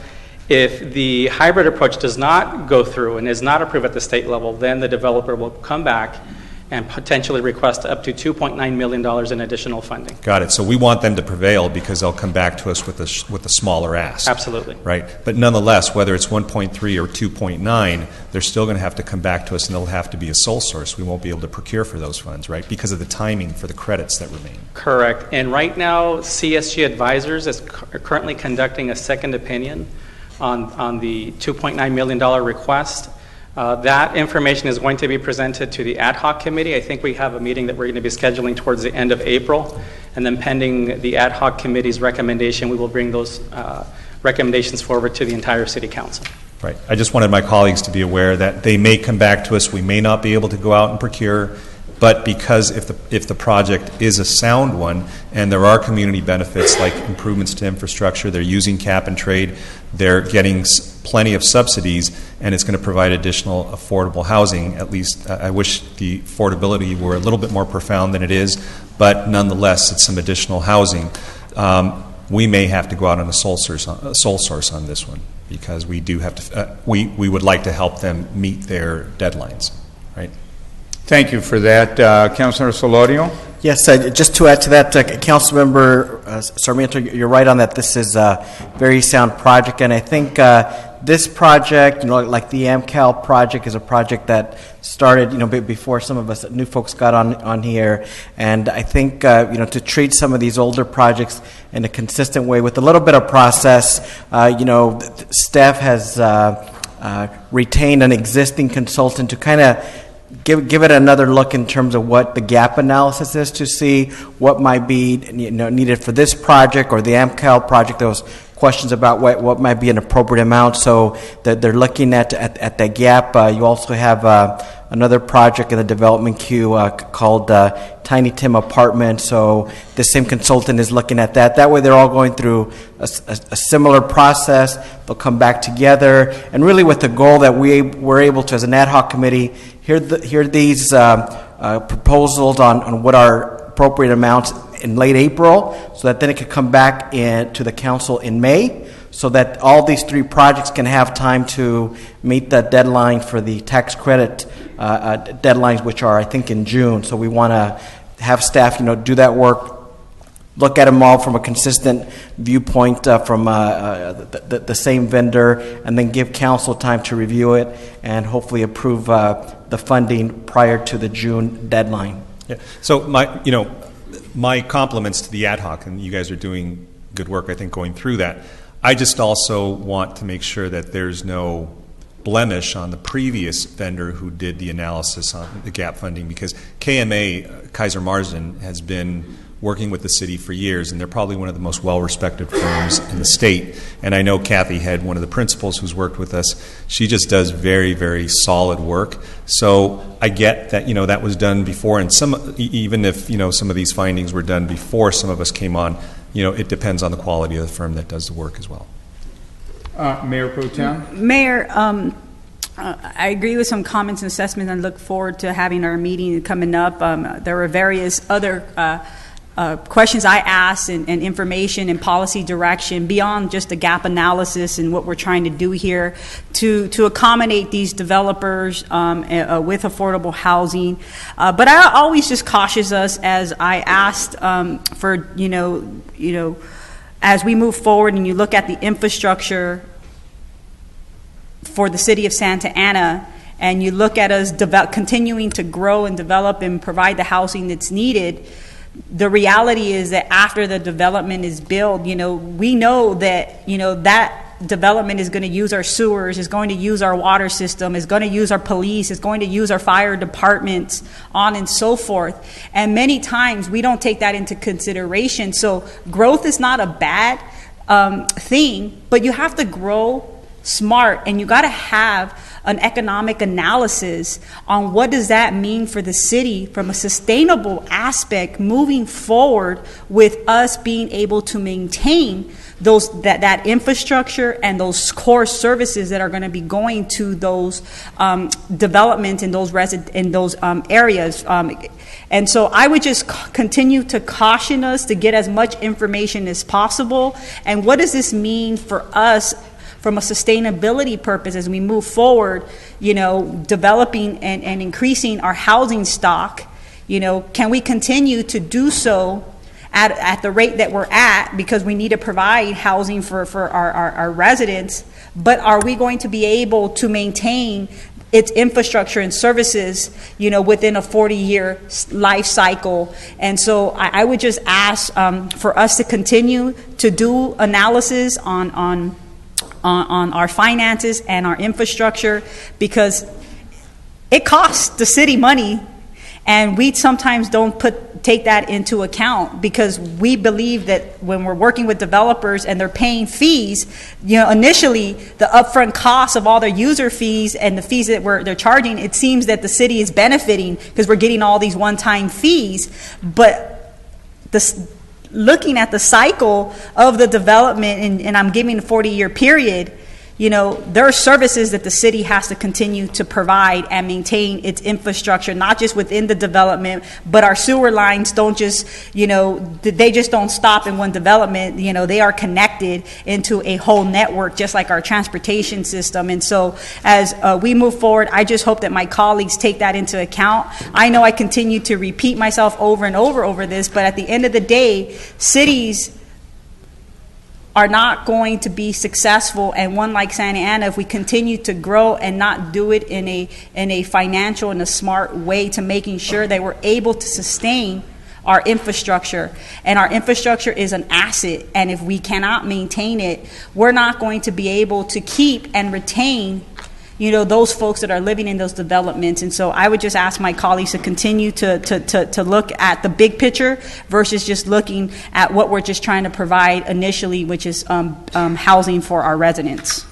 If the hybrid approach does not go through and is not approved at the state level, then the developer will come back and potentially request up to $2.9 million in additional funding. Got it. So we want them to prevail because they'll come back to us with a smaller ask. Absolutely. Right. But nonetheless, whether it's 1.3 or 2.9, they're still going to have to come back to us, and they'll have to be a sole source. We won't be able to procure for those funds, right, because of the timing for the credits that remain. Correct. And right now, CSG Advisors is currently conducting a second opinion on the $2.9 million request. That information is going to be presented to the ad hoc committee. I think we have a meeting that we're going to be scheduling towards the end of April. And then pending the ad hoc committee's recommendation, we will bring those recommendations forward to the entire city council. Right. I just wanted my colleagues to be aware that they may come back to us. We may not be able to go out and procure, but because if the project is a sound one and there are community benefits like improvements to infrastructure, they're using cap and trade, they're getting plenty of subsidies, and it's going to provide additional affordable housing. At least I wish the affordability were a little bit more profound than it is, but nonetheless it's some additional housing. We may have to go out on a sole source on this one because we do have to. We would like to help them meet their deadlines, right? Thank you for that. Councilor Solorio? Yes, just to add to that, Councilmember Sarmiento, you're right on that. This is a very sound project, and I think this project, like the incl project, is a project that started, before some of us new folks got on here, and I think, to treat some of these older projects in a consistent way with a little bit of process, staff has retained an existing consultant to kind of give it another look in terms of what the gap analysis is to see what might be needed for this project or the AMCAL project. There was questions about what might be an appropriate amount, so that they're looking at that gap. You also have another project in the development queue called Tiny Tim Apartment. So the same consultant is looking at that. That way they're all going through a similar process. They'll come back together, and really with the goal that we were able to, as an ad hoc committee, hear these proposals on what are appropriate amounts in late April, so that then it could come back to the council in May, so that all these three projects can have time to meet the deadline for the tax credit deadlines, which are, I think, in June. So we want to have staff, do that work, look at them all from a consistent viewpoint from the same vendor, and then give council time to review it and hopefully approve the funding prior to the June deadline. Yeah. So my compliments to the ad hoc, and you guys are doing good work, I think, going through that. I just also want to make sure that there's no blemish on the previous vendor who did the analysis on the gap funding, because KMA, Kaiser Marsden, has been working with the city for years, and they're probably one of the most well-respected firms in the state. And I know Kathy Head, one of the principals who's worked with us, she just does very, very solid work. So I get that, that was done before, and even if, some of these findings were done before some of us came on, it depends on the quality of the firm that does the work as well. Mayor Pro Tem? Mayor, I agree with some comments and assessments, and look forward to having our meeting coming up. There were various other questions I asked and information and policy direction beyond just the gap analysis and what we're trying to do here to accommodate these developers with affordable housing. But I always just cautious us, as I asked for, as we move forward and you look at the infrastructure for the city of Santa Ana, and you look at us continuing to grow and develop and provide the housing that's needed, the reality is that after the development is built, we know that, that development is going to use our sewers, is going to use our water system, is going to use our police, is going to use our fire departments, on and so forth. And many times we don't take that into consideration. So growth is not a bad thing, but you have to grow smart, and you got to have an economic analysis on what does that mean for the city from a sustainable aspect moving forward, with us being able to maintain that infrastructure and those core services that are going to be going to those development in those areas. And so I would just continue to caution us to get as much information as possible. And what does this mean for us from a sustainability purpose as we move forward, developing and increasing our housing stock? Can we continue to do so at the rate that we're at, because we need to provide housing for our residents, but are we going to be able to maintain its infrastructure and services, within a 40-year life cycle? And so I would just ask for us to continue to do analysis on our finances and our infrastructure, because it costs the city money, and we sometimes don't take that into account, because we believe that when we're working with developers and they're paying fees, initially the upfront cost of all their user fees and the fees that they're charging, it seems that the city is benefiting because we're getting all these one-time fees. But looking at the cycle of the development, and I'm giving a 40-year period, there are services that the city has to continue to provide and maintain its infrastructure, not just within the development, but our sewer lines don't just, they just don't stop in one development. They are connected into a whole network, just like our transportation system. And so as we move forward, I just hope that my colleagues take that into account. I know I continue to repeat myself over and over this, but at the end of the day, cities are not going to be successful, and one like Santa Ana, if we continue to grow and not do it in a financial and a smart way to making sure that we're able to sustain our infrastructure. And our infrastructure is an asset, and if we cannot maintain it, we're not going to be able to keep and retain those folks that are living in those developments. And so I would just ask my colleagues to continue to look at the big picture versus just looking at what we're just trying to provide initially, which is housing for our residents.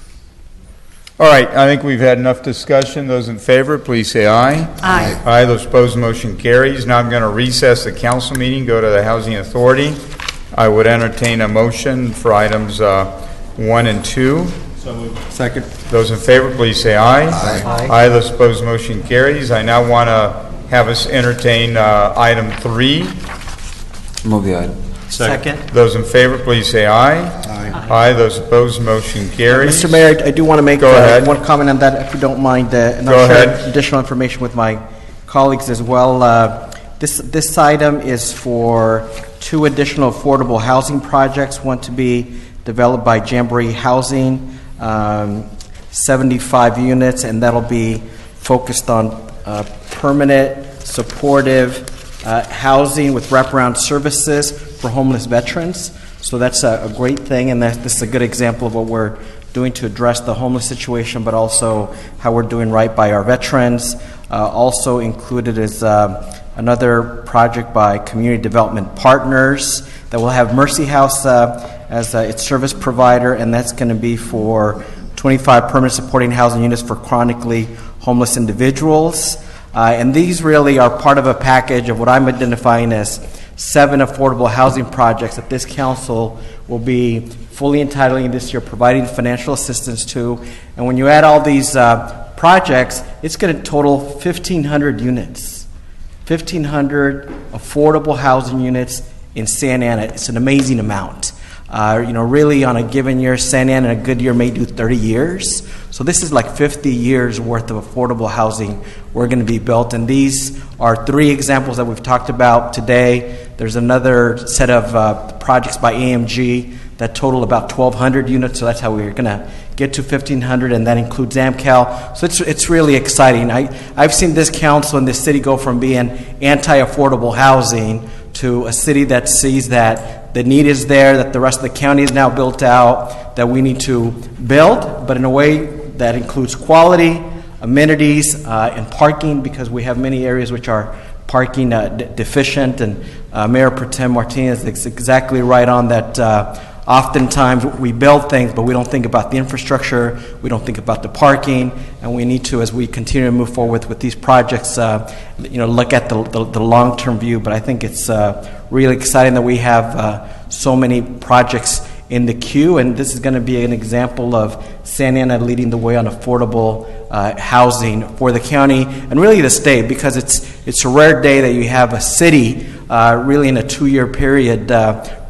All right, I think we've had enough discussion. Those in favor, please say aye. Aye. Aye. Those opposed, motion carries. Now I'm going to recess the council meeting, go to the Housing Authority. I would entertain a motion for items 1 and 2. So moved. Second. Those in favor, please say aye. Aye. Aye. Those opposed, motion carries. I now want to have us entertain item 3. Move the item. Second. Those in favor, please say aye. Aye. Aye. Those opposed, motion carries. Mr. Mayor, I do want to make Go ahead. one comment on that, if you don't mind, and Go I'll share ahead. additional information with my colleagues as well. This item is for 2 additional affordable housing projects, one to be developed by Jamboree Housing, 75 units, and that'll be focused on permanent, supportive housing with wraparound services for homeless veterans. So that's a great thing, and this is a good example of what we're doing to address the homeless situation, but also how we're doing right by our veterans. Also included is another project by Community Development Partners that will have Mercy House as its service provider, and that's going to be for 25 permanent supporting housing units for chronically homeless individuals. And these really are part of a package of what I'm identifying as 7 affordable housing projects that this council will be fully entitling this year, providing financial assistance to. And when you add all these projects, it's going to total 1,500 units. 1,500 affordable housing units in Santa Ana. It's an amazing amount. Really on a given year, Santa Ana in a good year may do 30 years. So this is like 50 years worth of affordable housing we're going to be built. And these are 3 examples that we've talked about today. There's another set of projects by AMG that total about 1,200 units. So that's how we're going to get to 1,500, and that includes AmCal. So it's really exciting. I've seen this council and this city go from being anti-affordable housing to a city that sees that the need is there, that the rest of the county is now built out, that we need to build, but in a way that includes quality, amenities, and parking, because we have many areas which are parking deficient. And Mayor Pro Tem Martinez is exactly right on that. Oftentimes we build things, but we don't think about the infrastructure, we don't think about the parking, and we need to, as we continue to move forward with these projects, look at the long-term view. But I think it's really exciting that we have so many projects in the queue, and this is going to be an example of Santa Ana leading the way on affordable housing for the county and really the state, because it's a rare day that you have a city really in a 2-year period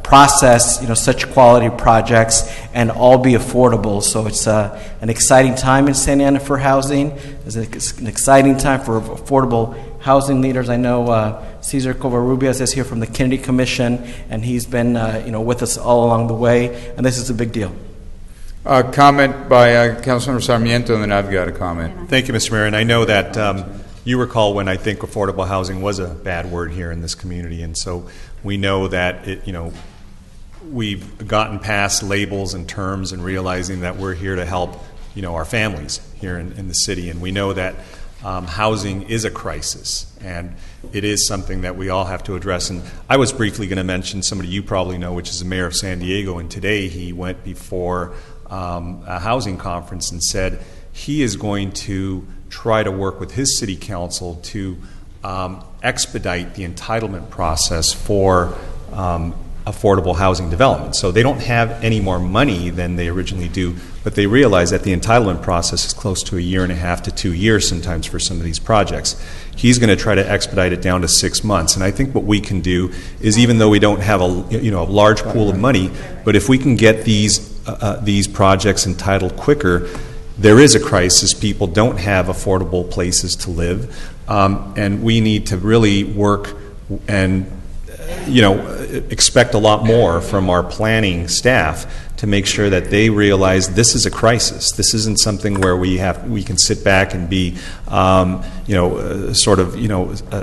process such quality projects and all be affordable. So it's an exciting time in Santa Ana for housing. It's an exciting time for affordable housing leaders. I know Cesar Covarrubias is here from the Kennedy Commission, and he's been with us all along the way, and this is a big deal. Comment by Councilmember Sarmiento, and then I've got a comment. Thank you, Mr. Mayor. And I know that you recall when I think affordable housing was a bad word here in this community, and so we know that we've gotten past labels and terms and realizing that we're here to help our families here in the city, and we know that housing is a crisis, and it is something that we all have to address. And I was briefly going to mention somebody you probably know, which is the mayor of San Diego, and today he went before a housing conference and said he is going to try to work with his city council to expedite the entitlement process for affordable housing development. So they don't have any more money than they originally do, but they realize that the entitlement process is close to 1.5 to 2 years sometimes for some of these projects. He's going to try to expedite it down to 6 months. And I think what we can do is, even though we don't have a large pool of money, but if we can get these projects entitled quicker, there is a crisis. People don't have affordable places to live, and we need to really work and expect a lot more from our planning staff to make sure that they realize this is a crisis. This isn't something where we can sit back and be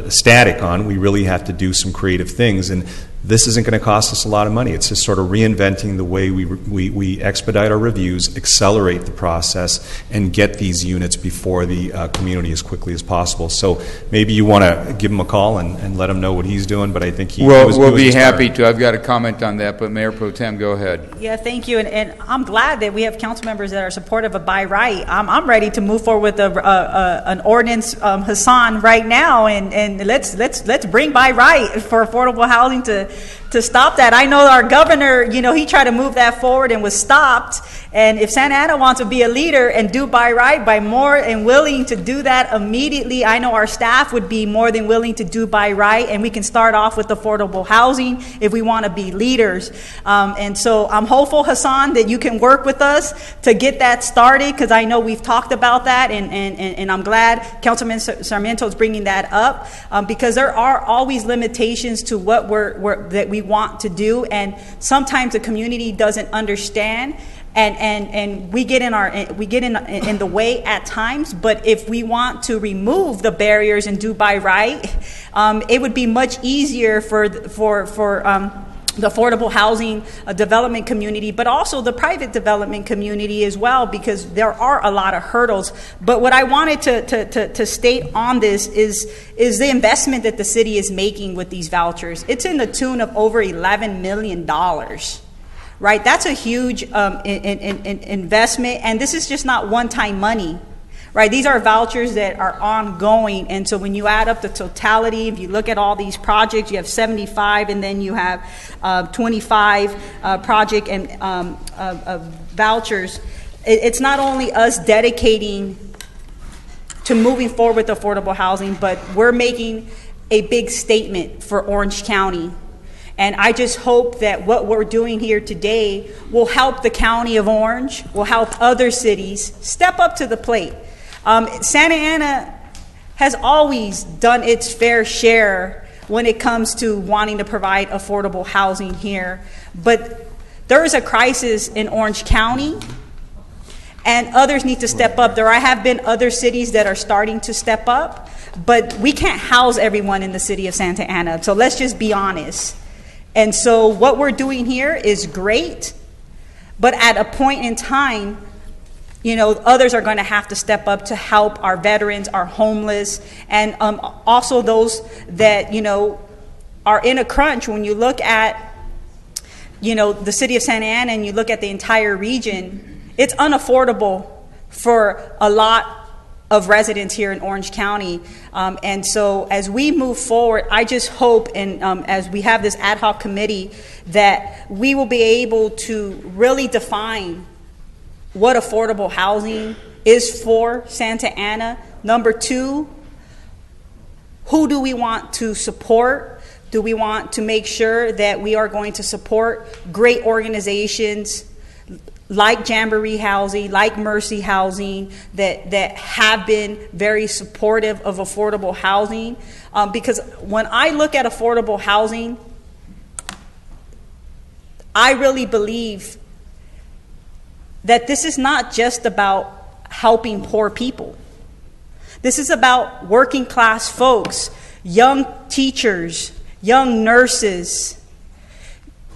static on. We really have to do some creative things. And this isn't going to cost us a lot of money. It's just sort of reinventing the way we expedite our reviews, accelerate the process, and get these units before the community as quickly as possible. So maybe you want to give him a call and let him know what he's doing, but I think We'll be happy to. I've got a comment on that, but Mayor Pro Tem, go ahead. Yeah, thank you, and I'm glad that we have council members that are supportive of by right. I'm ready to move forward with an ordinance, Hassan, right now, and let's bring by right for affordable housing to stop that. I know our governor, he tried to move that forward and was stopped. And if Santa Ana wants to be a leader and do by right, by more and willing to do that immediately, I know our staff would be more than willing to do by right, and we can start off with affordable housing if we want to be leaders. And so I'm hopeful, Hassan, that you can work with us to get that started, because I know we've talked about that, and I'm glad Councilman Sarmiento is bringing that up, because there are always limitations to what that we want to do, and sometimes the community doesn't understand. And we get in the way at times, but if we want to remove the barriers and do by right, it would be much easier for the affordable housing development community, but also the private development community as well, because there are a lot of hurdles. But what I wanted to state on this is the investment that the city is making with these vouchers. It's in the tune of over $11 million. Right, that's a huge investment, and this is just not one-time money. Right, these are vouchers that are ongoing, and so when you add up the totality, if you look at all these projects, you have 75, and then you have 25 project and vouchers. It's not only us dedicating to moving forward with affordable housing, but we're making a big statement for Orange County. And I just hope that what we're doing here today will help the county of Orange, will help other cities step up to the plate. Santa Ana has always done its fair share when it comes to wanting to provide affordable housing here. But there is a crisis in Orange County, and others need to step up. There have been other cities that are starting to step up, but we can't house everyone in the city of Santa Ana. So let's just be honest. And so what we're doing here is great, but at a point in time, others are going to have to step up to help our veterans, our homeless, and also those that, are in a crunch. When you look at, the city of Santa Ana and you look at the entire region, it's unaffordable for a lot of residents here in Orange County. And so as we move forward, I just hope, and as we have this ad hoc committee, that we will be able to really define what affordable housing is for Santa Ana. Number two, who do we want to support? Do we want to make sure that we are going to support great organizations like Jamboree Housing, like Mercy Housing, that have been very supportive of affordable housing? Because when I look at affordable housing, I really believe that this is not just about helping poor people. This is about working class folks, young teachers, young nurses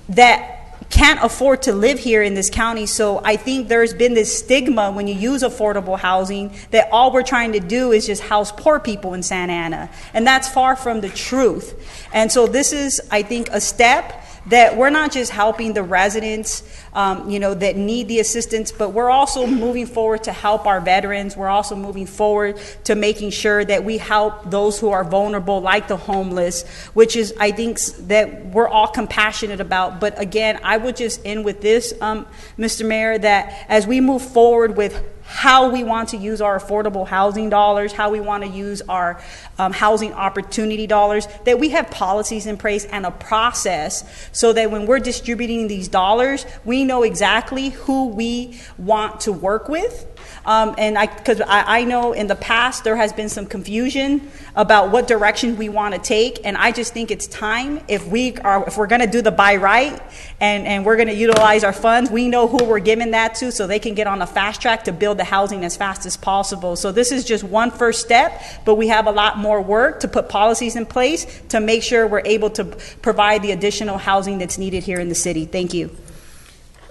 that can't afford to live here in this county. So I think there's been this stigma when you use affordable housing that all we're trying to do is just house poor people in Santa Ana. And that's far from the truth. And so this is, I think, a step that we're not just helping the residents, that need the assistance, but we're also moving forward to help our veterans. We're also moving forward to making sure that we help those who are vulnerable, like the homeless, which is, I think, that we're all compassionate about. But again, I would just end with this, Mr. Mayor, that as we move forward with how we want to use our affordable housing dollars, how we want to use our housing opportunity dollars, that we have policies in place and a process so that when we're distributing these dollars, we know exactly who we want to work with. Because I know in the past there has been some confusion about what direction we want to take, and I just think it's time, if we're going to do the buy right and we're going to utilize our funds, we know who we're giving that to, so they can get on a fast track to build the housing as fast as possible. So this is just one first step, but we have a lot more work to put policies in place to make sure we're able to provide the additional housing that's needed here in the city. Thank you.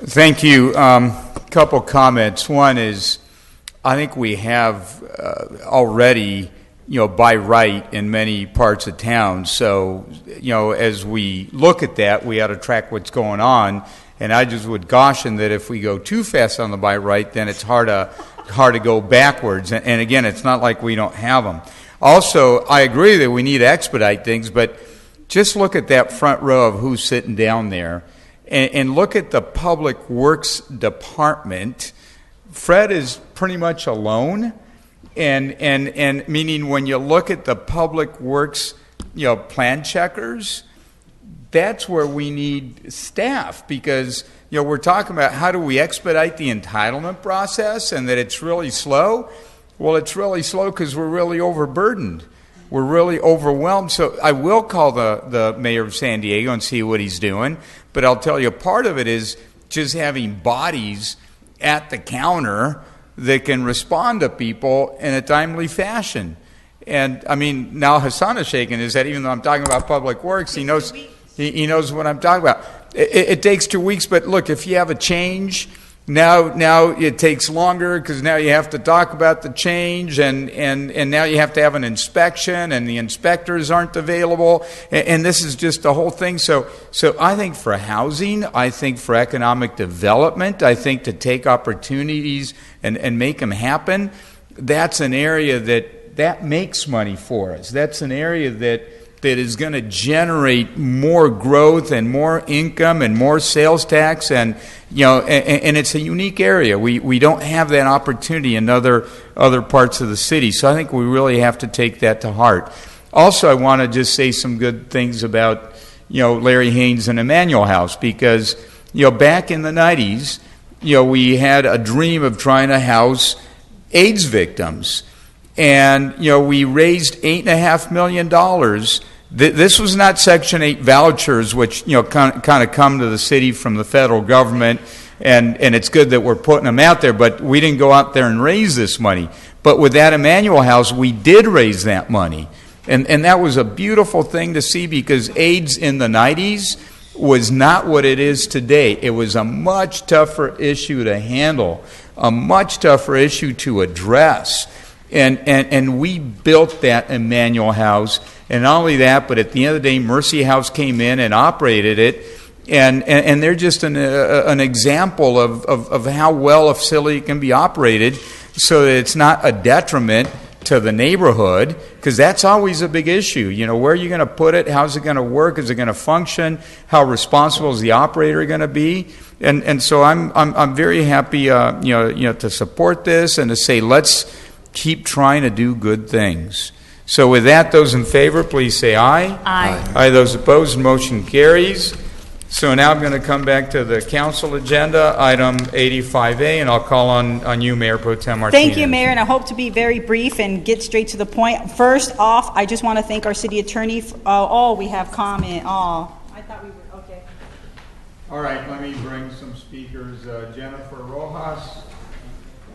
Thank you. Couple comments. One is, I think we have already, by right in many parts of town. So, as we look at that, we ought to track what's going on. And I just would caution that if we go too fast on the by right, then it's hard to go backwards. And again, it's not like we don't have them. Also, I agree that we need to expedite things, but just look at that front row of who's sitting down there, and look at the Public Works Department. Fred is pretty much alone, and meaning when you look at the Public Works, plan checkers, that's where we need staff, because we're talking about how do we expedite the entitlement process, and that it's really slow. Well, it's really slow because we're really overburdened. We're really overwhelmed. So I will call the mayor of San Diego and see what he's doing, but I'll tell you, part of it is just having bodies at the counter that can respond to people in a timely fashion. And I mean, now Hassan is shaking his head, even though I'm talking about Public Works. He knows what I'm talking about. It takes 2 weeks, but look, if you have a change, now it takes longer because now you have to talk about the change, and now you have to have an inspection, and the inspectors aren't available, and this is just the whole thing. So I think for housing, I think for economic development, I think to take opportunities and make them happen, that's an area that makes money for us. That's an area that is going to generate more growth and more income and more sales tax, and and it's a unique area. We don't have that opportunity in other parts of the city, so I think we really have to take that to heart. Also, I want to just say some good things about Larry Haynes and Emmanuel House, because back in the 90s, we had a dream of trying to house AIDS victims, and we raised $8.5 million. This was not Section 8 vouchers, which kind of come to the city from the federal government, and it's good that we're putting them out there, but we didn't go out there and raise this money. But with that Emmanuel House, we did raise that money, and that was a beautiful thing to see, because AIDS in the 90s was not what it is today. It was a much tougher issue to handle, a much tougher issue to address. And we built that Emmanuel House, and not only that, but at the end of the day, Mercy House came in and operated it, and they're just an example of how well a facility can be operated, so that it's not a detriment to the neighborhood, because that's always a big issue. Where are you going to put it? How's it going to work? Is it going to function? How responsible is the operator going to be? And so I'm very happy to support this and to say let's keep trying to do good things. So with that, those in favor, please say aye. Aye. Aye. Those opposed, motion carries. So now I'm going to come back to the council agenda, item 85A, and I'll call on you, Mayor Pro Tem Martinez. Thank you, Mayor, and I hope to be very brief and get straight to the point. First off, I just want to thank our city attorney. We have comment. I thought we were, okay. All right, let me bring some speakers. Jennifer Rojas,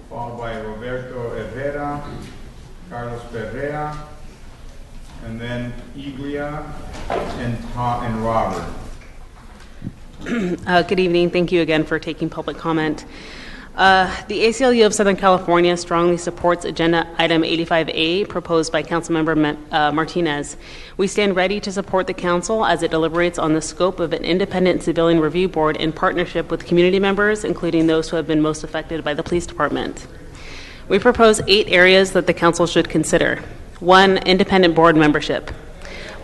followed by Roberto Herrera, Carlos Pereira, and then Iglia and Robert. Good evening. Thank you again for taking public comment. The ACLU of Southern California strongly supports agenda item 85A proposed by Councilmember Martinez. We stand ready to support the council as it deliberates on the scope of an independent civilian review board in partnership with community members, including those who have been most affected by the police department. We propose 8 areas that the council should consider. 1, independent board membership.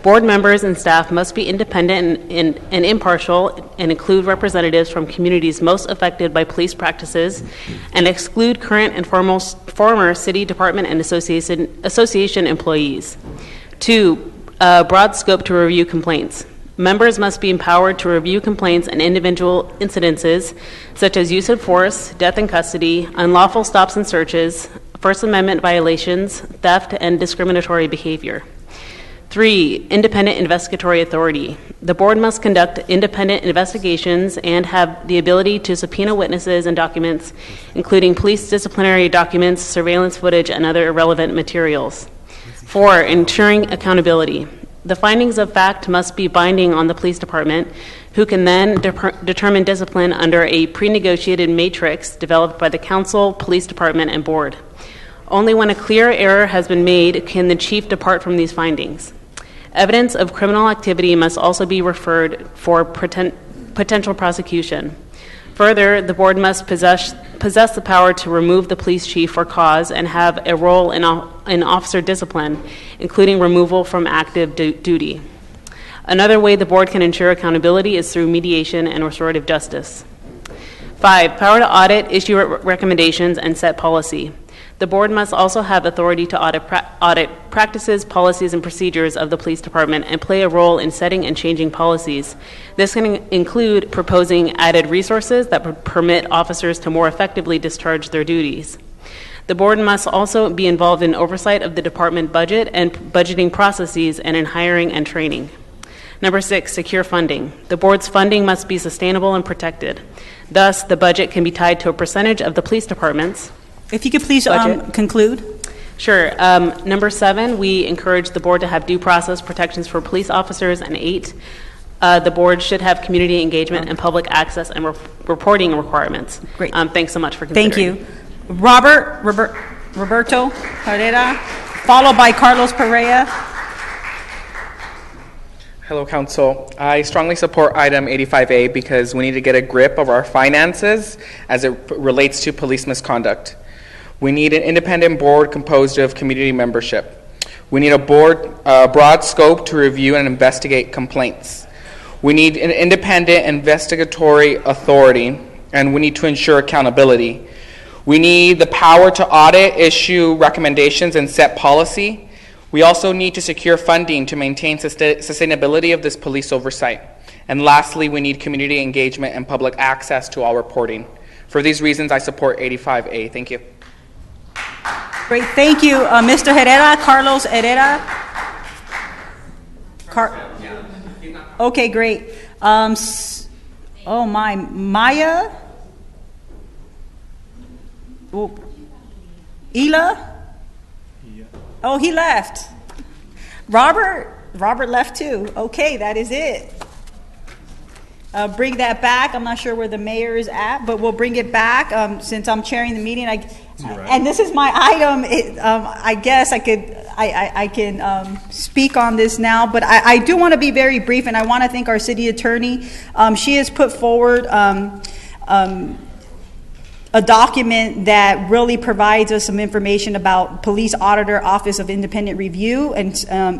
Board members and staff must be independent and impartial and include representatives from communities most affected by police practices and exclude current and former city department and association employees. 2, broad scope to review complaints. Members must be empowered to review complaints and individual incidences, such as use of force, death in custody, unlawful stops and searches, First Amendment violations, theft, and discriminatory behavior. 3, independent investigatory authority. The board must conduct independent investigations and have the ability to subpoena witnesses and documents, including police disciplinary documents, surveillance footage, and other irrelevant materials. 4, ensuring accountability. The findings of fact must be binding on the police department, who can then determine discipline under a pre-negotiated matrix developed by the council, police department, and board. Only when a clear error has been made can the chief depart from these findings. Evidence of criminal activity must also be referred for potential prosecution. Further, the board must possess the power to remove the police chief for cause and have a role in officer discipline, including removal from active duty. Another way the board can ensure accountability is through mediation and restorative justice. 5, power to audit, issue recommendations, and set policy. The board must also have authority to audit practices, policies, and procedures of the police department and play a role in setting and changing policies. This can include proposing added resources that permit officers to more effectively discharge their duties. The board must also be involved in oversight of the department budget and budgeting processes and in hiring and training. Number 6, secure funding. The board's funding must be sustainable and protected. Thus, the budget can be tied to a percentage of the police department's. If you could please conclude. Sure. Number 7, we encourage the board to have due process protections for police officers. And 8, the board should have community engagement and public access and reporting requirements. Great. Thanks so much for considering. Thank you. Roberto Herrera, followed by Carlos Pereira. Hello, Council. I strongly support item 85A because we need to get a grip of our finances as it relates to police misconduct. We need an independent board composed of community membership. We need a broad scope to review and investigate complaints. We need an independent investigatory authority, and we need to ensure accountability. We need the power to audit, issue recommendations, and set policy. We also need to secure funding to maintain sustainability of this police oversight. And lastly, we need community engagement and public access to all reporting. For these reasons, I support 85A. Thank you. Great, thank you, Mr. Herrera, Carlos Herrera. Okay, great. Maya? Ela? Oh, he left. Robert left too. Okay, that is it. Bring that back. I'm not sure where the mayor is at, but we'll bring it back since I'm chairing the meeting. And this is my item. I guess I can speak on this now, but I do want to be very brief, and I want to thank our city attorney. She has put forward a document that really provides us some information about Police Auditor, Office of Independent Review, and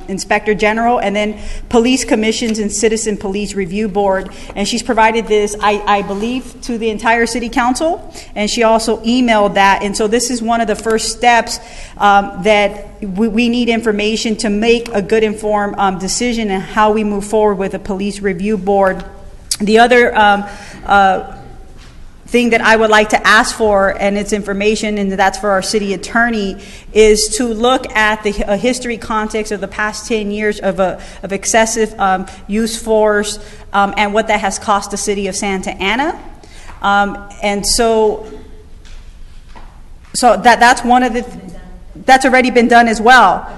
Inspector General, and then Police Commissions and Citizen Police Review Board. And she's provided this, I believe, to the entire City Council, and she also emailed that. And so this is one of the first steps that we need information to make a good informed decision on how we move forward with a Police Review Board. The other thing that I would like to ask for, and it's information, and that's for our city attorney, is to look at the history context of the past 10 years of excessive use force and what that has cost the city of Santa Ana. And so that's one of that's already been done as well.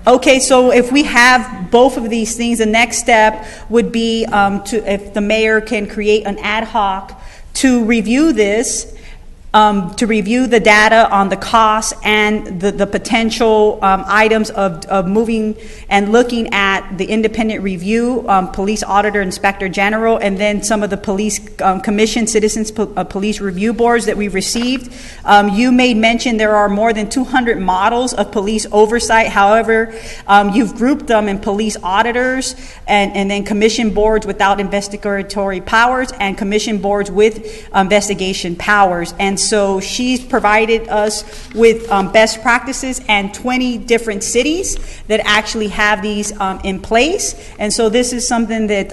Okay, so if we have both of these things, the next step would be if the mayor can create an ad hoc to review this, to review the data on the costs and the potential items of moving and looking at the independent review, police auditor, inspector general, and then some of the police commission, citizens police review boards that we've received. You made mention there are more than 200 models of police oversight. However, you've grouped them in police auditors and then commission boards without investigatory powers and commission boards with investigation powers. And so she's provided us with best practices and 20 different cities that actually have these in place. And so this is something that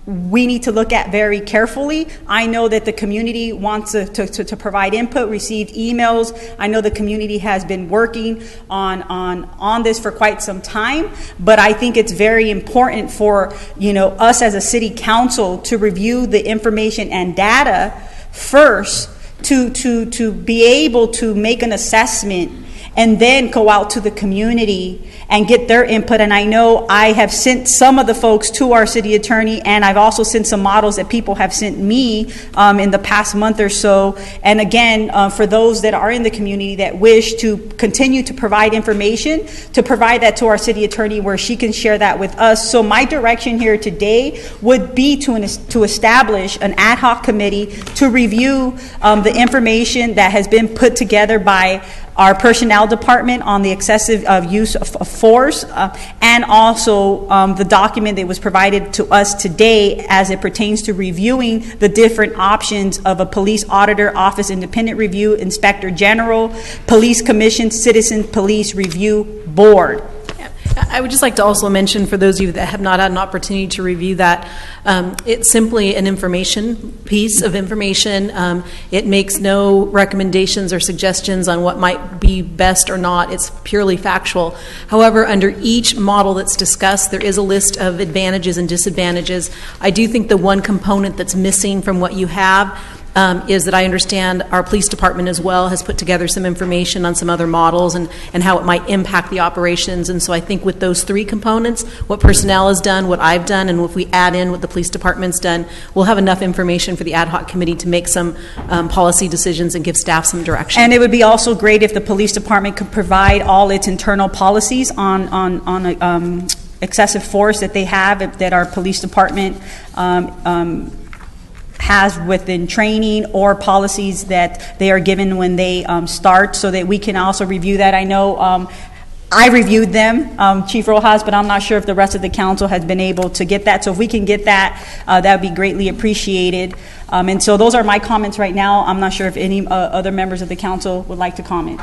we need to look at very carefully. I know that the community wants to provide input, received emails. I know the community has been working on this for quite some time, but I think it's very important for, you know, us as a city council to review the information and data first to be able to make an assessment and then go out to the community and get their input. And I know I have sent some of the folks to our city attorney, and I've also sent some models that people have sent me in the past month or so. And again, for those that are in the community that wish to continue to provide information, to provide that to our city attorney where she can share that with us. So my direction here today would be to establish an ad hoc committee to review the information that has been put together by our personnel department on the excessive use of force, and also the document that was provided to us today as it pertains to reviewing the different options of a police auditor, office independent review, inspector general, police commission, citizen police review board. I would just like to also mention, for those of you that have not had an opportunity to review that, it's simply an information piece of information. It makes no recommendations or suggestions on what might be best or not. It's purely factual. However, under each model that's discussed, there is a list of advantages and disadvantages. I do think the one component that's missing from what you have is that I understand our police department as well has put together some information on some other models and how it might impact the operations. And so I think with those three components, what personnel has done, what I've done, and if we add in what the police department's done, we'll have enough information for the ad hoc committee to make some policy decisions and give staff some direction. And it would be also great if the police department could provide all its internal policies on excessive force that they have, that our police department has within training, or policies that they are given when they start, so that we can also review that. I know I reviewed them, Chief Rojas, but I'm not sure if the rest of the council has been able to get that. So if we can get that, that would be greatly appreciated. And so those are my comments right now. I'm not sure if any other members of the council would like to comment.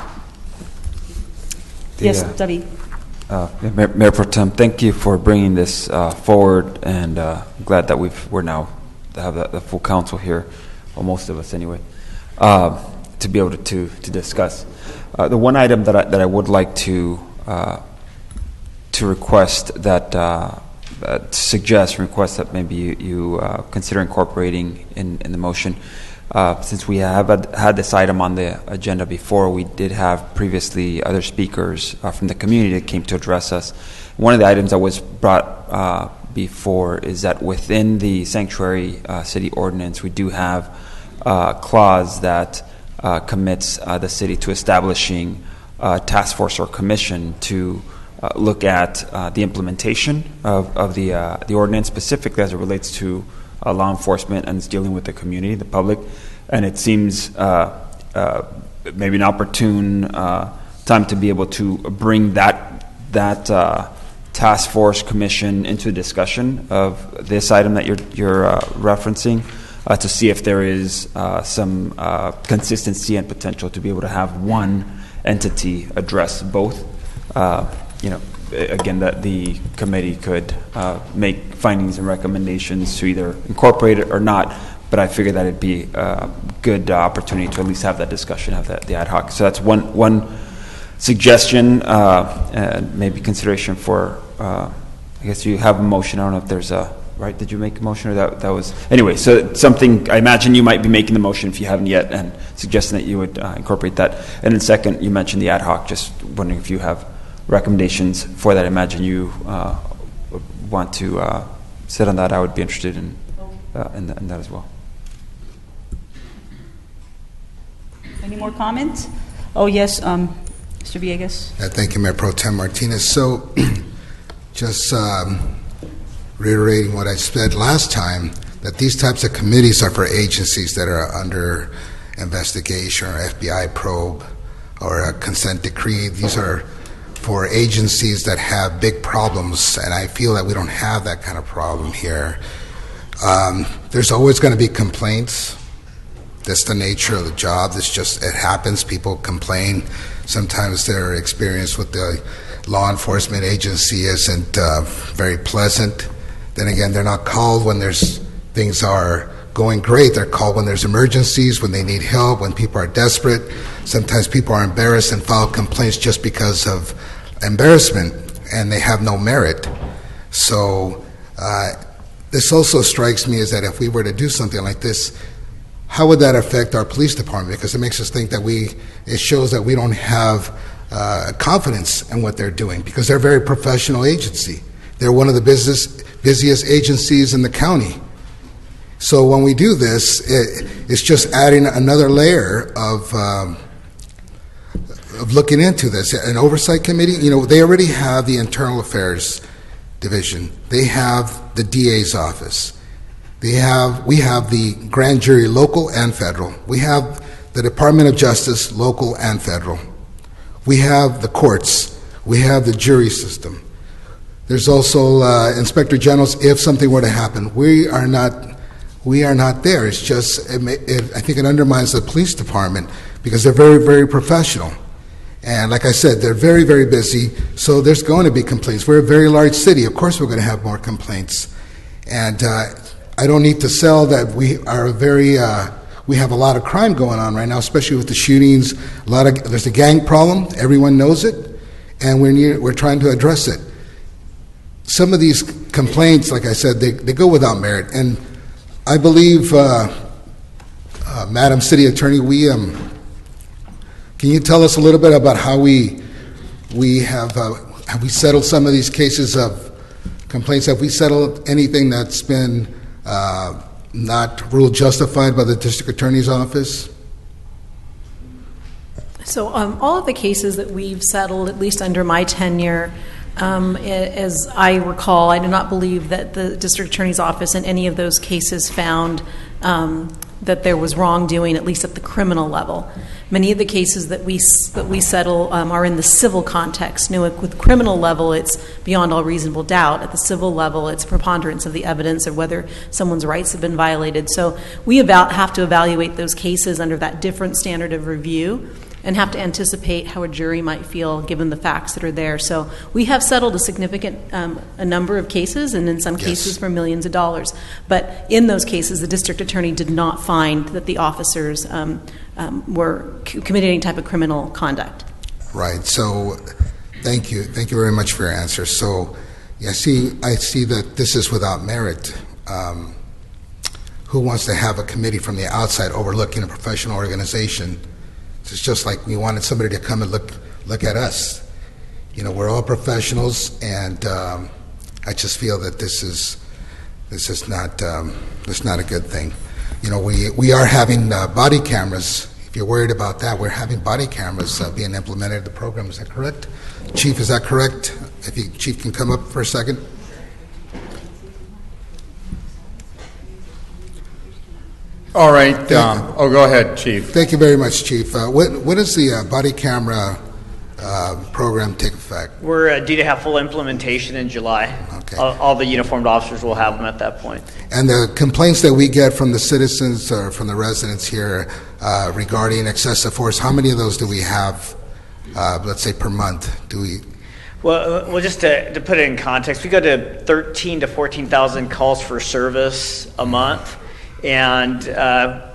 Yes, David. Mayor Pro Tem, thank you for bringing this forward, and glad that we're now have the full council here, or most of us anyway, to be able to discuss. The one item that I would like to request that request that maybe you consider incorporating in the motion. Since we have had this item on the agenda before, we did have previously other speakers from the community that came to address us. One of the items that was brought before is that within the sanctuary city ordinance, we do have a clause that commits the city to establishing a task force or commission to look at the implementation of the ordinance, specifically as it relates to law enforcement and it's dealing with the community, the public. And it seems maybe an opportune time to be able to bring that task force commission into discussion of this item that you're referencing, to see if there is some consistency and potential to be able to have one entity address both. Again, that the committee could make findings and recommendations to either incorporate it or not, but I figured that it'd be a good opportunity to at least have that discussion, have the ad hoc. So that's one suggestion, and maybe consideration for, I guess you have a motion. I don't know if there's a, right, did you make a motion, or that was, anyway, so something, I imagine you might be making the motion if you haven't yet, and suggesting that you would incorporate that. And then second, you mentioned the ad hoc, just wondering if you have recommendations for that. I imagine you want to sit on that. I would be interested in that as well. Any more comments? Oh, yes, Mr. Villegas. Thank you, Mayor Pro Tem Martinez. So just reiterating what I said last time, that these types of committees are for agencies that are under investigation or FBI probe or a consent decree. These are for agencies that have big problems, and I feel that we don't have that kind of problem here. There's always going to be complaints. That's the nature of the job. It happens. People complain. Sometimes their experience with the law enforcement agency isn't very pleasant. Then again, they're not called when things are going great. They're called when there's emergencies, when they need help, when people are desperate. Sometimes people are embarrassed and file complaints just because of embarrassment, and they have no merit. So this also strikes me as that if we were to do something like this, how would that affect our police department? Because it makes us think that it shows that we don't have confidence in what they're doing, because they're a very professional agency. They're one of the busiest agencies in the county. So when we do this, it's just adding another layer of looking into this. An oversight committee, they already have the internal affairs division. They have the DA's office. We have the grand jury, local and federal. We have the Department of Justice, local and federal. We have the courts. We have the jury system. There's also inspector generals if something were to happen. We are not there. It's just, I think it undermines the police department because they're very, very professional. And like I said, they're very, very busy, so there's going to be complaints. We're a very large city. Of course we're going to have more complaints. And I don't need to sell that we have a lot of crime going on right now, especially with the shootings. There's a gang problem. Everyone knows it, and we're trying to address it. Some of these complaints, like I said, they go without merit. And I believe, Madam City Attorney, can you tell us a little bit about how we have we settled some of these cases of complaints? Have we settled anything that's been not ruled justified by the district attorney's office? So all of the cases that we've settled, at least under my tenure, as I recall, I do not believe that the district attorney's office in any of those cases found that there was wrongdoing, at least at the criminal level. Many of the cases that we settle are in the civil context. With criminal level, it's beyond all reasonable doubt. At the civil level, it's preponderance of the evidence of whether someone's rights have been violated. So we have to evaluate those cases under that different standard of review and have to anticipate how a jury might feel given the facts that are there. So we have settled a significant a number of cases, and in some cases for millions of dollars. But in those cases, the district attorney did not find that the officers were committing any type of criminal conduct. Right. So thank you very much for your answer. So I see that this is without merit. Who wants to have a committee from the outside overlooking a professional organization? It's just like we wanted somebody to come and look at us. We're all professionals, and I just feel that this is not a good thing. We are having body cameras. If you're worried about that, we're having body cameras being implemented in the program. Is that correct? Chief, is that correct? If Chief can come up for a second. All right. Go ahead, Chief. Thank you very much, Chief. What does the body camera program take effect? We're due to have full implementation in July. Okay. All the uniformed officers will have them at that point. And the complaints that we get from the citizens or from the residents here regarding excessive force, how many of those do we have, let's say, per month? Well, just to put it in context, we go to 13 to 14,000 calls for service a month. And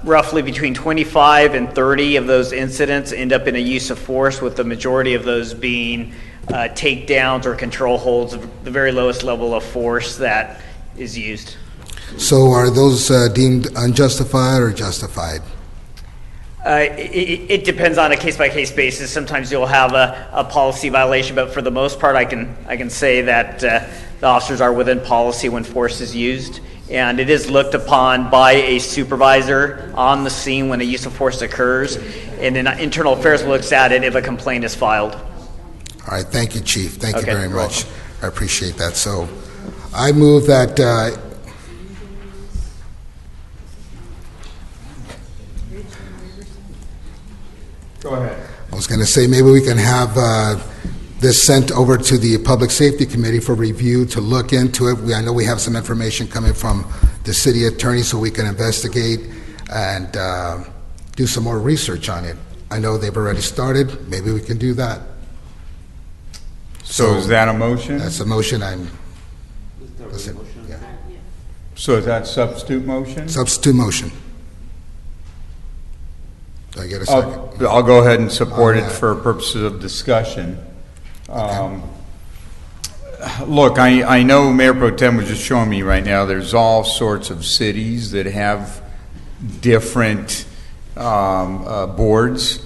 roughly between 25 and 30 of those incidents end up in a use of force, with the majority of those being takedowns or control holds of the very lowest level of force that is used. So are those deemed unjustified or justified? It depends on a case-by-case basis. Sometimes you'll have a policy violation, but for the most part, I can say that the officers are within policy when force is used. And it is looked upon by a supervisor on the scene when a use of force occurs, and then Internal Affairs looks at it if a complaint is filed. All right, thank you, Chief. Thank you very much. Welcome. I appreciate that. So I move that Go ahead. I was going to say maybe we can have this sent over to the Public Safety Committee for review to look into it. I know we have some information coming from the city attorney, so we can investigate and do some more research on it. I know they've already started. Maybe we can do that. So is that a motion? That's a motion. Listen, yeah. So is that substitute motion? Substitute motion. Do I get a second? I'll go ahead and support it for purposes of discussion. Look, I know Mayor Pro Tem was just showing me right now, there's all sorts of cities that have different boards.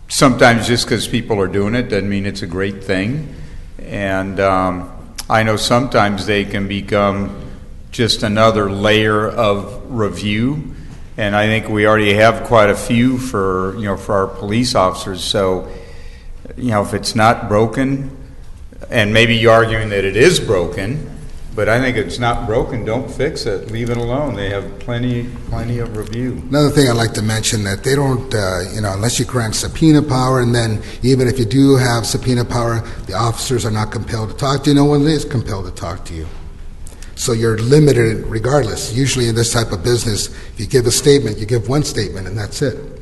Sometimes just because people are doing it doesn't mean it's a great thing. And I know sometimes they can become just another layer of review. And I think we already have quite a few for our police officers. So, if it's not broken, and maybe you're arguing that it is broken, but I think it's not broken, don't fix it. Leave it alone. They have plenty of review. Another thing I'd like to mention that they don't, unless you grant subpoena power, and then even if you do have subpoena power, the officers are not compelled to talk to you. No one is compelled to talk to you. So you're limited regardless. Usually in this type of business, if you give a statement, you give one statement, and that's it.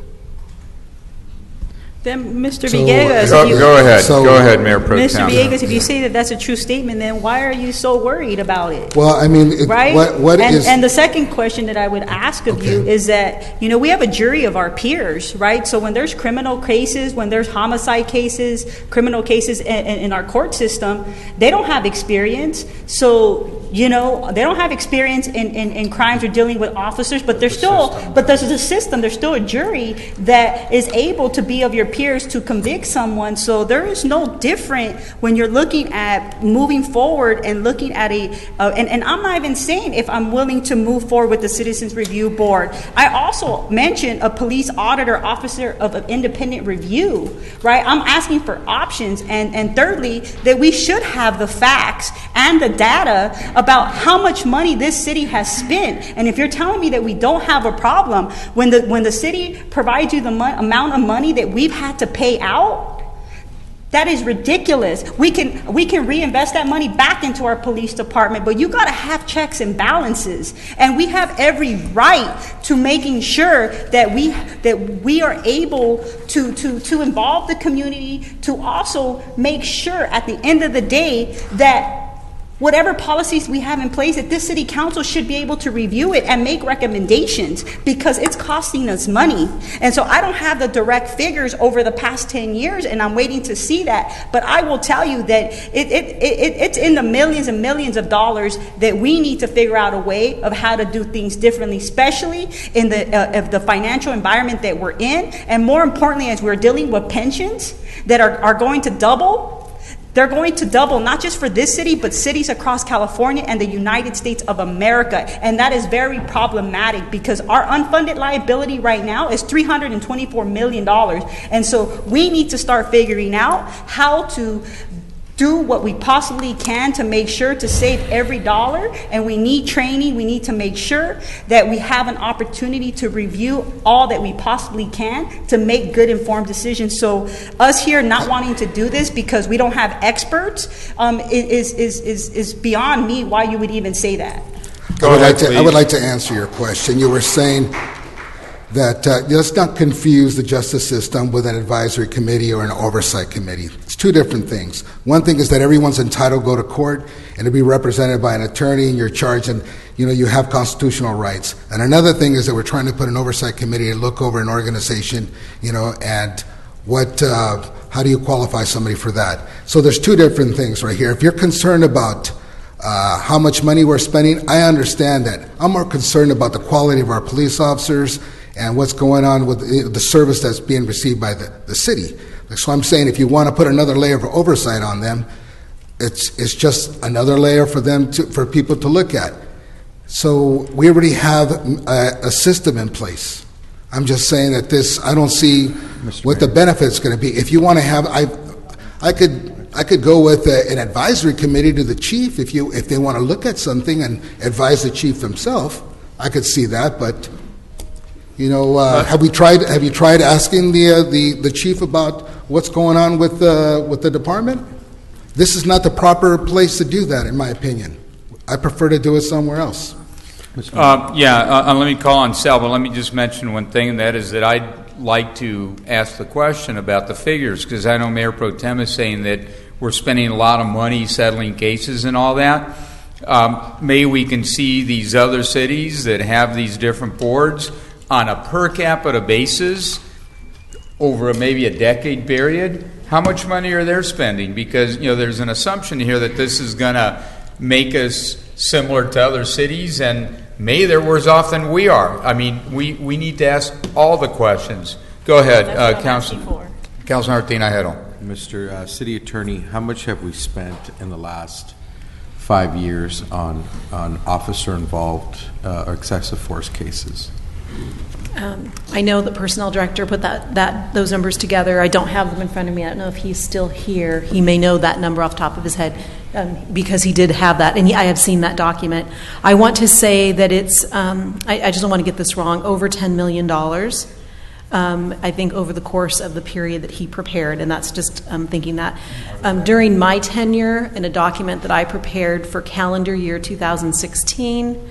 Then, Mr. Villegas, go ahead, Mayor Pro Tem. Mr. Villegas, if you say that that's a true statement, then why are you so worried about it? Well, I mean, right? Is... And the second question that I would ask of you is that, we have a jury of our peers, right? So when there's criminal cases, when there's homicide cases, criminal cases in our court system, they don't have experience. So, they don't have experience in crimes or dealing with officers, but there's a system, there's still a jury that is able to be of your peers to convict someone. So there is no different when you're looking at moving forward and looking at and I'm not even saying if I'm willing to move forward with the Citizens Review Board. I also mentioned a police auditor officer of an independent review, right? I'm asking for options. And thirdly, that we should have the facts and the data about how much money this city has spent. And if you're telling me that we don't have a problem, when the city provides you the amount of money that we've had to pay out, that is ridiculous. We can reinvest that money back into our police department, but you got to have checks and balances, and we have every right to making sure that we are able to involve the community, to also make sure at the end of the day that whatever policies we have in place, that this city council should be able to review it and make recommendations, because it's costing us money. And so I don't have the direct figures over the past 10 years, and I'm waiting to see that. But I will tell you that it's in the millions and millions of dollars that we need to figure out a way of how to do things differently, especially in the financial environment that we're in. And more importantly, as we're dealing with pensions that are going to double. They're going to double, not just for this city, but cities across California and the United States of America. And that is very problematic, because our unfunded liability right now is $324 million. And so we need to start figuring out how to do what we possibly can to make sure to save every dollar. And we need training. We need to make sure that we have an opportunity to review all that we possibly can to make good informed decisions. So us here not wanting to do this because we don't have experts is beyond me why you would even say that. I would like to answer your question. You were saying that let's not confuse the justice system with an advisory committee or an oversight committee. It's two different things. One thing is that everyone's entitled to go to court and to be represented by an attorney, and you're charged, and you have constitutional rights. And another thing is that we're trying to put an oversight committee to look over an organization, and how do you qualify somebody for that? So there's two different things right here. If you're concerned about how much money we're spending, I understand that. I'm more concerned about the quality of our police officers and what's going on with the service that's being received by the city. So I'm saying if you want to put another layer of oversight on them, it's just another layer for people to look at. So we already have a system in place. I'm just saying that I don't see what the benefit's going to be. If you want to have, I could go with an advisory committee to the chief if they want to look at something and advise the chief himself. I could see that, but. Have you tried asking the chief about what's going on with the department? This is not the proper place to do that, in my opinion. I prefer to do it somewhere else. Let me call on Sal, but let me just mention one thing, and that is that I'd like to ask the question about the figures, because I know Mayor Pro Tem is saying that we're spending a lot of money settling cases and all that. Maybe we can see these other cities that have these different boards on a per capita basis over maybe a decade period. How much money are they spending? Because there's an assumption here that this is going to make us similar to other cities, and maybe they're worse off than we are. I mean, we need to ask all the questions. Go ahead, Councilor Martina Hero. Mr. City Attorney, how much have we spent in the last 5 years on officer-involved or excessive force cases? I know the personnel director put those numbers together. I don't have them in front of me. I don't know if he's still here. He may know that number off the top of his head because he did have that, and I have seen that document. I want to say that it's, I just don't want to get this wrong, over $10 million. I think over the course of the period that he prepared, and that's just thinking that. During my tenure, in a document that I prepared for calendar year 2016,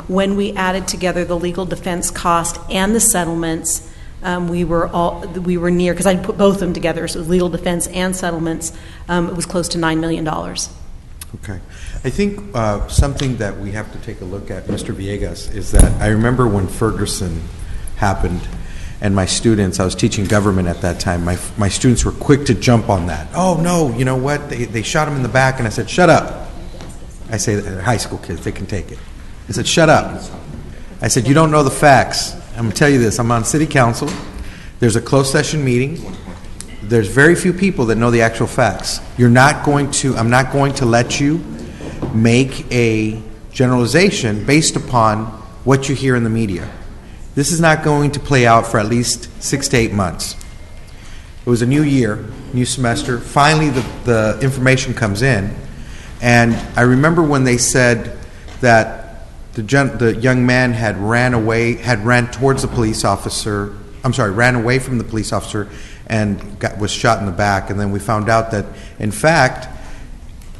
when we added together the legal defense cost and the settlements, we were near, because I put both of them together, so it was legal defense and settlements, it was close to $9 million. Okay. I think something that we have to take a look at, Mr. Villegas, is that I remember when Ferguson happened, and my students, I was teaching government at that time, my students were quick to jump on that. Oh no, you know what, they shot him in the back, and I said, shut up. I say, they're high school kids, they can take it. I said, shut up. I said, you don't know the facts. I'm going to tell you this, I'm on city council, there's a closed session meeting, there's very few people that know the actual facts. I'm not going to let you make a generalization based upon what you hear in the media. This is not going to play out for at least 6 to 8 months. It was a new year, new semester. Finally, the information comes in, and I remember when they said that the young man had ran away towards the police officer. Ran away from the police officer and was shot in the back. And then we found out that, in fact,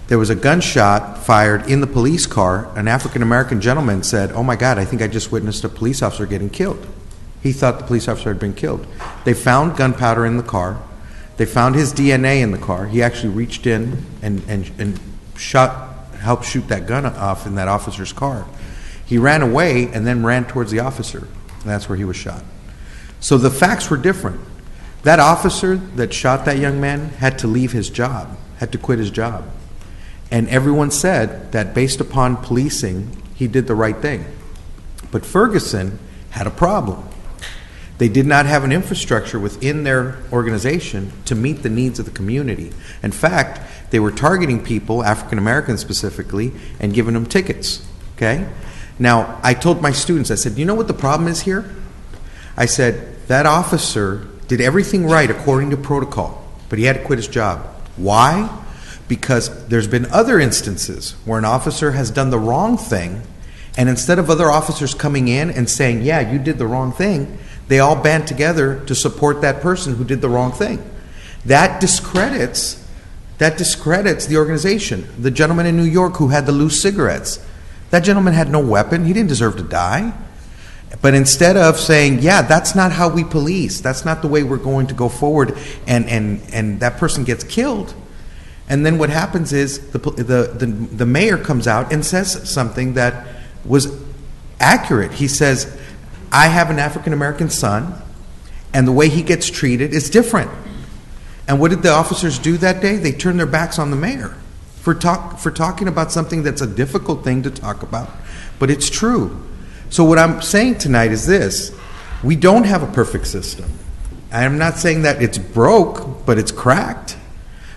there was a gunshot fired in the police car. An African-American gentleman said, oh my God, I think I just witnessed a police officer getting killed. He thought the police officer had been killed. They found gunpowder in the car. They found his DNA in the car. He actually reached in and helped shoot that gun off in that officer's car. He ran away and then ran towards the officer, and that's where he was shot. So the facts were different. That officer that shot that young man had to leave his job, had to quit his job. And everyone said that based upon policing, he did the right thing. But Ferguson had a problem. They did not have an infrastructure within their organization to meet the needs of the community. In fact, they were targeting people, African Americans specifically, and giving them tickets. Okay? Now, I told my students, I said, you know what the problem is here? I said, that officer did everything right according to protocol, but he had to quit his job. Why? Because there's been other instances where an officer has done the wrong thing, and instead of other officers coming in and saying, yeah, you did the wrong thing, they all band together to support that person who did the wrong thing. That discredits the organization. The gentleman in New York who had the loose cigarettes, that gentleman had no weapon. He didn't deserve to die. But instead of saying, yeah, that's not how we police, that's not the way we're going to go forward, and that person gets killed, and then what happens is the mayor comes out and says something that was accurate. He says, I have an African-American son, and the way he gets treated is different. And what did the officers do that day? They turned their backs on the mayor for talking about something that's a difficult thing to talk about, but it's true. So what I'm saying tonight is this: we don't have a perfect system. I'm not saying that it's broke, but it's cracked.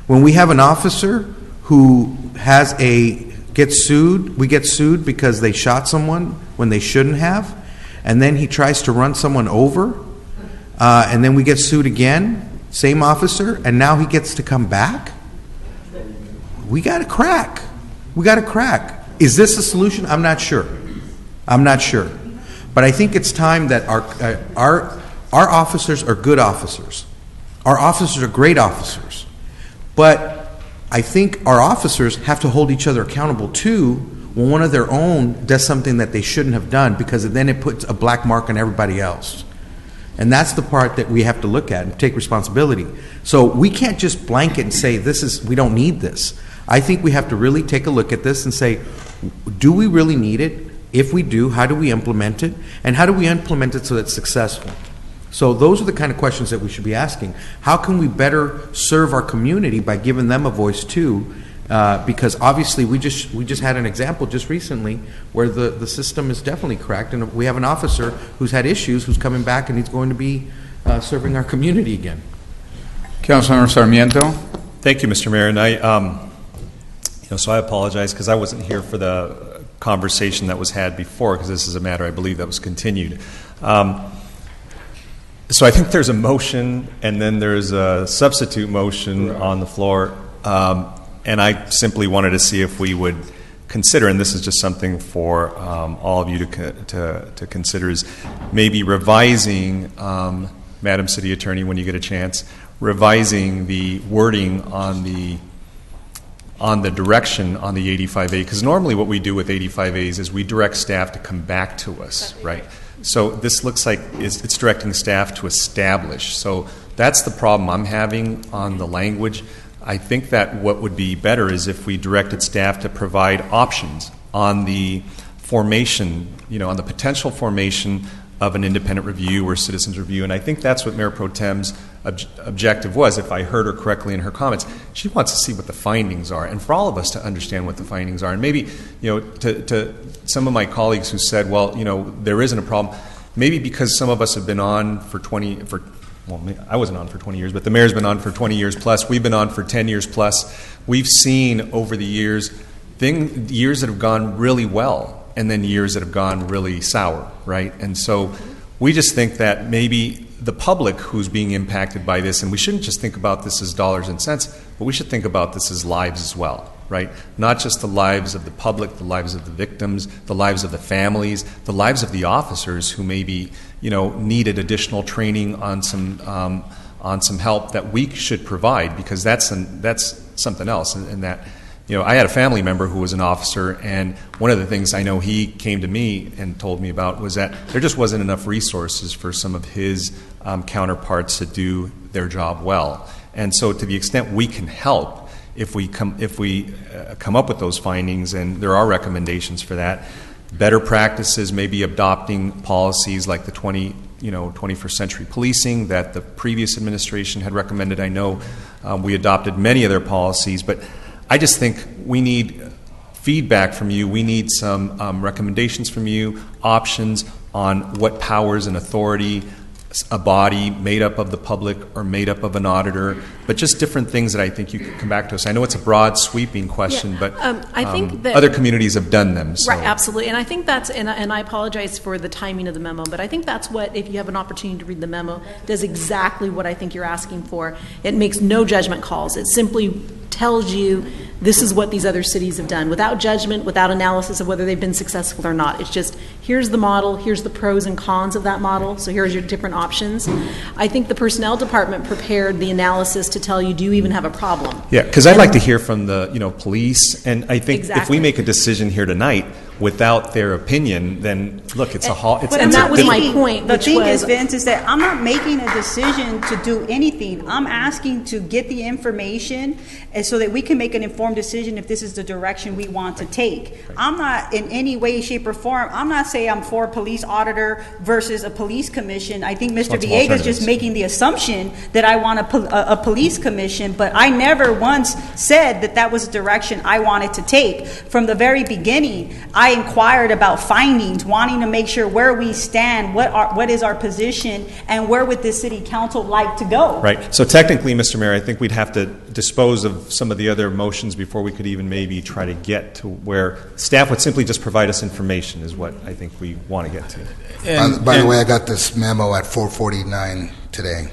When we have an officer who gets sued, we get sued because they shot someone when they shouldn't have, and then he tries to run someone over, and then we get sued again, same officer, and now he gets to come back. We got to crack. Is this a solution? I'm not sure. But I think it's time that our officers are good officers. Our officers are great officers. But I think our officers have to hold each other accountable too when one of their own does something that they shouldn't have done, because then it puts a black mark on everybody else. And that's the part that we have to look at and take responsibility. So we can't just blanket and say, we don't need this. I think we have to really take a look at this and say, do we really need it? If we do, how do we implement it? And how do we implement it so that it's successful? So those are the kind of questions that we should be asking. How can we better serve our community by giving them a voice too? Because obviously we just had an example just recently where the system is definitely cracked, and we have an officer who's had issues, who's coming back, and he's going to be serving our community again. Councilmember Sarmiento. Thank you, Mr. Mayor. And so I apologize because I wasn't here for the conversation that was had before, because this is a matter I believe that was continued. So I think there's a motion and then there's a substitute motion on the floor. And I simply wanted to see if we would consider, and this is just something for all of you to consider, is maybe revising, Madam City Attorney, when you get a chance, revising the wording on the direction on the 85A, because normally what we do with 85As is we direct staff to come back to us, right? So this looks like it's directing staff to establish. So that's the problem I'm having on the language. I think that what would be better is if we directed staff to provide options on the formation, on the potential formation of an independent review or citizens review. And I think that's what Mayor Pro Tem's objective was, if I heard her correctly in her comments. She wants to see what the findings are, and for all of us to understand what the findings are. And maybe, to some of my colleagues who said, well, there isn't a problem, maybe because some of us have been on I wasn't on for 20 years, but the mayor's been on for 20 years plus. We've been on for 10 years plus. We've seen over the years years that have gone really well and then years that have gone really sour, right? And so we just think that maybe the public who's being impacted by this, and we shouldn't just think about this as dollars and cents, but we should think about this as lives as well, right? Not just the lives of the public, the lives of the victims, the lives of the families, the lives of the officers who maybe needed additional training on some help that we should provide, because that's something else. And that I had a family member who was an officer, and one of the things I know he came to me and told me about was that there just wasn't enough resources for some of his counterparts to do their job well. And so to the extent we can help, if we come up with those findings, and there are recommendations for that, better practices, maybe adopting policies like the 21st century policing that the previous administration had recommended. I know we adopted many of their policies, but I just think we need feedback from you. We need some recommendations from you, options on what powers and authority a body made up of the public or made up of an auditor, but just different things that I think you could come back to us. I know it's a broad, sweeping question, but I think that other communities have done them. So. Right, absolutely. And I think that's, and I apologize for the timing of the memo, but I think that's what, if you have an opportunity to read the memo, does exactly what I think you're asking for. It makes no judgment calls. It simply tells you this is what these other cities have done, without judgment, without analysis of whether they've been successful or not. It's just, here's the model, here's the pros and cons of that model, so here's your different options. I think the personnel department prepared the analysis to tell you, do you even have a problem? Yeah, because I'd like to hear from the police, and I think if we Exactly. make a decision here tonight without their opinion, then look, it's a hall. But that was my point. The which thing was, is, Vince, is that I'm not making a decision to do anything. I'm asking to get the information and so that we can make an informed decision if this is the direction we want to take. I'm not in any way, shape, or form, I'm not saying I'm for a police auditor versus a police commission. I think Mr. Lots of Villegas is alternatives. just making the assumption that I want a police commission, but I never once said that that was the direction I wanted to take. From the very beginning, I inquired about findings, wanting to make sure where we stand, what is our position, and where would this city council like to go. Right. So technically, Mr. Mayor, I think we'd have to dispose of some of the other motions before we could even maybe try to get to where staff would simply just provide us information is what I think we want to get to. By the way, I got this memo at 4:49 today.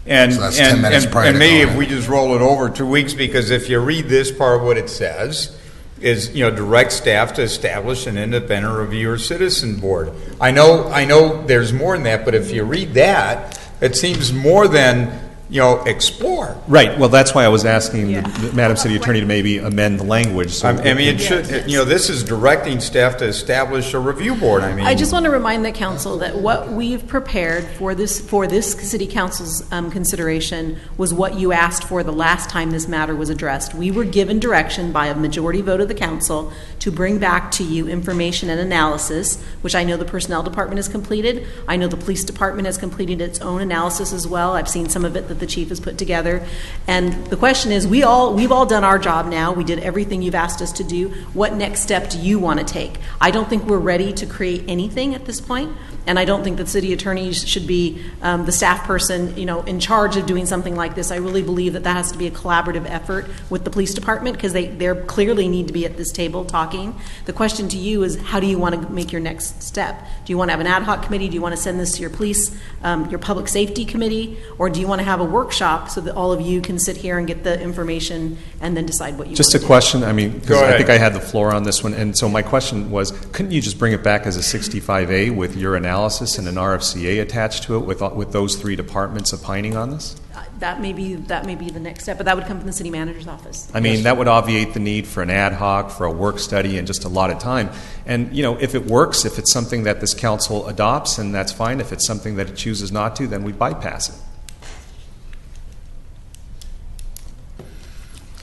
And, So that's 10 minutes prior and to maybe going. if we just roll it over 2 weeks, because if you read this part, what it says is, direct staff to establish an independent reviewer citizen board. I know there's more than that, but if you read that, it seems more than explore. Right. Well, that's why I was asking the Madam City Attorney to maybe amend the language. So I mean, it should. This is directing staff to establish a review board. I mean, I just want to remind the council that what we've prepared for this city council's consideration was what you asked for the last time this matter was addressed. We were given direction by a majority vote of the council to bring back to you information and analysis, which I know the personnel department has completed. I know the police department has completed its own analysis as well. I've seen some of it that the chief has put together. And the question is, we've all done our job now. We did everything you've asked us to do. What next step do you want to take? I don't think we're ready to create anything at this point, and I don't think that city attorneys should be the staff person, in charge of doing something like this. I really believe that has to be a collaborative effort with the police department, because they clearly need to be at this table talking. The question to you is, how do you want to make your next step? Do you want to have an ad hoc committee? Do you want to send this to your police, your public safety committee, or do you want to have a workshop so that all of you can sit here and get the information and then decide what you just want a question, I mean, because Go ahead. I think I had the floor on this one, and so my question was, couldn't you just bring it back as a 65A with your analysis and an RFCA attached to it with those three departments opining on this? That may be the next step, but that would come from the city manager's office. I mean, that would obviate the need for an ad hoc, for a work study, and just a lot of time. And, if it works, if it's something that this council adopts, and that's fine. If it's something that it chooses not to, then we bypass it.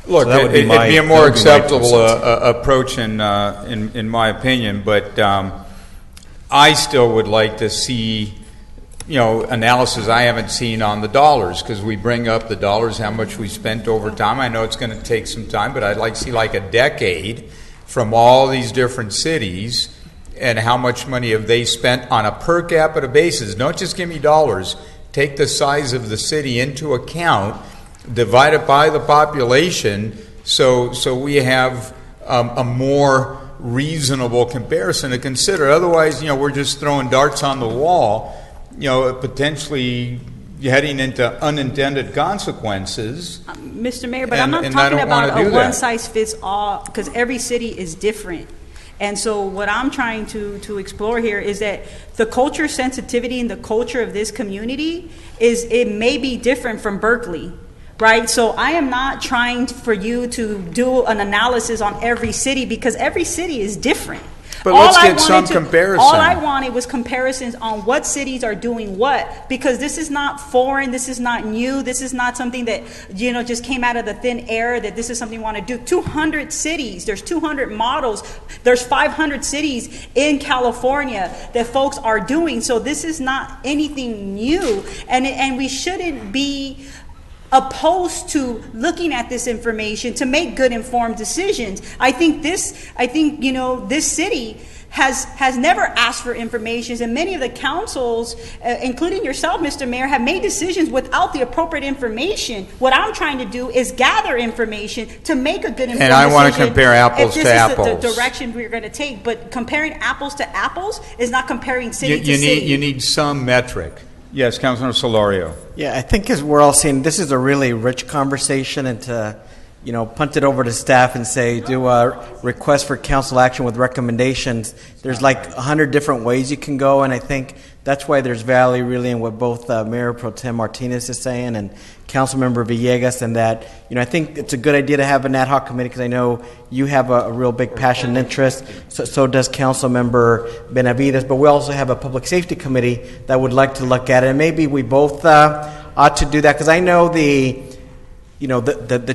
Look, So that would it'd be be a more that would be my acceptable 2 cents. approach in my opinion, but I still would like to see, analysis I haven't seen on the dollars, because we bring up the dollars, how much we spent over time. I know it's going to take some time, but I'd like to see like a decade from all these different cities and how much money have they spent on a per capita basis. Don't just give me dollars. Take the size of the city into account, divide it by the population, so we have a more reasonable comparison to consider. Otherwise, we're just throwing darts on the wall, potentially heading into unintended consequences. Mr. Mayor, but And- I'm not and I talking don't wanna about a do that. one-size-fits-all, because every city is different. And so what I'm trying to explore here is that the culture sensitivity and the culture of this community it may be different from Berkeley, right? So I am not trying for you to do an analysis on every city, because every city is different. But let's get some comparison. All I wanted was comparisons on what cities are doing what, because this is not foreign, this is not new, this is not something that just came out of the thin air, that this is something we want to do. 200 cities, there's 200 models, there's 500 cities in California that folks are doing. So this is not anything new, and we shouldn't be opposed to looking at this information to make good informed decisions. I think this city has never asked for information, and many of the councils, including yourself, Mr. Mayor, have made decisions without the appropriate information. What I'm trying to do is gather information to make a good informed decision. And I want to compare apples to if this apples. is the direction we're going to take, but comparing apples to apples is not comparing city to You city. need some metric. Yes, Councilor Solorio. Yeah, I think as we're all seeing, this is a really rich conversation, and to, punt it over to staff and say, do a request for council action with recommendations. There's like 100 different ways you can go, and I think that's why there's value really in what both Mayor Pro Tem Martinez is saying and Councilmember Villegas, and that, I think it's a good idea to have an ad hoc committee, because I know you have a real big passion and interest, so does Councilmember Benavides, but we also have a public safety committee that would like to look at it, and maybe we both ought to do that, because I know the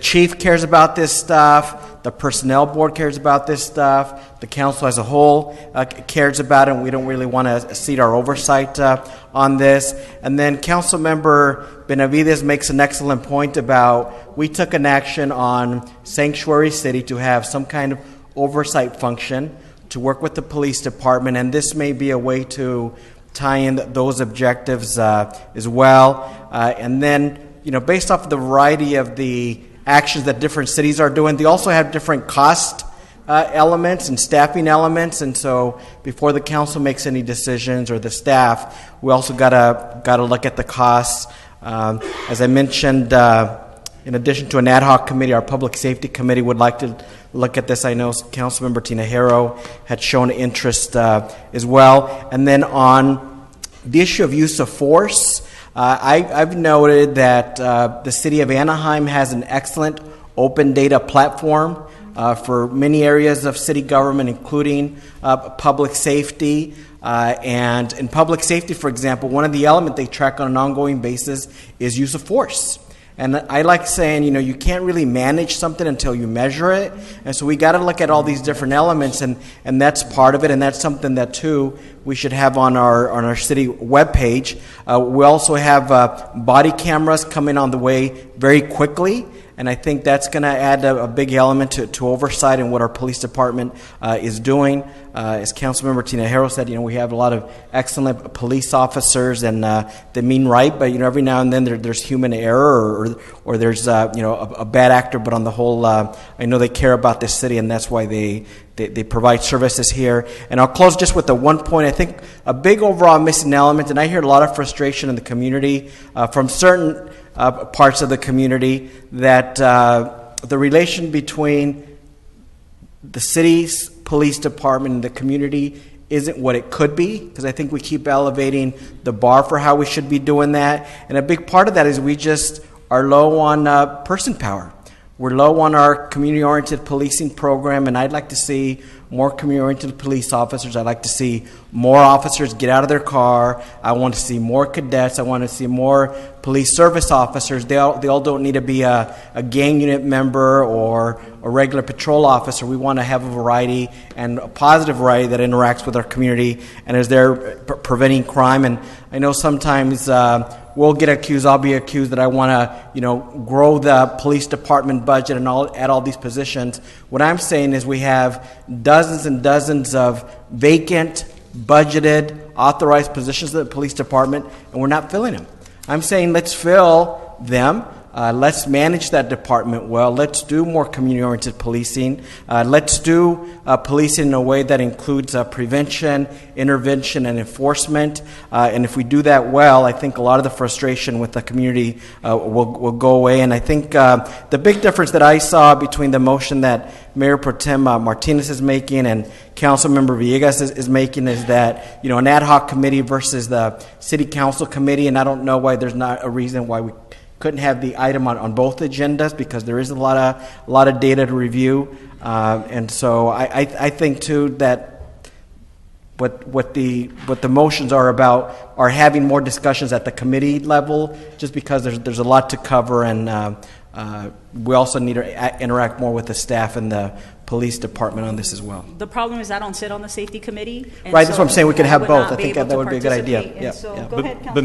chief cares about this stuff, the personnel board cares about this stuff, the council as a whole cares about it, and we don't really want to cede our oversight on this. And then Councilmember Benavides makes an excellent point about, we took an action on Sanctuary City to have some kind of oversight function to work with the police department, and this may be a way to tie in those objectives as well. And then, based off of the variety of the actions that different cities are doing, they also have different cost elements and staffing elements, and so before the council makes any decisions, or the staff, we also gotta look at the costs. As I mentioned, in addition to an ad hoc committee, our public safety committee would like to look at this. I know Councilmember Tinajero had shown interest as well. And then on the issue of use of force, I've noted that the city of Anaheim has an excellent open data platform for many areas of city government, including public safety. And in public safety, for example, one of the elements they track on an ongoing basis is use of force. And I like saying, you can't really manage something until you measure it. And so we got to look at all these different elements, and that's part of it. And that's something that, too, we should have on our city webpage. We also have body cameras coming on the way very quickly. And I think that's going to add a big element to oversight in what our police department is doing. As Councilmember Tinajero said, we have a lot of excellent police officers, and they mean right. But every now and then there's human error, or there's a bad actor. But on the whole, I know they care about this city, and that's why they provide services here. And I'll close just with the one point. I think a big overall missing element, and I hear a lot of frustration in the community from certain parts of the community, that the relation between the city's police department and the community isn't what it could be, because I think we keep elevating the bar for how we should be doing that. And a big part of that is we just are low on person power. We're low on our community-oriented policing program, and I'd like to see more community-oriented police officers. I'd like to see more officers get out of their car. I want to see more cadets. I want to see more police service officers. They all don't need to be a gang unit member or a regular patrol officer. We want to have a variety, and a positive variety, that interacts with our community and is there preventing crime. And I know sometimes we'll get accused, I'll be accused, that I want to, grow the police department budget and add all these positions. What I'm saying is we have dozens and dozens of vacant, budgeted, authorized positions in the police department, and we're not filling them. I'm saying let's fill them. Let's manage that department well. Let's do more community-oriented policing. Let's do policing in a way that includes prevention, intervention, and enforcement. And if we do that well, I think a lot of the frustration with the community will go away. And I think the big difference that I saw between the motion that Mayor Pro Tem Martinez is making and Councilmember Villegas is making is that, an ad hoc committee versus the city council committee. And I don't know why there's not a reason why we couldn't have the item on both agendas, because there is a lot of data to review, and so I think too that what the motions are about are having more discussions at the committee level, just because there's a lot to cover, and we also need to interact more with the staff and the police department on this as well. The problem is I don't sit on the safety committee. And right, that's what I'm saying. We could have both. I think that would be a good idea. Yeah. So go ahead, Councilman. But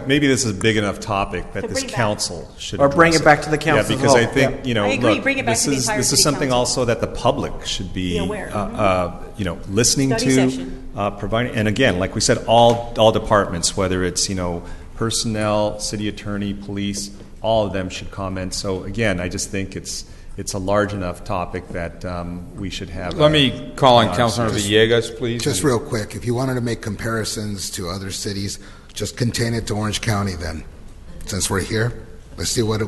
maybe this is a big enough topic that this council should or bring it back to the council. Yeah, because I think I agree. Look, bring it back to the entire this is something council. also that the public should be aware. Listening Study to, session. providing. And again, like we said, all departments, whether it's personnel, city attorney, police, all of them should comment. So again, I just think it's a large enough topic that we should have. Let me call on Councilmember Villegas, please. Just real quick, if you wanted to make comparisons to other cities, just contain it to Orange County then. Since we're here, let's see what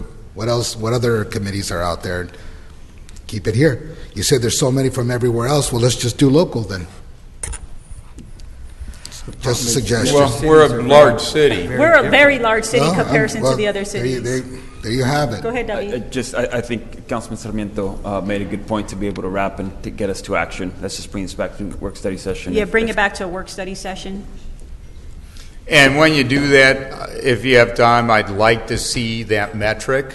other committees are out there. Keep it here. You said there's so many from everywhere else. Well, let's just do local then. Just a suggestion. Well, we're a large city. We're a very large city in comparison to the other cities. There you have it. Go ahead, David. I think Councilman Sarmiento made a good point to be able to wrap and to get us to action. Let's just bring this back to work study session. Yeah, bring it back to a work study session. And when you do that, if you have time, I'd like to see that metric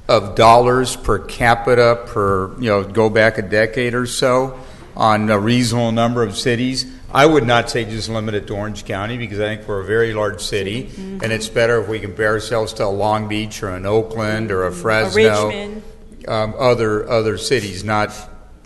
of dollars per capita per, go back a decade or so on a reasonable number of cities. I would not say just limit it to Orange County, because I think we're a very large city, and it's better if we compare ourselves to a Long Beach or an Oakland or a Fresno, Richmond. Other cities, not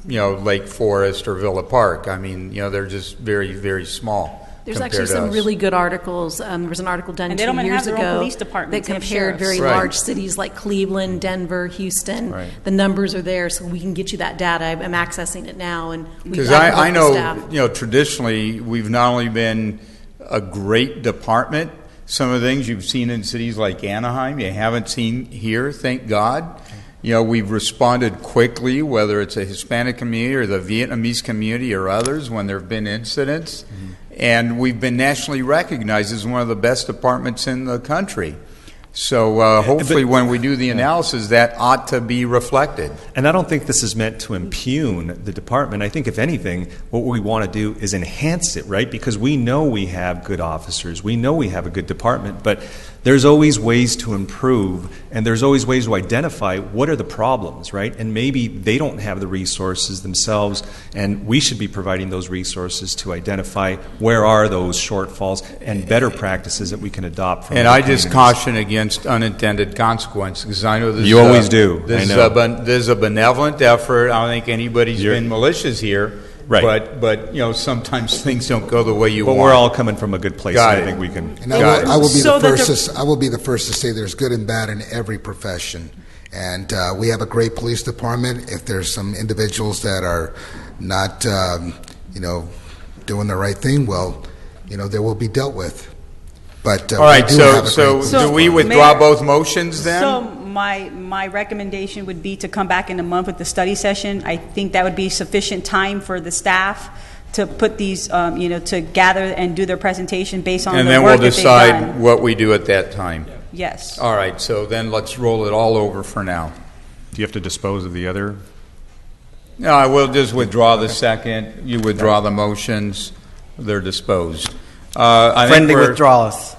Lake Forest or Villa Park. I mean, they're just very, very small. There's actually some really good articles. There was an article done And 2 they don't even years have their own ago police departments. that They have compared very sheriffs. Right. large cities like Cleveland, Denver, Houston. Right. The numbers are there, so we can get you that data. I'm accessing it now, and Because I know, traditionally, we've not only been a great department, some of the things you've seen in cities like Anaheim, you haven't seen here, thank God. We've responded quickly, whether it's a Hispanic community or the Vietnamese community or others, when there have been incidents. and we've been nationally recognized as one of the best departments in the country. So hopefully when we do the analysis, that ought to be reflected. And I don't think this is meant to impugn the department. I think, if anything, what we want to do is enhance it, right? Because we know we have good officers. We know we have a good department, but there's always ways to improve, and there's always ways to identify what are the problems, right? And maybe they don't have the resources themselves, and we should be providing those resources to identify where are those shortfalls and better practices that we can adopt from And other I just communities. caution against unintended consequences, because I know this You is always do. This, I know. This is a benevolent effort. I don't think anybody's been malicious here. Right. But sometimes things don't go the way you want. But we're all coming from a good place, Got and I it. think we can. And I will be the first to say there's good and bad in every profession. And we have a great police department. If there's some individuals that are not, doing the right thing, well, they will be dealt with. But all right, we do have a so great do we police withdraw department. both motions then? So my recommendation would be to come back in a month with the study session. I think that would be sufficient time for the staff to put these, to gather and do their presentation based on and the then work we'll that they've done. decide what we do at that time. Yes. All right, so then let's roll it all over for now. Do you have to dispose of the other? No, I will just withdraw the second. You withdraw the motions. They're disposed. I think Friendly we're- withdrawals.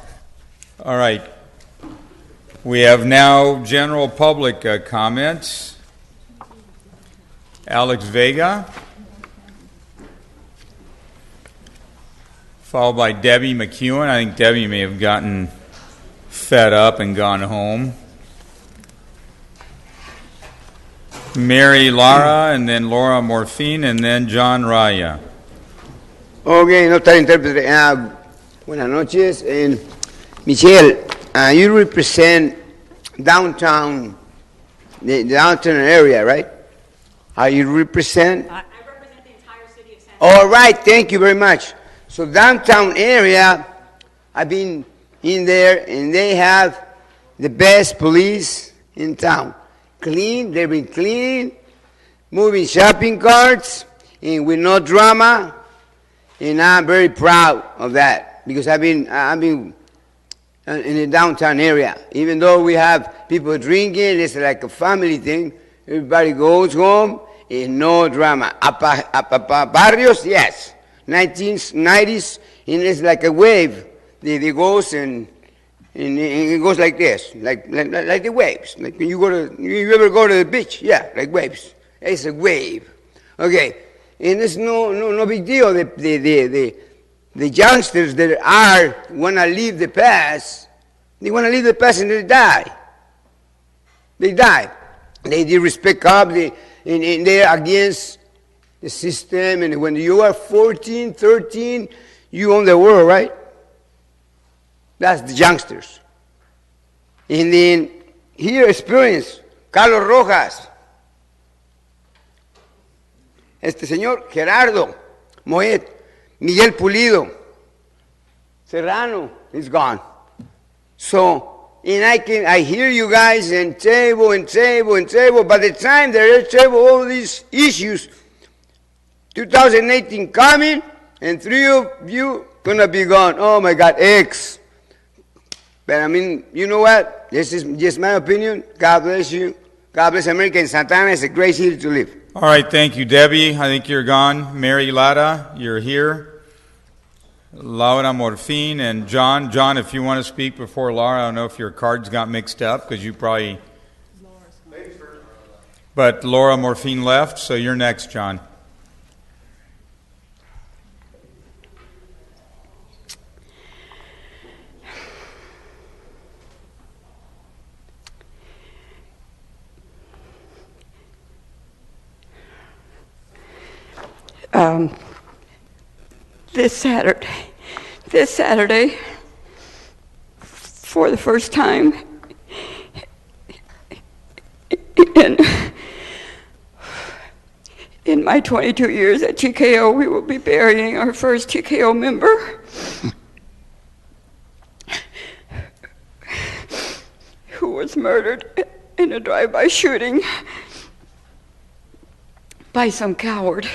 All right. We have now general public comments. Alex Vega, followed by Debbie McEwen. I think Debbie may have gotten fed up and gone home. Mary Lara, and then Laura Morphine, and then John Raya. Ok, no está el intérprete. Buenas noches. Michelle, you represent downtown, the downtown area, right? You represent? I represent the entire city of San Diego. All right, thank you very much. So downtown area, I've been in there, and they have the best police in town. Clean, they've been clean, moving shopping carts, and with no drama. And I'm very proud of that because I've been in the downtown area. Even though we have people drinking, it's like a family thing. Everybody goes home and no drama. Barrios, yes. 1990s, and it's like a wave. It goes and it goes like this, like the waves. Like when you ever go to the beach? Yeah, like waves. It's a wave. Okay. And it's no big deal. The youngsters that want to leave the past, they want to leave the past and they die. They die. They disrespect cops, and they're against the system. And when you are 14, 13, you own the world, right? That's the youngsters. And then here experience, Carlos Rojas. Este señor Gerardo Moet, Miguel Pulido, Serrano is gone. So, and I hear you guys and table. By the time they table all these issues, 2018 coming, and 3 of you gonna be gone. Oh my God, X. But I mean, you know what? This is just my opinion. God bless you. God bless America, and Santana is a great city to live. All right, thank you, Debbie. I think you're gone. Mary Lara, you're here. Laura Morphine and John. John, if you want to speak before Laura, I don't know if your cards got mixed up because you probably... But Laura Morphine left, so you're next, John. This Saturday, for the first time in my 22 years at TKO, we will be burying our first TKO member who was murdered in a drive-by shooting by some coward.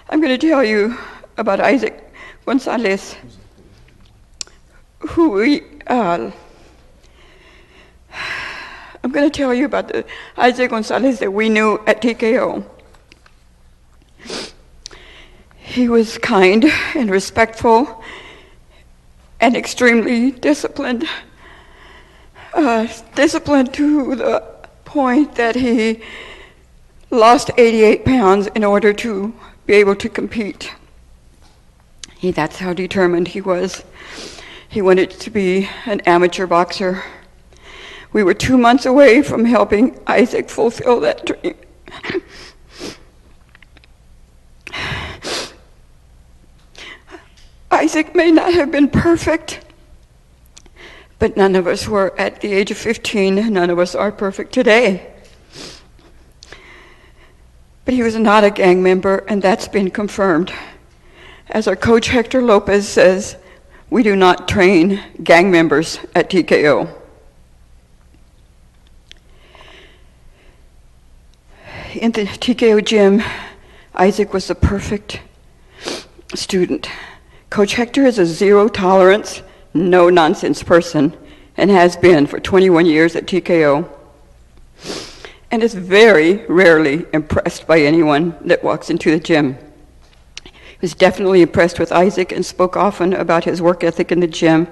I'm going to tell you about Isaac Gonzalez, who I'm going to tell you about the Isaac Gonzalez that we knew at TKO. He was kind and respectful and extremely disciplined. Disciplined to the point that he lost 88 pounds in order to be able to compete. That's how determined he was. He wanted to be an amateur boxer. We were 2 months away from helping Isaac fulfill that dream. Isaac may not have been perfect, but none of us were at the age of 15. None of us are perfect today. But he was not a gang member, and that's been confirmed. As our coach Hector Lopez says, we do not train gang members at TKO. In the TKO gym, Isaac was the perfect student. Coach Hector is a zero-tolerance, no-nonsense person and has been for 21 years at TKO, and is very rarely impressed by anyone that walks into the gym. He was definitely impressed with Isaac and spoke often about his work ethic in the gym,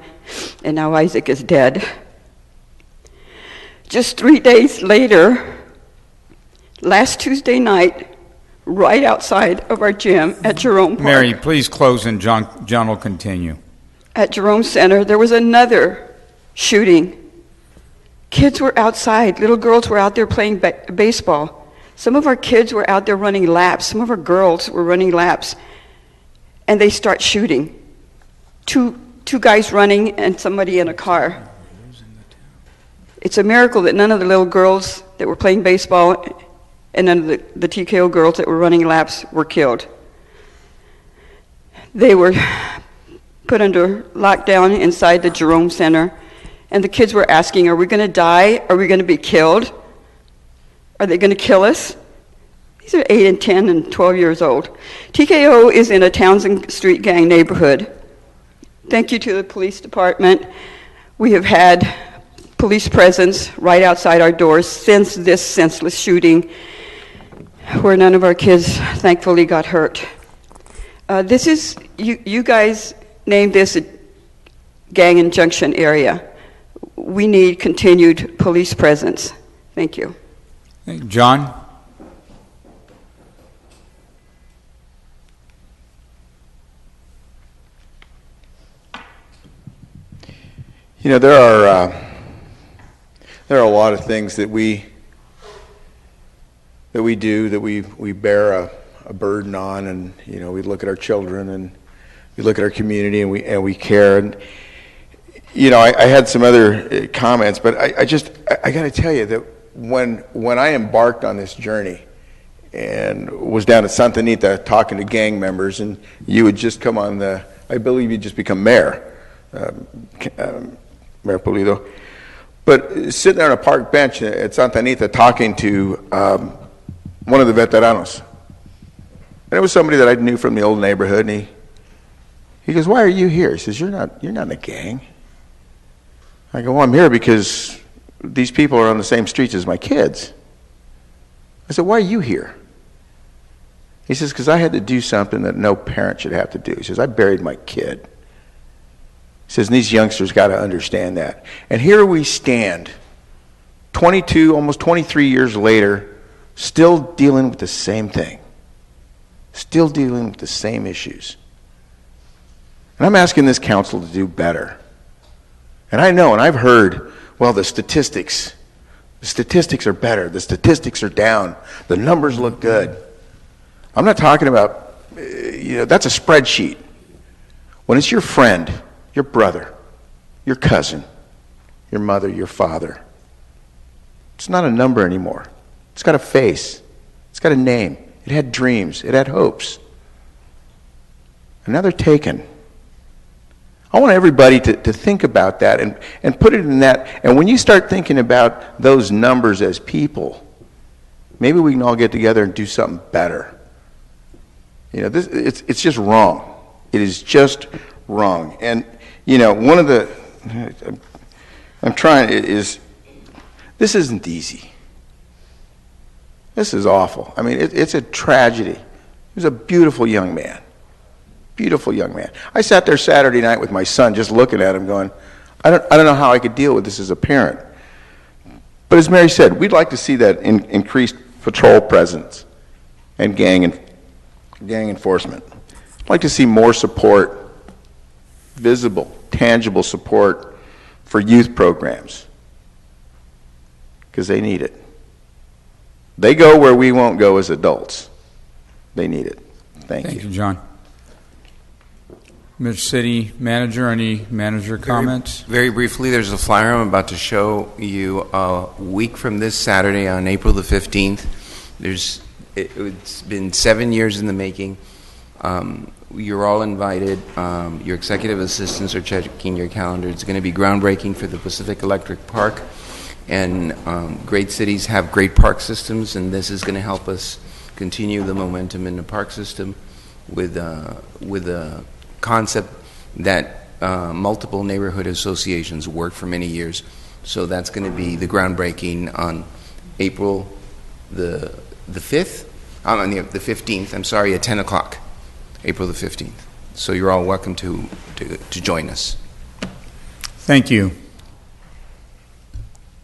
and now Isaac is dead. Just 3 days later, last Tuesday night, right outside of our gym at Jerome Park. Mary, please close and John will continue. At Jerome Center, there was another shooting. Kids were outside. Little girls were out there playing baseball. Some of our kids were out there running laps. Some of our girls were running laps. And they start shooting. Two guys running and somebody in a car. It's a miracle that none of the little girls that were playing baseball and none of the TKO girls that were running laps were killed. They were put under lockdown inside the Jerome Center, and the kids were asking, are we going to die? Are we going to be killed? Are they going to kill us? These are 8 and 10 and 12 years old. TKO is in a Townsend Street gang neighborhood. Thank you to the police department. We have had police presence right outside our doors since this senseless shooting, where none of our kids thankfully got hurt. This is, you guys named this a gang injunction area. We need continued police presence. Thank you. John? You know, there are a lot of things that we do, that we bear a burden on, and you know, we look at our children and we look at our community and we care. And you know, I had some other comments, but I got to tell you that when I embarked on this journey and was down at Santa Anita talking to gang members, and you would just come on I believe you just become mayor, Mayor Pulido. But sitting there on a park bench at Santa Anita talking to one of the veteranos, and it was somebody that I knew from the old neighborhood, and he goes, "Why are you here?" He says, "You're not in a gang." I go, "Well, I'm here because these people are on the same streets as my kids." I said, "Why are you here?" He says, "Because I had to do something that no parent should have to do." He says, "I buried my kid." He says, and these youngsters got to understand that. And here we stand, 22, almost 23 years later, still dealing with the same thing. Still dealing with the same issues. And I'm asking this council to do better. And I know, and I've heard, well, the statistics are better. The statistics are down. The numbers look good. I'm not talking about, that's a spreadsheet. When it's your friend, your brother, your cousin, your mother, your father, it's not a number anymore. It's got a face. It's got a name. It had dreams. It had hopes. And now they're taken. I want everybody to think about that and put it in that. And when you start thinking about those numbers as people, maybe we can all get together and do something better. You know, it's just wrong. It is just wrong. And, you know, one of the, I'm trying, is, this isn't easy. This is awful. I mean, it's a tragedy. He was a beautiful young man. Beautiful young man. I sat there Saturday night with my son just looking at him going, I don't know how I could deal with this as a parent. But as Mary said, we'd like to see that increased patrol presence and gang enforcement. I'd like to see more support, visible, tangible support for youth programs, because they need it. They go where we won't go as adults. They need it. Thank you. Thank you, John. Mr. City Manager, any manager comments? Very briefly, there's a flyer I'm about to show you a week from this Saturday on April the 15th. It's been 7 years in the making. You're all invited. Your executive assistants are checking your calendar. It's going to be groundbreaking for the Pacific Electric Park. And great cities have great park systems, and this is going to help us continue the momentum in the park system with a concept that multiple neighborhood associations worked for many years. So that's going to be the groundbreaking on April the 5th, on the 15th, I'm sorry, at 10 o'clock, April the 15th. So you're all welcome to join us. Thank you.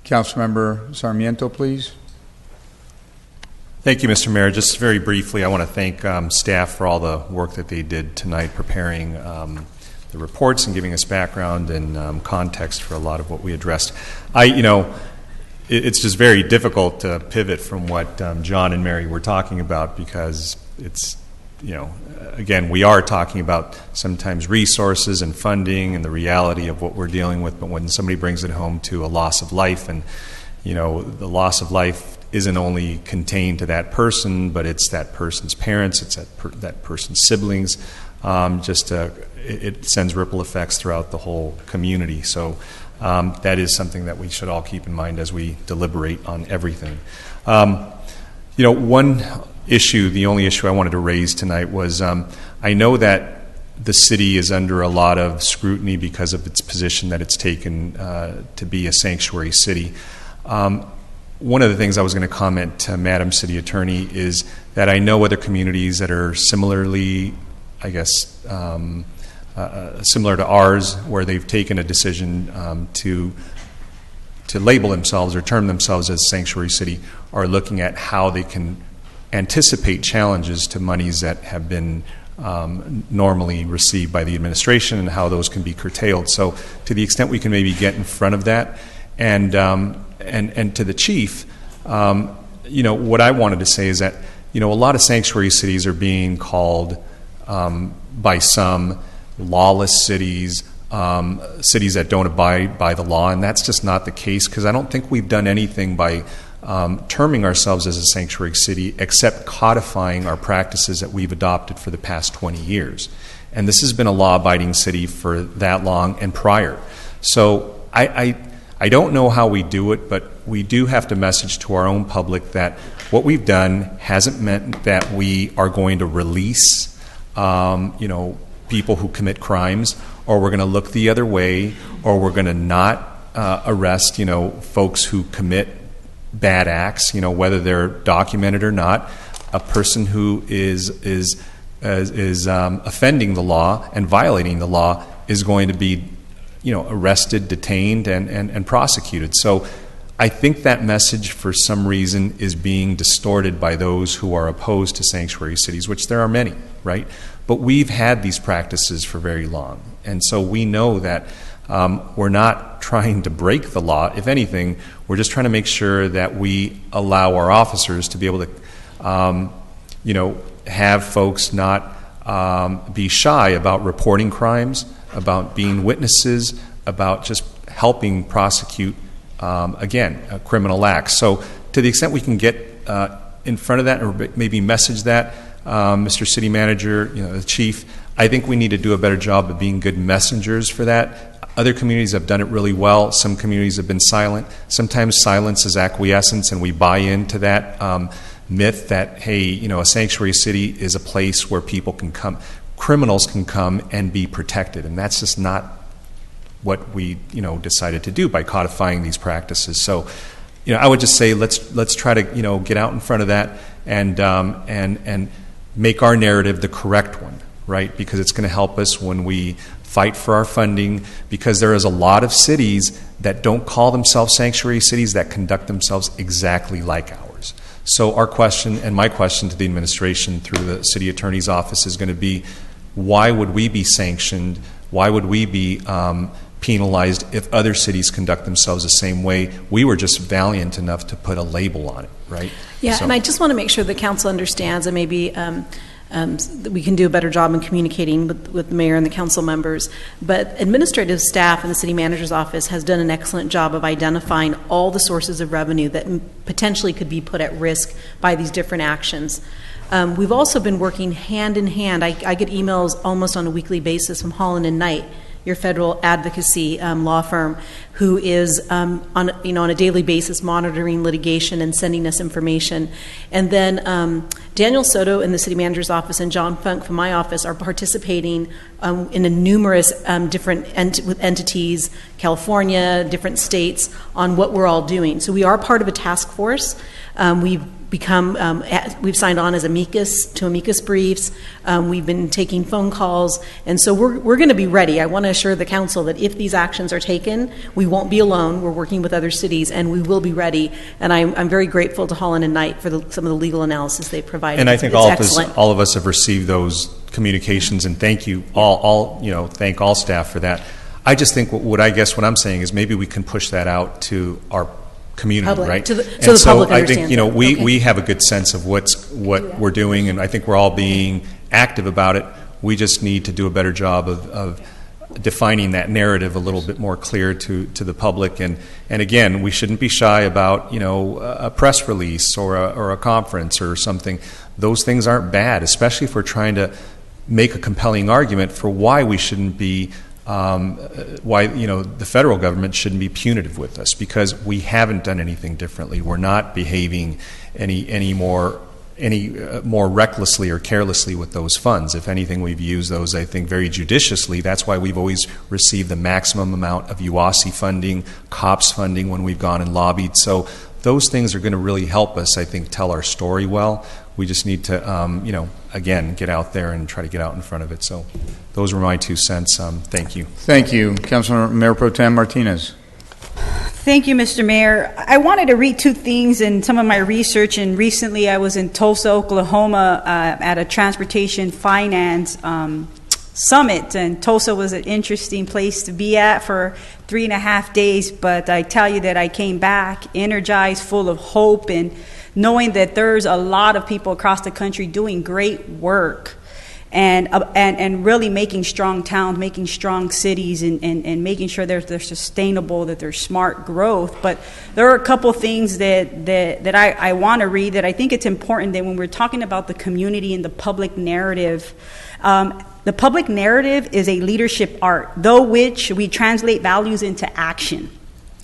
Councilmember Sarmiento, please. Thank you, Mr. Mayor. Just very briefly, I want to thank staff for all the work that they did tonight preparing the reports and giving us background and context for a lot of what we addressed. It's just very difficult to pivot from what John and Mary were talking about, because it's, again, we are talking about sometimes resources and funding and the reality of what we're dealing with, but when somebody brings it home to a loss of life, and, the loss of life isn't only contained to that person, but it's that person's parents, it's that person's siblings. It sends ripple effects throughout the whole community. So that is something that we should all keep in mind as we deliberate on everything. One issue, the only issue I wanted to raise tonight was I know that the city is under a lot of scrutiny because of its position that it's taken to be a sanctuary city. One of the things I was going to comment to Madam City Attorney is that I know other communities that are similarly, I guess, similar to ours, where they've taken a decision to label themselves or term themselves as sanctuary city, are looking at how they can anticipate challenges to monies that have been normally received by the administration and how those can be curtailed. So to the extent we can maybe get in front of that, and to the chief, what I wanted to say is that, a lot of sanctuary cities are being called by some lawless cities, cities that don't abide by the law, and that's just not the case, because I don't think we've done anything by terming ourselves as a sanctuary city except codifying our practices that we've adopted for the past 20 years. And this has been a law-abiding city for that long and prior. So I don't know how we do it, but we do have to message to our own public that what we've done hasn't meant that we are going to release people who commit crimes, or we're going to look the other way, or we're going to not arrest folks who commit bad acts, whether they're documented or not. A person who is offending the law and violating the law is going to be arrested, detained, and prosecuted. So I think that message, for some reason, is being distorted by those who are opposed to sanctuary cities, which there are many, right? But we've had these practices for very long. And so we know that we're not trying to break the law. If anything, we're just trying to make sure that we allow our officers to be able to, have folks not be shy about reporting crimes, about being witnesses, about just helping prosecute, criminal acts. So to the extent we can get in front of that, or maybe message that, Mr. City Manager, the Chief, I think we need to do a better job of being good messengers for that. Other communities have done it really well. Some communities have been silent. Sometimes silence is acquiescence, and we buy into that myth that, hey, you know, a sanctuary city is a place where people can come, criminals can come and be protected, and that's just not what we, you know, decided to do by codifying these practices. So, you know, I would just say let's try to, you know, get out in front of that and make our narrative the correct one, right? Because it's going to help us when we fight for our funding, because there is a lot of cities that don't call themselves sanctuary cities that conduct themselves exactly like ours. So our question, and my question to the administration through the city attorney's office, is going to be, why would we be sanctioned? Why would we be penalized if other cities conduct themselves the same way? We were just valiant enough to put a label on it, right? Yeah, So- and I just want to make sure the council understands, and maybe that we can do a better job in communicating with the mayor and the council members. But administrative staff in the city manager's office has done an excellent job of identifying all the sources of revenue that potentially could be put at risk by these different actions. We've also been working hand in hand. I get emails almost on a weekly basis from Holland and Knight, your federal advocacy law firm, who is on a daily basis monitoring litigation and sending us information. And then Daniel Soto in the city manager's office and John Funk from my office are participating in a numerous different entities, California, different states, on what we're all doing. So we are part of a task force. We've signed on as amicus briefs. We've been taking phone calls, and so we're going to be ready. I want to assure the council that if these actions are taken, we won't be alone. We're working with other cities, and we will be ready. And I'm very grateful to Holland and Knight for some of the legal analysis they provided. And I think It's all of us have received those communications, and thank you thank all staff for that. I just think what I'm saying is maybe we can push that out to our community, Public, right? so the so public I think, you know, understands it. we have a good sense of what we're doing, and I think we're all being active about it. We just need to do a better job of defining that narrative a little bit more clear to the public. And again, we shouldn't be shy about, you know, a press release or a conference or something. Those things aren't bad, especially if we're trying to make a compelling argument for why we shouldn't be why, you know, the federal government shouldn't be punitive with us, because we haven't done anything differently. We're not behaving any more recklessly or carelessly with those funds. If anything, we've used those, I think, very judiciously. That's why we've always received the maximum amount of UASI funding, COPS funding when we've gone and lobbied. So those things are going to really help us, I think, tell our story well. We just need to, again, get out there and try to get out in front of it. So those were my 2 cents. Thank you. Thank you. Councilor Mayor Pro Tem Martinez. Thank you, Mr. Mayor. I wanted to read 2 things in some of my research, and recently I was in Tulsa, Oklahoma at a transportation finance summit, and Tulsa was an interesting place to be at for 3.5 days, but I tell you that I came back energized, full of hope, and knowing that there's a lot of people across the country doing great work and really making strong towns, making strong cities, and making sure they're sustainable, that they're smart growth. But there are a couple things that I want to read that I think it's important that when we're talking about the community and the public narrative, the public narrative is a leadership art, though which we translate values into action,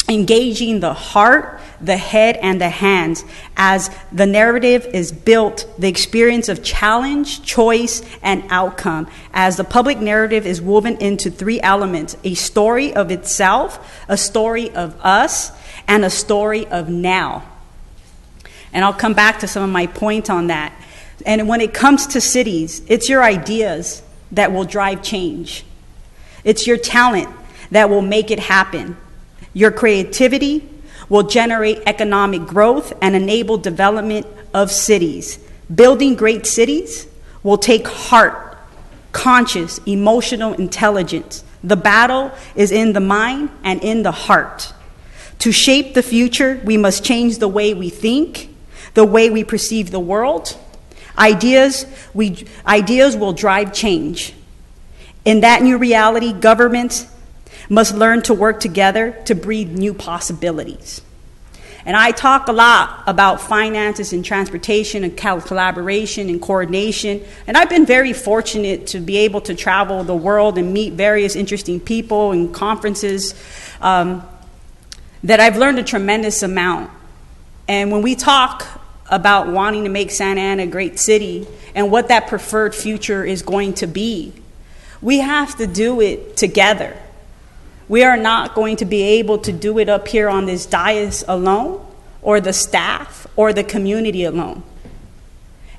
engaging the heart, the head, and the hands. As the narrative is built, the experience of challenge, choice, and outcome. As the public narrative is woven into 3 elements: a story of itself, a story of us, and a story of now. And I'll come back to some of my points on that. And when it comes to cities, it's your ideas that will drive change. It's your talent that will make it happen. Your creativity will generate economic growth and enable development of cities. Building great cities will take heart, conscious, emotional intelligence. The battle is in the mind and in the heart. To shape the future, we must change the way we think, the way we perceive the world. Ideas will drive change. In that new reality, governments must learn to work together to breed new possibilities. And I talk a lot about finances and transportation and collaboration and coordination. And I've been very fortunate to be able to travel the world and meet various interesting people and conferences that I've learned a tremendous amount. And when we talk about wanting to make Santa Ana a great city and what that preferred future is going to be, we have to do it together. We are not going to be able to do it up here on this dais alone, or the staff, or the community alone.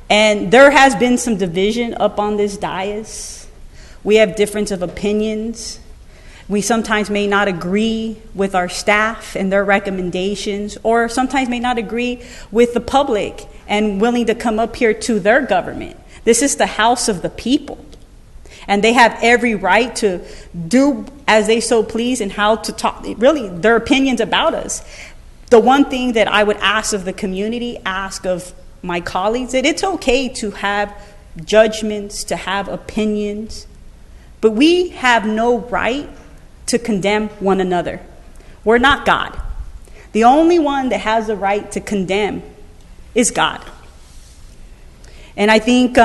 And there has been some division up on this dais. We have difference of opinions. We sometimes may not agree with our staff and their recommendations, or sometimes may not agree with the public and willing to come up here to their government. This is the house of the people. And they have every right to do as they so please and how to talk, really, their opinions about us. The one thing that I would ask of the community, ask of my colleagues, that it's okay to have judgments, to have opinions, but we have no right to condemn one another. We're not God. The only one that has the right to condemn is God. And I think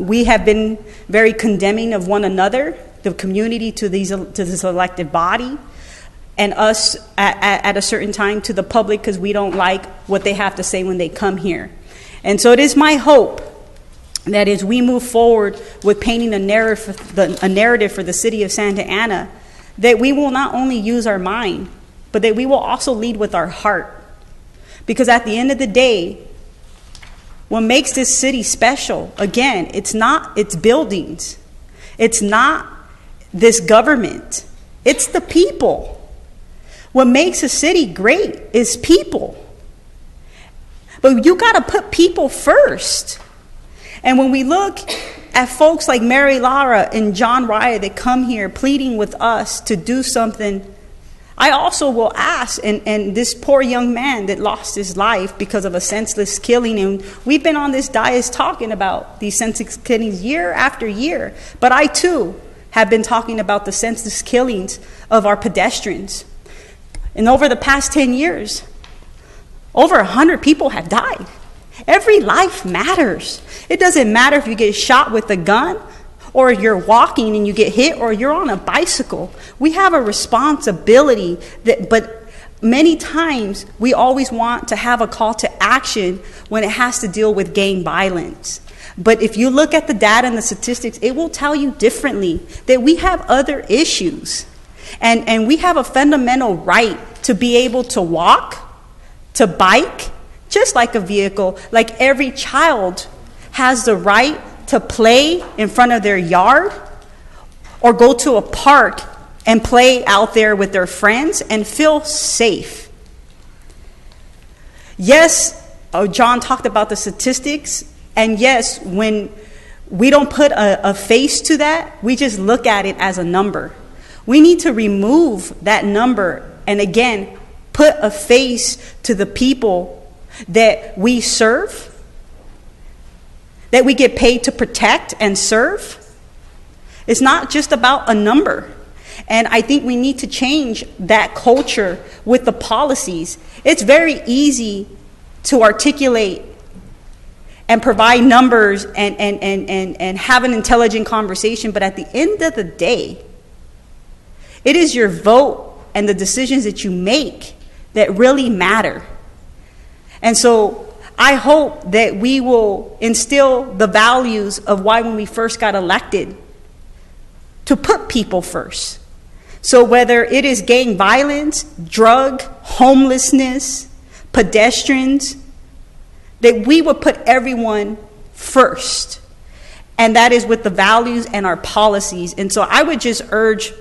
we have been very condemning of one another, the community to this elected body, and us at a certain time to the public, because we don't like what they have to say when they come here. And so it is my hope that as we move forward with painting a narrative for the city of Santa Ana, that we will not only use our mind, but that we will also lead with our heart. Because at the end of the day, what makes this city special, again, it's not its buildings. It's not this government. It's the people. What makes a city great is people. But you got to put people first. And when we look at folks like Mary Lara and John Raya that come here pleading with us to do something, I also will ask, and this poor young man that lost his life because of a senseless killing, and we've been on this dais talking about these senseless killings year after year, but I too have been talking about the senseless killings of our pedestrians. And over the past 10 years, over 100 people have died. Every life matters. It doesn't matter if you get shot with a gun, or you're walking and you get hit, or you're on a bicycle. We have a responsibility, but many times we always want to have a call to action when it has to deal with gang violence. But if you look at the data and the statistics, it will tell you differently, that we have other issues. And we have a fundamental right to be able to walk, to bike, just like a vehicle. Like every child has the right to play in front of their yard, or go to a park and play out there with their friends and feel safe. Yes, John talked about the statistics, and yes, when we don't put a face to that, we just look at it as a number. We need to remove that number and again, put a face to the people that we serve, that we get paid to protect and serve. It's not just about a number. And I think we need to change that culture with the policies. It's very easy to articulate and provide numbers and have an intelligent conversation, but at the end of the day, it is your vote and the decisions that you make that really matter. And so I hope that we will instill the values of why when we first got elected, to put people first. So whether it is gang violence, drug, homelessness, pedestrians, that we would put everyone first. And that is with the values and our policies. And so I would just urge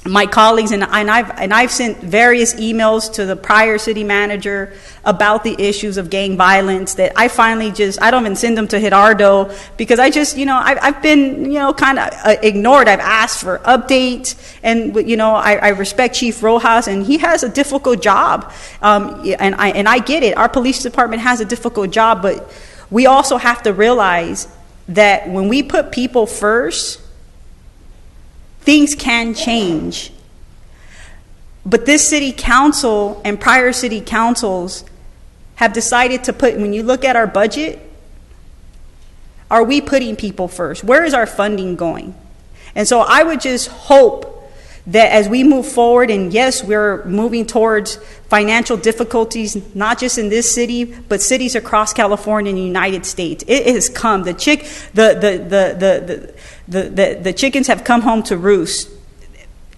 my colleagues, and I've sent various emails to the prior city manager about the issues of gang violence, that I finally I don't even send them to Gerardo, because I just, I've been, kind of ignored. I've asked for updates, and, I respect Chief Rojas, and he has a difficult job, and I get it. Our police department has a difficult job, but we also have to realize that when we put people first, things can change. But this city council and prior city councils have decided to put, when you look at our budget, are we putting people first? Where is our funding going? And so I would just hope that as we move forward, and yes, we're moving towards financial difficulties, not just in this city, but cities across California and the United States. It has come. The chickens have come home to roost.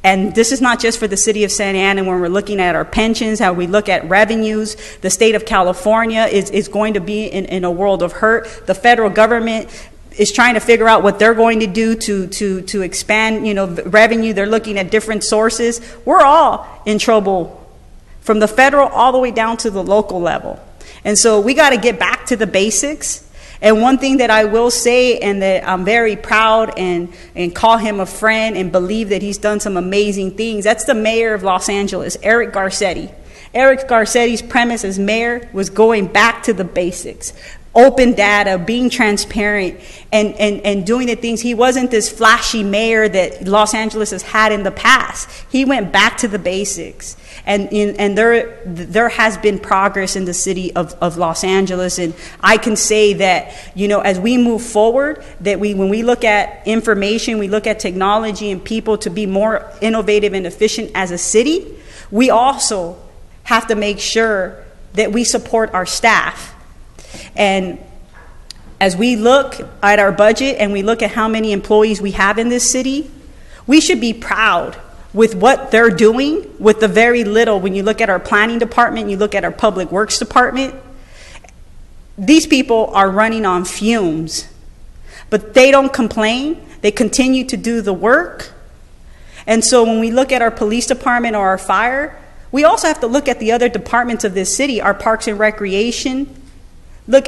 And this is not just for the city of Santa Ana. When we're looking at our pensions, how we look at revenues, the state of California is going to be in a world of hurt. The federal government is trying to figure out what they're going to do to expand, revenue. They're looking at different sources. We're all in trouble, from the federal all the way down to the local level. And so we got to get back to the basics. And one thing that I will say, and that I'm very proud and call him a friend and believe that he's done some amazing things, that's the mayor of Los Angeles, Eric Garcetti. Eric Garcetti's premise as mayor was going back to the basics. Open data, being transparent, and doing the things. He wasn't this flashy mayor that Los Angeles has had in the past. He went back to the basics. And there has been progress in the city of Los Angeles. And I can say that, as we move forward, that when we look at information, we look at technology and people to be more innovative and efficient as a city, we also have to make sure that we support our staff. And as we look at our budget and we look at how many employees we have in this city, we should be proud with what they're doing with the very little. When you look at our planning department, you look at our public works department, these people are running on fumes. But they don't complain. They continue to do the work. And so when we look at our police department or our fire, we also have to look at the other departments of this city, our parks and recreation. Look,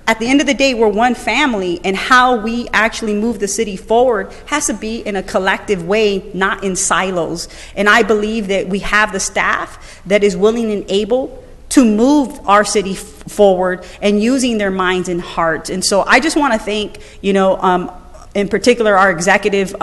at the end of the day, we're one family, and how we actually move the city forward has to be in a collective way, not in silos. And I believe that we have the staff that is willing and able to move our city forward and using their minds and hearts. And so I just want to thank, in particular, our executive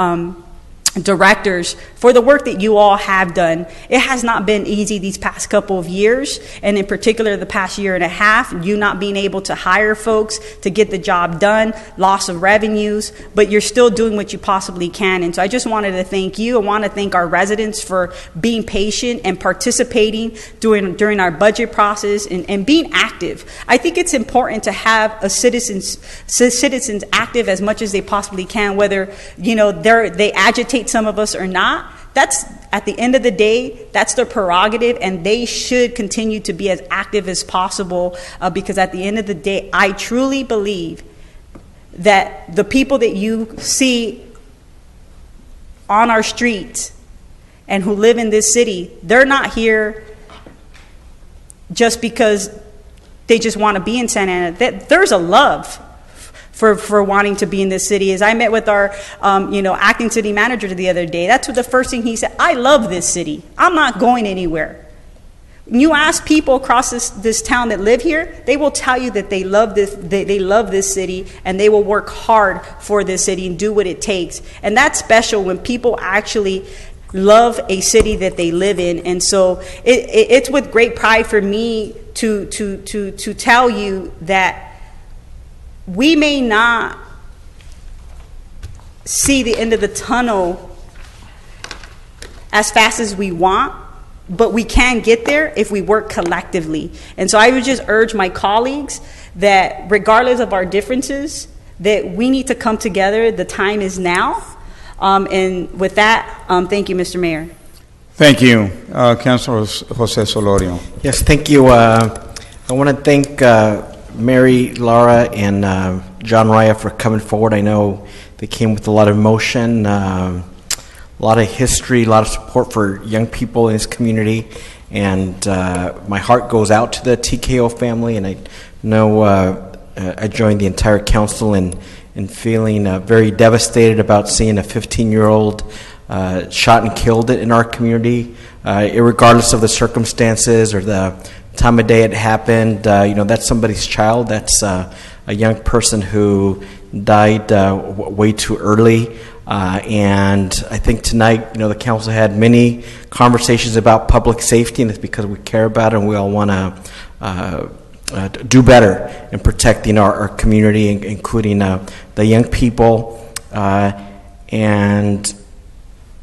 directors for the work that you all have done. It has not been easy these past couple of years, and in particular the past year and a half, you not being able to hire folks to get the job done, loss of revenues, but you're still doing what you possibly can. And so I just wanted to thank you. I want to thank our residents for being patient and participating during our budget process and being active. I think it's important to have citizens active as much as they possibly can, whether they agitate some of us or not. That's, at the end of the day, that's their prerogative, and they should continue to be as active as possible, because at the end of the day, I truly believe that the people that you see on our streets and who live in this city, they're not here just because they just want to be in Santa Ana. There's a love for wanting to be in this city. As I met with our acting city manager the other day, that's what the first thing he said: I love this city. I'm not going anywhere. When you ask people across this town that live here, they will tell you that they love this. They love this city, and they will work hard for this city and do what it takes. And that's special when people actually love a city that they live in. And so it's with great pride for me to tell you that we may not see the end of the tunnel as fast as we want, but we can get there if we work collectively. And so I would just urge my colleagues that regardless of our differences, that we need to come together. The time is now. And with that, thank you, Mr. Mayor. Thank you, Councilor Jose Solorio. Yes, thank you. I want to thank Mary, Laura, and John Raya for coming forward. I know they came with a lot of emotion, a lot of history, a lot of support for young people in this community. And my heart goes out to the TKO family, and I know I joined the entire council in feeling very devastated about seeing a 15-year-old shot and killed in our community, irregardless of the circumstances or the time of day it happened. That's somebody's child. That's a young person who died way too early. And I think tonight, the council had many conversations about public safety, and it's because we care about it and we all want to do better in protecting our community, including the young people. And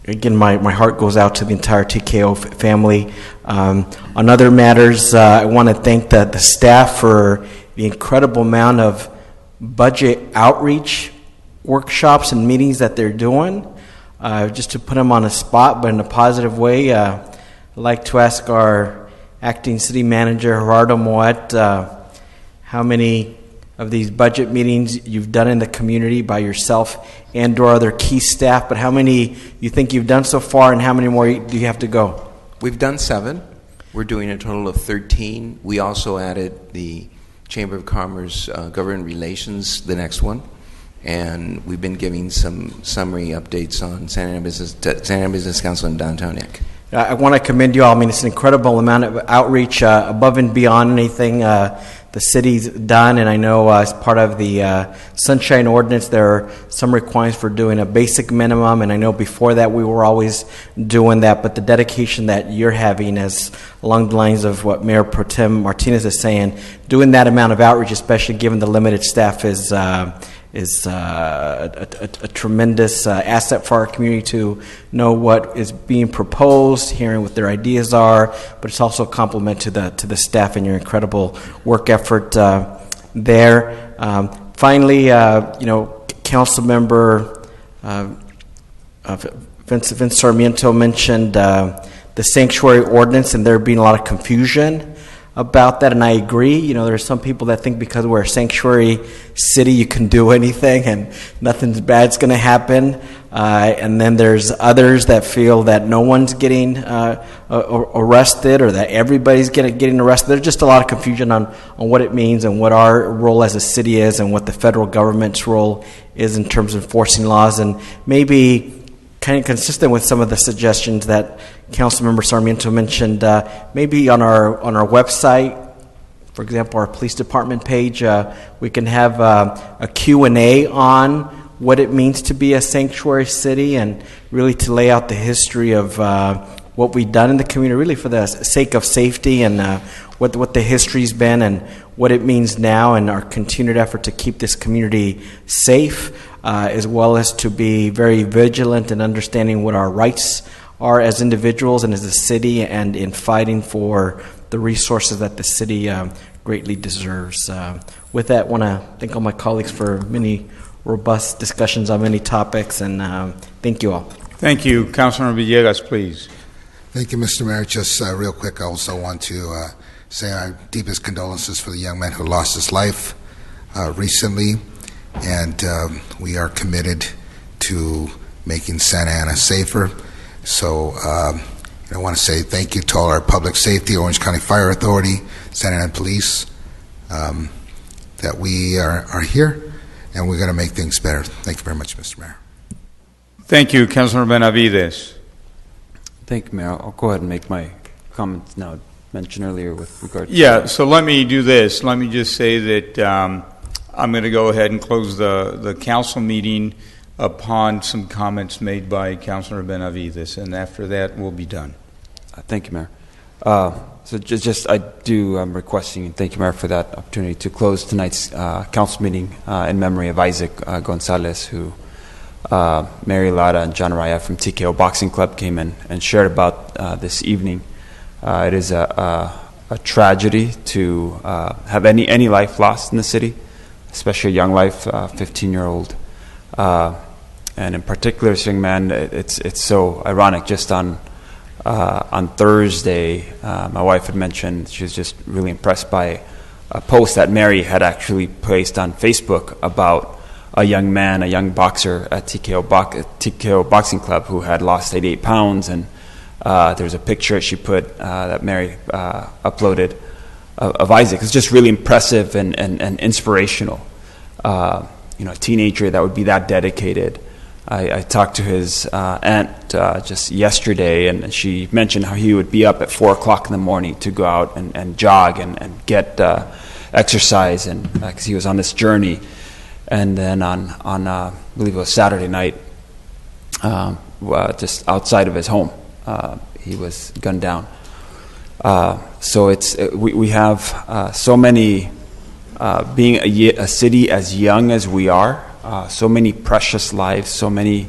again, my heart goes out to the entire TKO family. On other matters, I want to thank the staff for the incredible amount of budget outreach workshops and meetings that they're doing. Just to put them on a spot, but in a positive way, I'd like to ask our acting city manager, Gerardo Moet, how many of these budget meetings you've done in the community by yourself and or other key staff, but how many you think you've done so far, and how many more do you have to go? We've done 7. We're doing a total of 13. We also added the Chamber of Commerce Government Relations, the next one, and we've been giving some summary updates on Santa Ana Business Council and Downtown Inc. I want to commend you all. I mean, it's an incredible amount of outreach above and beyond anything the city's done, and I know as part of the Sunshine Ordinance, there are some requirements for doing a basic minimum, and I know before that we were always doing that, but the dedication that you're having is along the lines of what Mayor Pro Tem Martinez is saying, doing that amount of outreach, especially given the limited staff, is a tremendous asset for our community to know what is being proposed, hearing what their ideas are, but it's also a compliment to the staff and your incredible work effort there. Finally, Council Member Vince Sarmiento mentioned the sanctuary ordinance and there being a lot of confusion about that, and I agree. There are some people that think because we're a sanctuary city, you can do anything and nothing bad's going to happen. And then there's others that feel that no one's getting arrested or that everybody's getting arrested. There's just a lot of confusion on what it means and what our role as a city is and what the federal government's role is in terms of enforcing laws, and maybe kind of consistent with some of the suggestions that Councilmember Sarmiento mentioned, maybe on our website, for example, our police department page, we can have a Q&A on what it means to be a sanctuary city and really to lay out the history of what we've done in the community, really for the sake of safety and what the history's been and what it means now and our continued effort to keep this community safe, as well as to be very vigilant in understanding what our rights are as individuals and as a city and in fighting for the resources that the city greatly deserves. With that, I want to thank all my colleagues for many robust discussions on many topics, and thank you all. Thank you. Councilmember Villegas, please. Thank you, Mr. Mayor. Just real quick, I also want to say our deepest condolences for the young man who lost his life recently, and we are committed to making Santa Ana safer. So I want to say thank you to all our public safety, Orange County Fire Authority, Santa Ana Police, that we are here, and we're going to make things better. Thank you very much, Mr. Mayor. Thank you, Councilor Benavides. Thank you, Mayor. I'll go ahead and make my comments now mentioned earlier with regard to... Yeah, so let me do this. Let me just say that I'm going to go ahead and close the council meeting upon some comments made by Councilor Benavides, and after that, we'll be done. Thank you, Mayor. So I'm requesting, and thank you, Mayor, for that opportunity to close tonight's council meeting in memory of Isaac Gonzalez, who Mary Lara and John Raya from TKO Boxing Club came in and shared about this evening. It is a tragedy to have any life lost in the city, especially a young life, 15-year-old. And in particular, this young man, it's so ironic. Just on Thursday, my wife had mentioned she was just really impressed by a post that Mary had actually placed on Facebook about a young man, a young boxer at TKO Boxing Club who had lost 88 pounds. And there's a picture she put that Mary uploaded of Isaac. It's just really impressive and inspirational. A teenager that would be that dedicated. I talked to his aunt just yesterday, and she mentioned how he would be up at 4 o'clock in the morning to go out and jog and get exercise, and because he was on this journey. And then on I believe it was Saturday night, just outside of his home, he was gunned down. So we have so many. Being a city as young as we are, so many precious lives, so many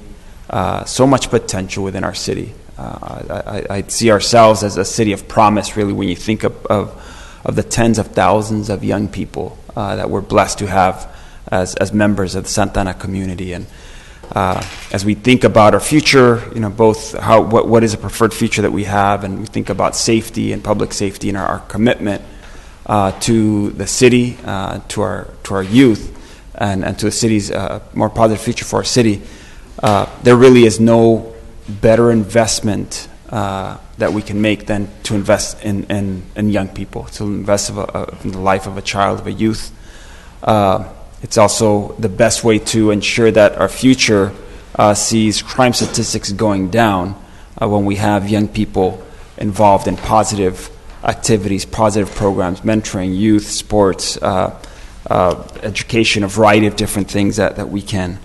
so much potential within our city. I see ourselves as a city of promise, really, when you think of the tens of thousands of young people that we're blessed to have as members of the Santa Ana community. And as we think about our future, both what is a preferred future that we have, and we think about safety and public safety and our commitment to the city, to our youth, and to the city's more positive future for our city, there really is no better investment that we can make than to invest in young people, to invest in the life of a child, of a youth. It's also the best way to ensure that our future sees crime statistics going down when we have young people involved in positive activities, positive programs, mentoring, youth, sports, education, a variety of different things that we can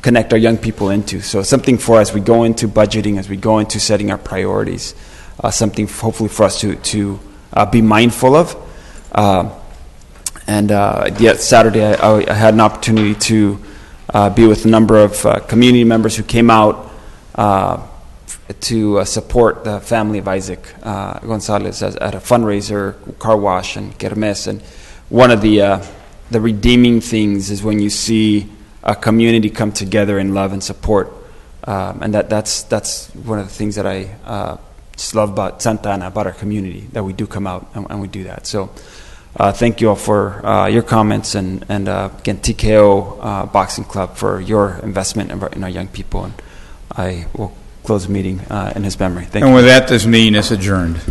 connect our young people into. So something for as we go into budgeting, as we go into setting our priorities, something hopefully for us to be mindful of. Saturday I had an opportunity to be with a number of community members who came out to support the family of Isaac Gonzalez at a fundraiser, car wash, and kermes. And one of the redeeming things is when you see a community come together in love and support, and that's one of the things that I just love about Santa Ana, about our community, that we do come out and we do that. So thank you all for your comments, and again, TKO Boxing Club for your investment in our young people. And I will close the meeting in his memory. Thank you. And with that, this meeting is adjourned.